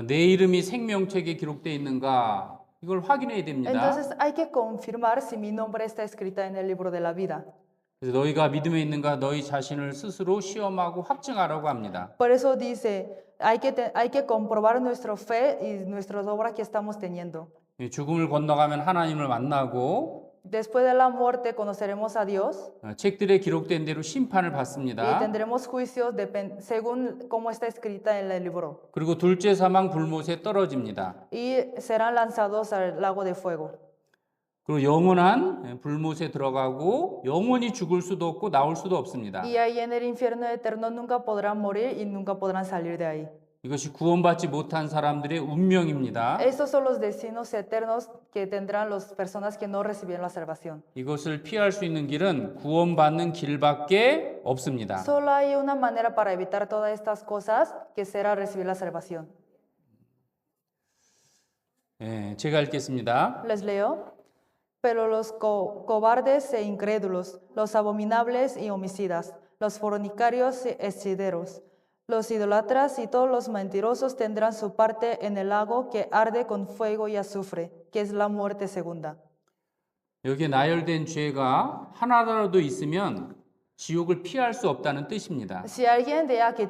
내 이름이 생명책에 기록되어 있는가 이걸 확인해야 됩니다. Entonces hay que confirmar si mi nombre está escrita en el libro de la vida. 그래서 너희가 믿음에 있는가 너희 자신을 스스로 시험하고 확증하라고 합니다. Por eso dice, hay que comprobar nuestra fe y nuestras obras que estamos teniendo. 죽음을 건너가면 하나님을 만나고 Después de la muerte conoceremos a Dios 책들에 기록된 대로 심판을 y 받습니다. tendremos juicios según cómo está escrita en el libro. 그리고 둘째 사망 불못에 떨어집니다. Y serán lanzados al lago de fuego. 그리고 영원한 불못에 들어가고 영원히 죽을 수도 없고 나올 수도 없습니다. Y ahí en el infierno eterno nunca podrán morir y nunca podrán salir de ahí. 이것이 구원받지 못한 사람들의 운명입니다. Estos son los destinos eternos que tendrán las personas que no recibieron la salvación. 이것을 피할 수 있는 길은 구원받는 길밖에 없습니다. Solo hay una manera para evitar todas estas cosas, que será recibir la salvación. 제가 읽겠습니다. Les leo. Pero los cobardes e incrédulos, los abominables y homicidas, los fornicarios y hechizos, los idolatras y todos los mentirosos tendrán su parte en el lago que arde con fuego y azufre, que es la muerte segunda. 여기에 나열된 죄가 하나라도 있으면 지옥을 피할 수 없다는 뜻입니다. Si alguien de aquí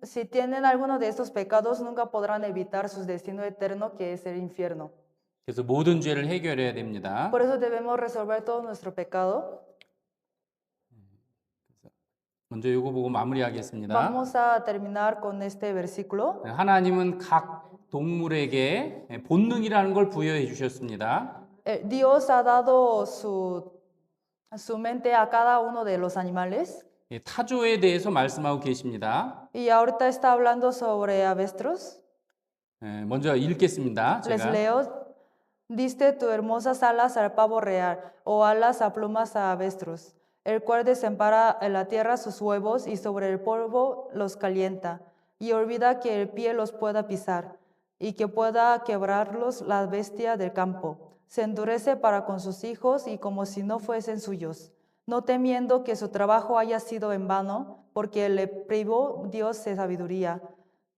si tienen alguno de estos pecados, nunca podrán evitar su destino eterno, que es el infierno. 그래서 모든 죄를 해결해야 됩니다. Por eso debemos resolver todo nuestro pecado. 먼저 이거 보고 마무리하겠습니다. Vamos a terminar con este versículo. 하나님은 각 동물에게 본능이라는 걸 부여해 주셨습니다. Dios ha dado su mente a cada uno de los animales. 타조에 대해서 말씀하고 계십니다. Y ahorita está hablando sobre avestruz. 먼저 읽겠습니다. Les 제가. leo. Diste tus hermosas alas al pavo real, o alas a plumas a avestruz, el cual desempara en la tierra sus huevos y sobre el polvo los calienta, y olvida que el pie los pueda pisar, y que pueda quebrarlos la bestia del campo. Se endurece para con sus hijos y como si no fuesen suyos, no temiendo que su trabajo haya sido en vano, porque le privó Dios de sabiduría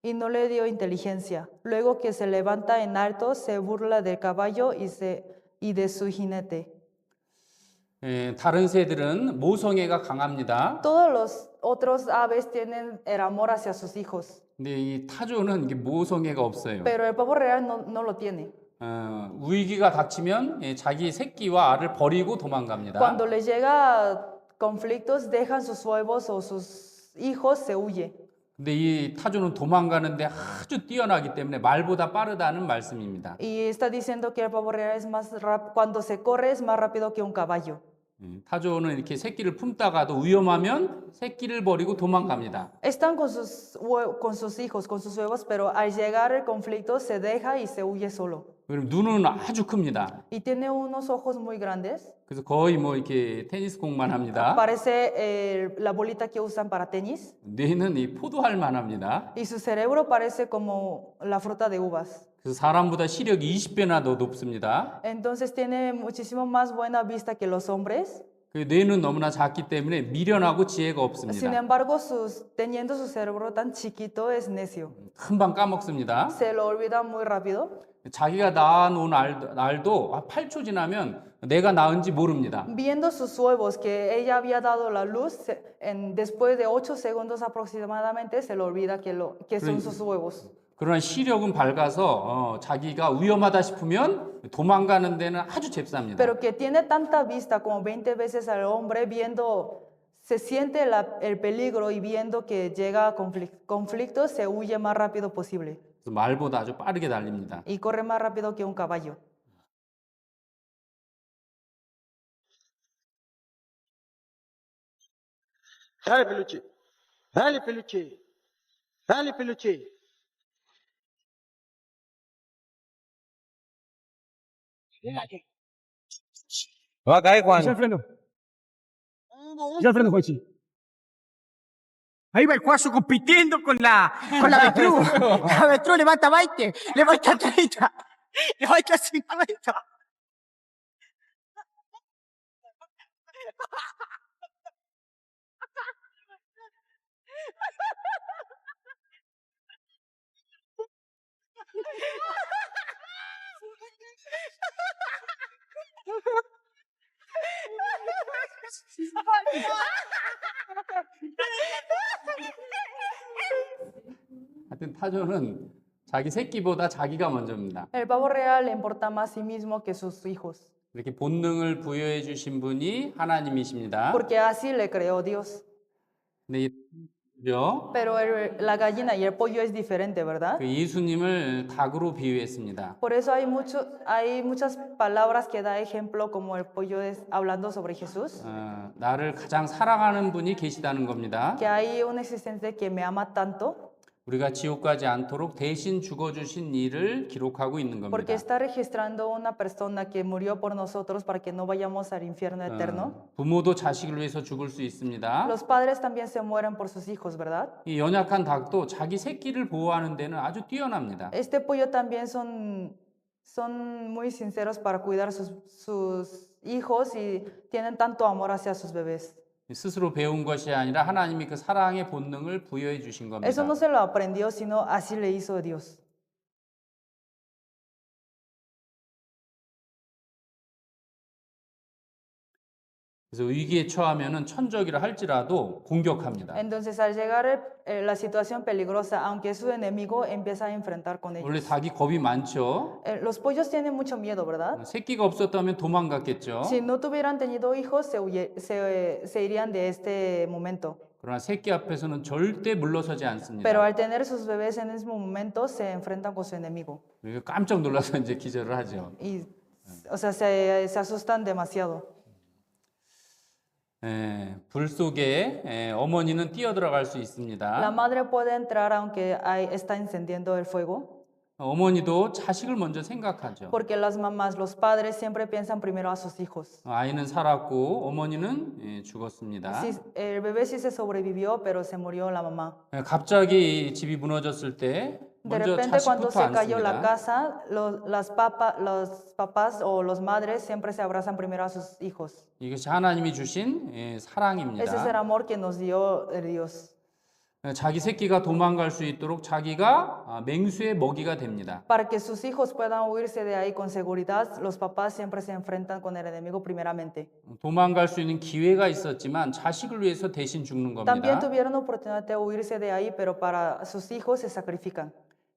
y no le dio inteligencia. Luego que se levanta en alto, se burla del caballo y de su jinete. 다른 새들은 모성애가 강합니다. Todos los otros aves tienen el amor hacia sus hijos, 근데 이 타조는 이게 모성애가 없어요. pero el pavo real no lo tiene. 위기가 닥치면 자기 새끼와 알을 버리고 도망갑니다. Cuando les llega conflictos, dejan sus huevos o sus hijos, se huye. 근데 이 타조는 도망가는데 아주 뛰어나기 때문에 말보다 빠르다는 말씀입니다. Y está diciendo que el pavo real es más rápido, cuando se corre es más rápido que un caballo. 타조는 이렇게 새끼를 품다가도 위험하면 새끼를 버리고 도망갑니다. Están con sus hijos, con sus huevos, pero al llegar el conflicto se deja y se huye solo. 그럼 눈은 아주 큽니다. Y tiene unos ojos muy grandes. 그래서 거의 뭐 이렇게 테니스 공만 합니다. Parece la bolita que usan para tenis. 뇌는 이 포도알만 합니다. Y su cerebro parece como la fruta de uvas. 그래서 사람보다 시력이 20배나 더 높습니다. Entonces tiene muchísimo más buena vista que los hombres. 그 뇌는 너무나 작기 때문에 미련하고 지혜가 Sin 없습니다. embargo, teniendo su cerebro tan chiquito, es necio. 금방 까먹습니다. Se lo olvida muy rápido. 자기가 낳아놓은 알도 8초 지나면 내가 낳은지 모릅니다. Viendo sus huevos que ella había dado la luz, después de 8 segundos aproximadamente, se le olvida que son sus huevos. 그러나 시력은 밝아서 자기가 위험하다 싶으면 도망가는 데는 아주 잽쌉니다. Pero que tiene tanta vista como 20 veces al hombre, se siente el peligro y viendo que llega a conflicto, se huye más rápido posible 그래서 말보다 아주 빠르게 달립니다. y corre más rápido que un caballo. Dale, peluche. Dale, peluche. Dale, peluche. Va a caer, Juan. Pisa el freno. Pisa el freno, Juanchi. Ahí va el Juazo compitiendo con la Avetruz. La Avetruz levanta 20, levanta 30, levanta 50. 하여튼 타조는 자기 새끼보다 자기가 먼저입니다. El pavo real le importa más a sí mismo que sus hijos, 이렇게 본능을 부여해 주신 분이 하나님이십니다. porque así le creó Dios. 근데 Pero la gallina y el pollo es diferente, ¿verdad? 그 예수님을 닭으로 비유했습니다. Por eso hay muchas palabras que da ejemplo, como el pollo es hablando sobre Jesús, 나를 가장 사랑하는 분이 계시다는 겁니다. que hay un existente que me ama tanto, 우리가 지옥 가지 않도록 대신 죽어주신 일을 기록하고 있는 겁니다. porque está registrando una persona que murió por nosotros para que no vayamos al infierno eterno. 부모도 자식을 위해서 죽을 수 있습니다. Los padres también se mueren por sus hijos, ¿verdad? 이 연약한 닭도 자기 새끼를 보호하는 데는 아주 뛰어납니다. Este pollo también son muy sinceros para cuidar sus hijos y tienen tanto amor hacia sus bebés. 스스로 배운 것이 아니라 하나님이 그 사랑의 본능을 부여해 주신 겁니다. Eso no se lo aprendió, sino así le hizo Dios. 그래서 위기에 처하면은 천적이라 할지라도 공격합니다. Entonces, al llegar la situación peligrosa, aunque es su enemigo, empieza a enfrentar con 원래 ellos. 닭이 겁이 많죠. Los pollos tienen mucho miedo, ¿verdad? 새끼가 없었다면 도망갔겠죠. Si no tuvieran tenido hijos, se irían de este momento. 그러나 새끼 앞에서는 절대 물러서지 않습니다. Pero al tener sus bebés en ese momento, se enfrentan con su enemigo. 깜짝 놀라서 이제 기절을 하죠. Y, o sea, se asustan demasiado. 불 속에 어머니는 뛰어들어갈 수 La 있습니다. madre puede entrar aunque está encendiendo el fuego, 어머니도 자식을 먼저 생각하죠. porque las mamás, los padres siempre piensan primero a sus hijos. 아이는 살았고 어머니는 죽었습니다. El bebé sí se sobrevivió, pero se murió la mamá. 갑자기 집이 무너졌을 때 De 먼저 repente, cuando 자식부터 se cayó la 안습니다. casa, los papás o los madres siempre se abrazan primero a sus hijos. 이것이 하나님이 주신 Ese es el 사랑입니다. amor que nos dio Dios. 자기 새끼가 도망갈 수 있도록 자기가 맹수의 먹이가 됩니다. Para que sus hijos puedan huirse de ahí con seguridad, los papás siempre se enfrentan con el enemigo primeramente. 도망갈 수 있는 기회가 있었지만 자식을 위해서 대신 죽는 También 겁니다. tuvieron oportunidad de huirse de ahí, pero para sus hijos se sacrifican.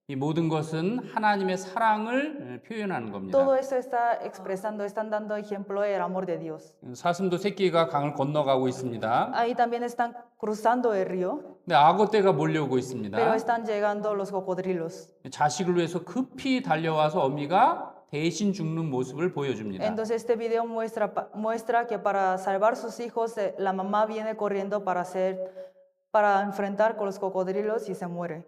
이 모든 것은 하나님의 사랑을 표현하는 겁니다. Todo eso está expresando, están dando ejemplo del amor de Dios. 사슴도 새끼가 강을 건너가고 있습니다. Ahí también están cruzando el río, 근데 악어떼가 몰려오고 있습니다. pero están llegando los cocodrilos. 자식을 위해서 급히 달려와서 어미가 대신 죽는 모습을 보여줍니다. Entonces este video muestra que para salvar sus hijos, la mamá viene corriendo para enfrentar con los cocodrilos y se muere.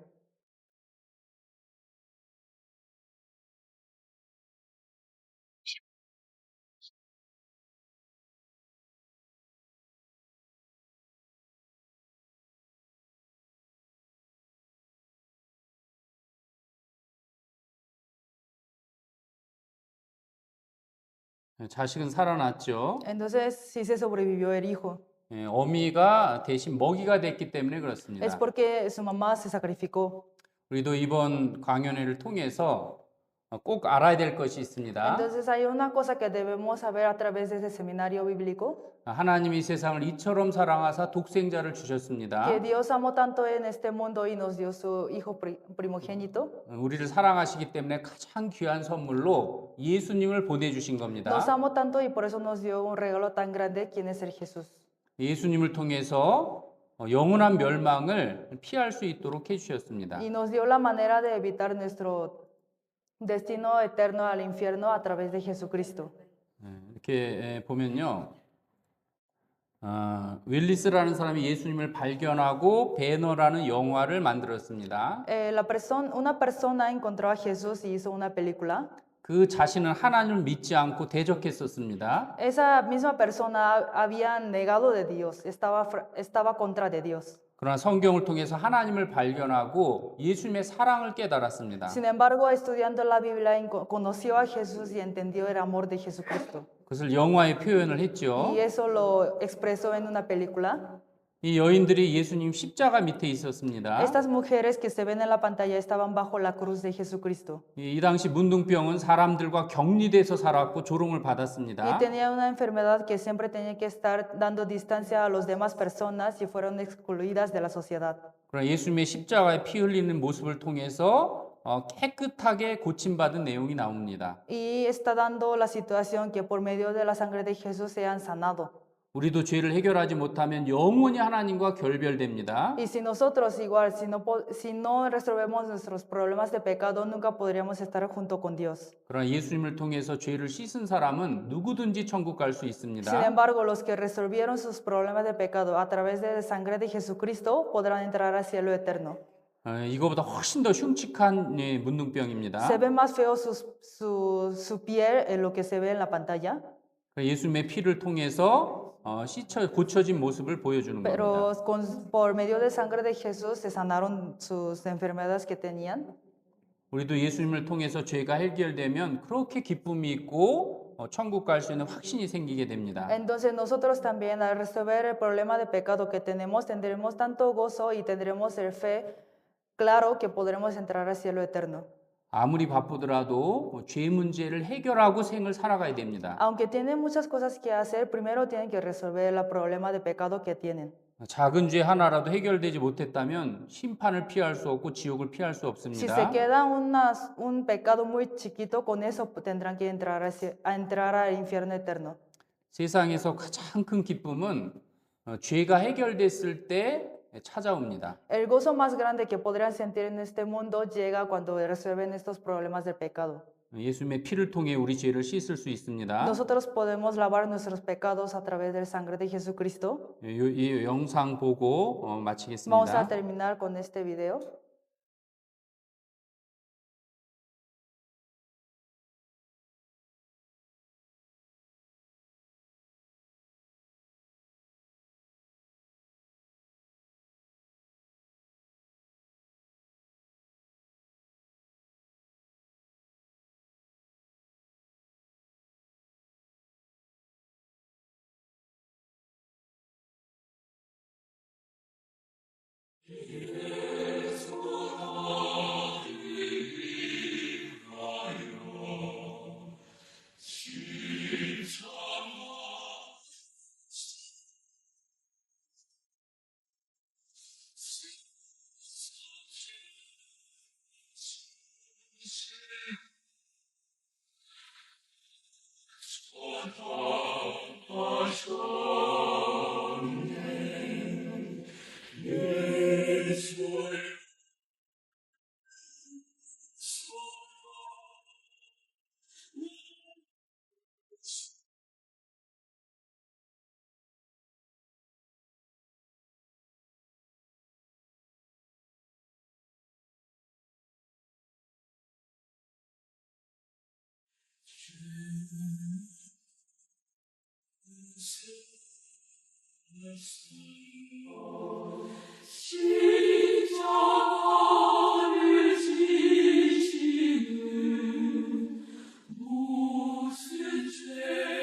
자식은 살아났죠. Entonces sí se sobrevivió el hijo. 어미가 대신 먹이가 됐기 때문에 그렇습니다. Es porque su mamá se sacrificó. 우리도 이번 강연회를 통해서 꼭 알아야 될 것이 있습니다. Entonces hay una cosa que debemos saber a través de ese seminario bíblico, 하나님이 세상을 이처럼 사랑하사 독생자를 주셨습니다. que Dios amó tanto en este mundo y nos dio su hijo primogénito. 우리를 사랑하시기 때문에 가장 귀한 선물로 예수님을 보내주신 겁니다. Nos amó tanto y por eso nos dio un regalo tan grande, quien es el Jesús. 예수님을 통해서 영원한 멸망을 피할 수 있도록 해주셨습니다. Y nos dio la manera de evitar nuestro destino eterno al infierno a través de Jesucristo. 이렇게 보면요. 윌리스라는 사람이 예수님을 발견하고 배너라는 영화를 만들었습니다. Una persona encontró a Jesús y hizo una película. 그 자신은 하나님을 믿지 않고 대적했었습니다. Esa misma persona había negado de Dios, estaba contra de Dios. 그러나 성경을 통해서 하나님을 발견하고 예수님의 사랑을 깨달았습니다. Sin embargo, estudiando la Biblia, conoció a Jesús y entendió el amor de Jesucristo. 그것을 영화에 표현을 했죠. Y eso lo expresó en una película. 이 여인들이 예수님 십자가 밑에 있었습니다. Estas mujeres que se ven en la pantalla estaban bajo la cruz de Jesucristo. 이 당시 문둥병은 사람들과 격리돼서 살았고 조롱을 Y 받았습니다. tenía una enfermedad que siempre tenía que estar dando distancia a las demás personas y fueron excluidas de la sociedad. 그러나 예수님의 십자가에 피 흘리는 모습을 통해서 깨끗하게 고침받은 내용이 나옵니다. Y está dando la situación que por medio de la sangre de Jesús se han sanado. 우리도 죄를 해결하지 못하면 영원히 하나님과 결별됩니다. Y si nosotros igual, si no resolvemos nuestros problemas de pecado, nunca podríamos estar junto con Dios. 그러나 예수님을 통해서 죄를 씻은 사람은 누구든지 천국 갈 수 있습니다. Sin embargo, los que resolvieron sus problemas de pecado a través de la sangre de Jesucristo podrán entrar al cielo eterno. 이거보다 훨씬 더 흉측한 문둥병입니다. Se ve más feo su piel en lo que se ve en la pantalla. 예수님의 피를 통해서 고쳐진 모습을 보여주는 Pero 겁니다. por medio de sangre de Jesús se sanaron sus enfermedades que tenían. 우리도 예수님을 통해서 죄가 해결되면 그렇게 기쁨이 있고 천국 갈 수 있는 확신이 생기게 됩니다. Entonces nosotros también al resolver el problema de pecado que tenemos tendremos tanto gozo y tendremos el fe claro que podremos entrar al cielo eterno. 아무리 바쁘더라도 죄 문제를 해결하고 생을 살아가야 됩니다. Aunque tienen muchas cosas que hacer, primero tienen que resolver el problema de pecado que tienen. 작은 죄 하나라도 해결되지 못했다면 심판을 피할 수 없고 지옥을 피할 수 Si 없습니다. se queda un pecado muy chiquito, con eso tendrán que entrar al infierno eterno. 세상에서 가장 큰 기쁨은 죄가 해결됐을 때 찾아옵니다. El gozo más grande que podrían sentir en este mundo llega cuando resuelven estos problemas del pecado. 예수님의 피를 통해 우리 죄를 씻을 수 있습니다. Nosotros podemos lavar nuestros pecados a través de la sangre de Jesucristo. 이 영상 보고 Vamos a 마치겠습니다. terminar con este video. 십자가를 지시는 무슨 죄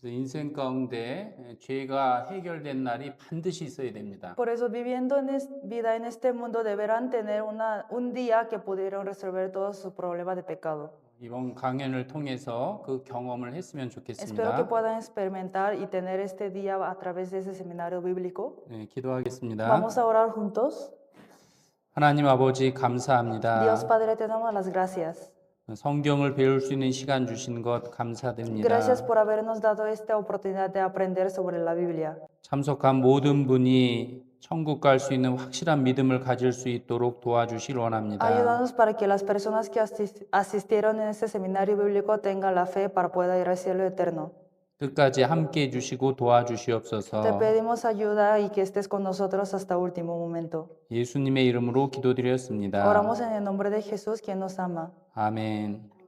그래서 인생 가운데 죄가 해결된 날이 반드시 있어야 됩니다. Por eso, viviendo vida en este mundo, deberán tener un día que pudieron resolver todos sus problemas de pecado. 이번 강연을 통해서 그 경험을 했으면 Espero que 좋겠습니다. puedan experimentar y tener este día a través de ese seminario bíblico. 네, 기도하겠습니다. Vamos a orar juntos. 하나님 아버지 Dios 감사합니다. Padre, te damos las gracias. 성경을 배울 수 있는 시간 주신 것 감사드립니다. Gracias por habernos dado esta oportunidad de aprender sobre la Biblia. 참석한 모든 분이 천국 갈 수 있는 확실한 믿음을 가질 수 있도록 도와주실 원합니다. Ayúdanos para que las personas que asistieron en este seminario bíblico tengan la fe para poder ir al cielo eterno. 끝까지 함께 해주시고 Te 도와주시옵소서. pedimos ayuda y que estés con nosotros hasta último momento. 예수님의 이름으로 기도드렸습니다. Oramos en el nombre de Jesús, quien nos ama. 아멘.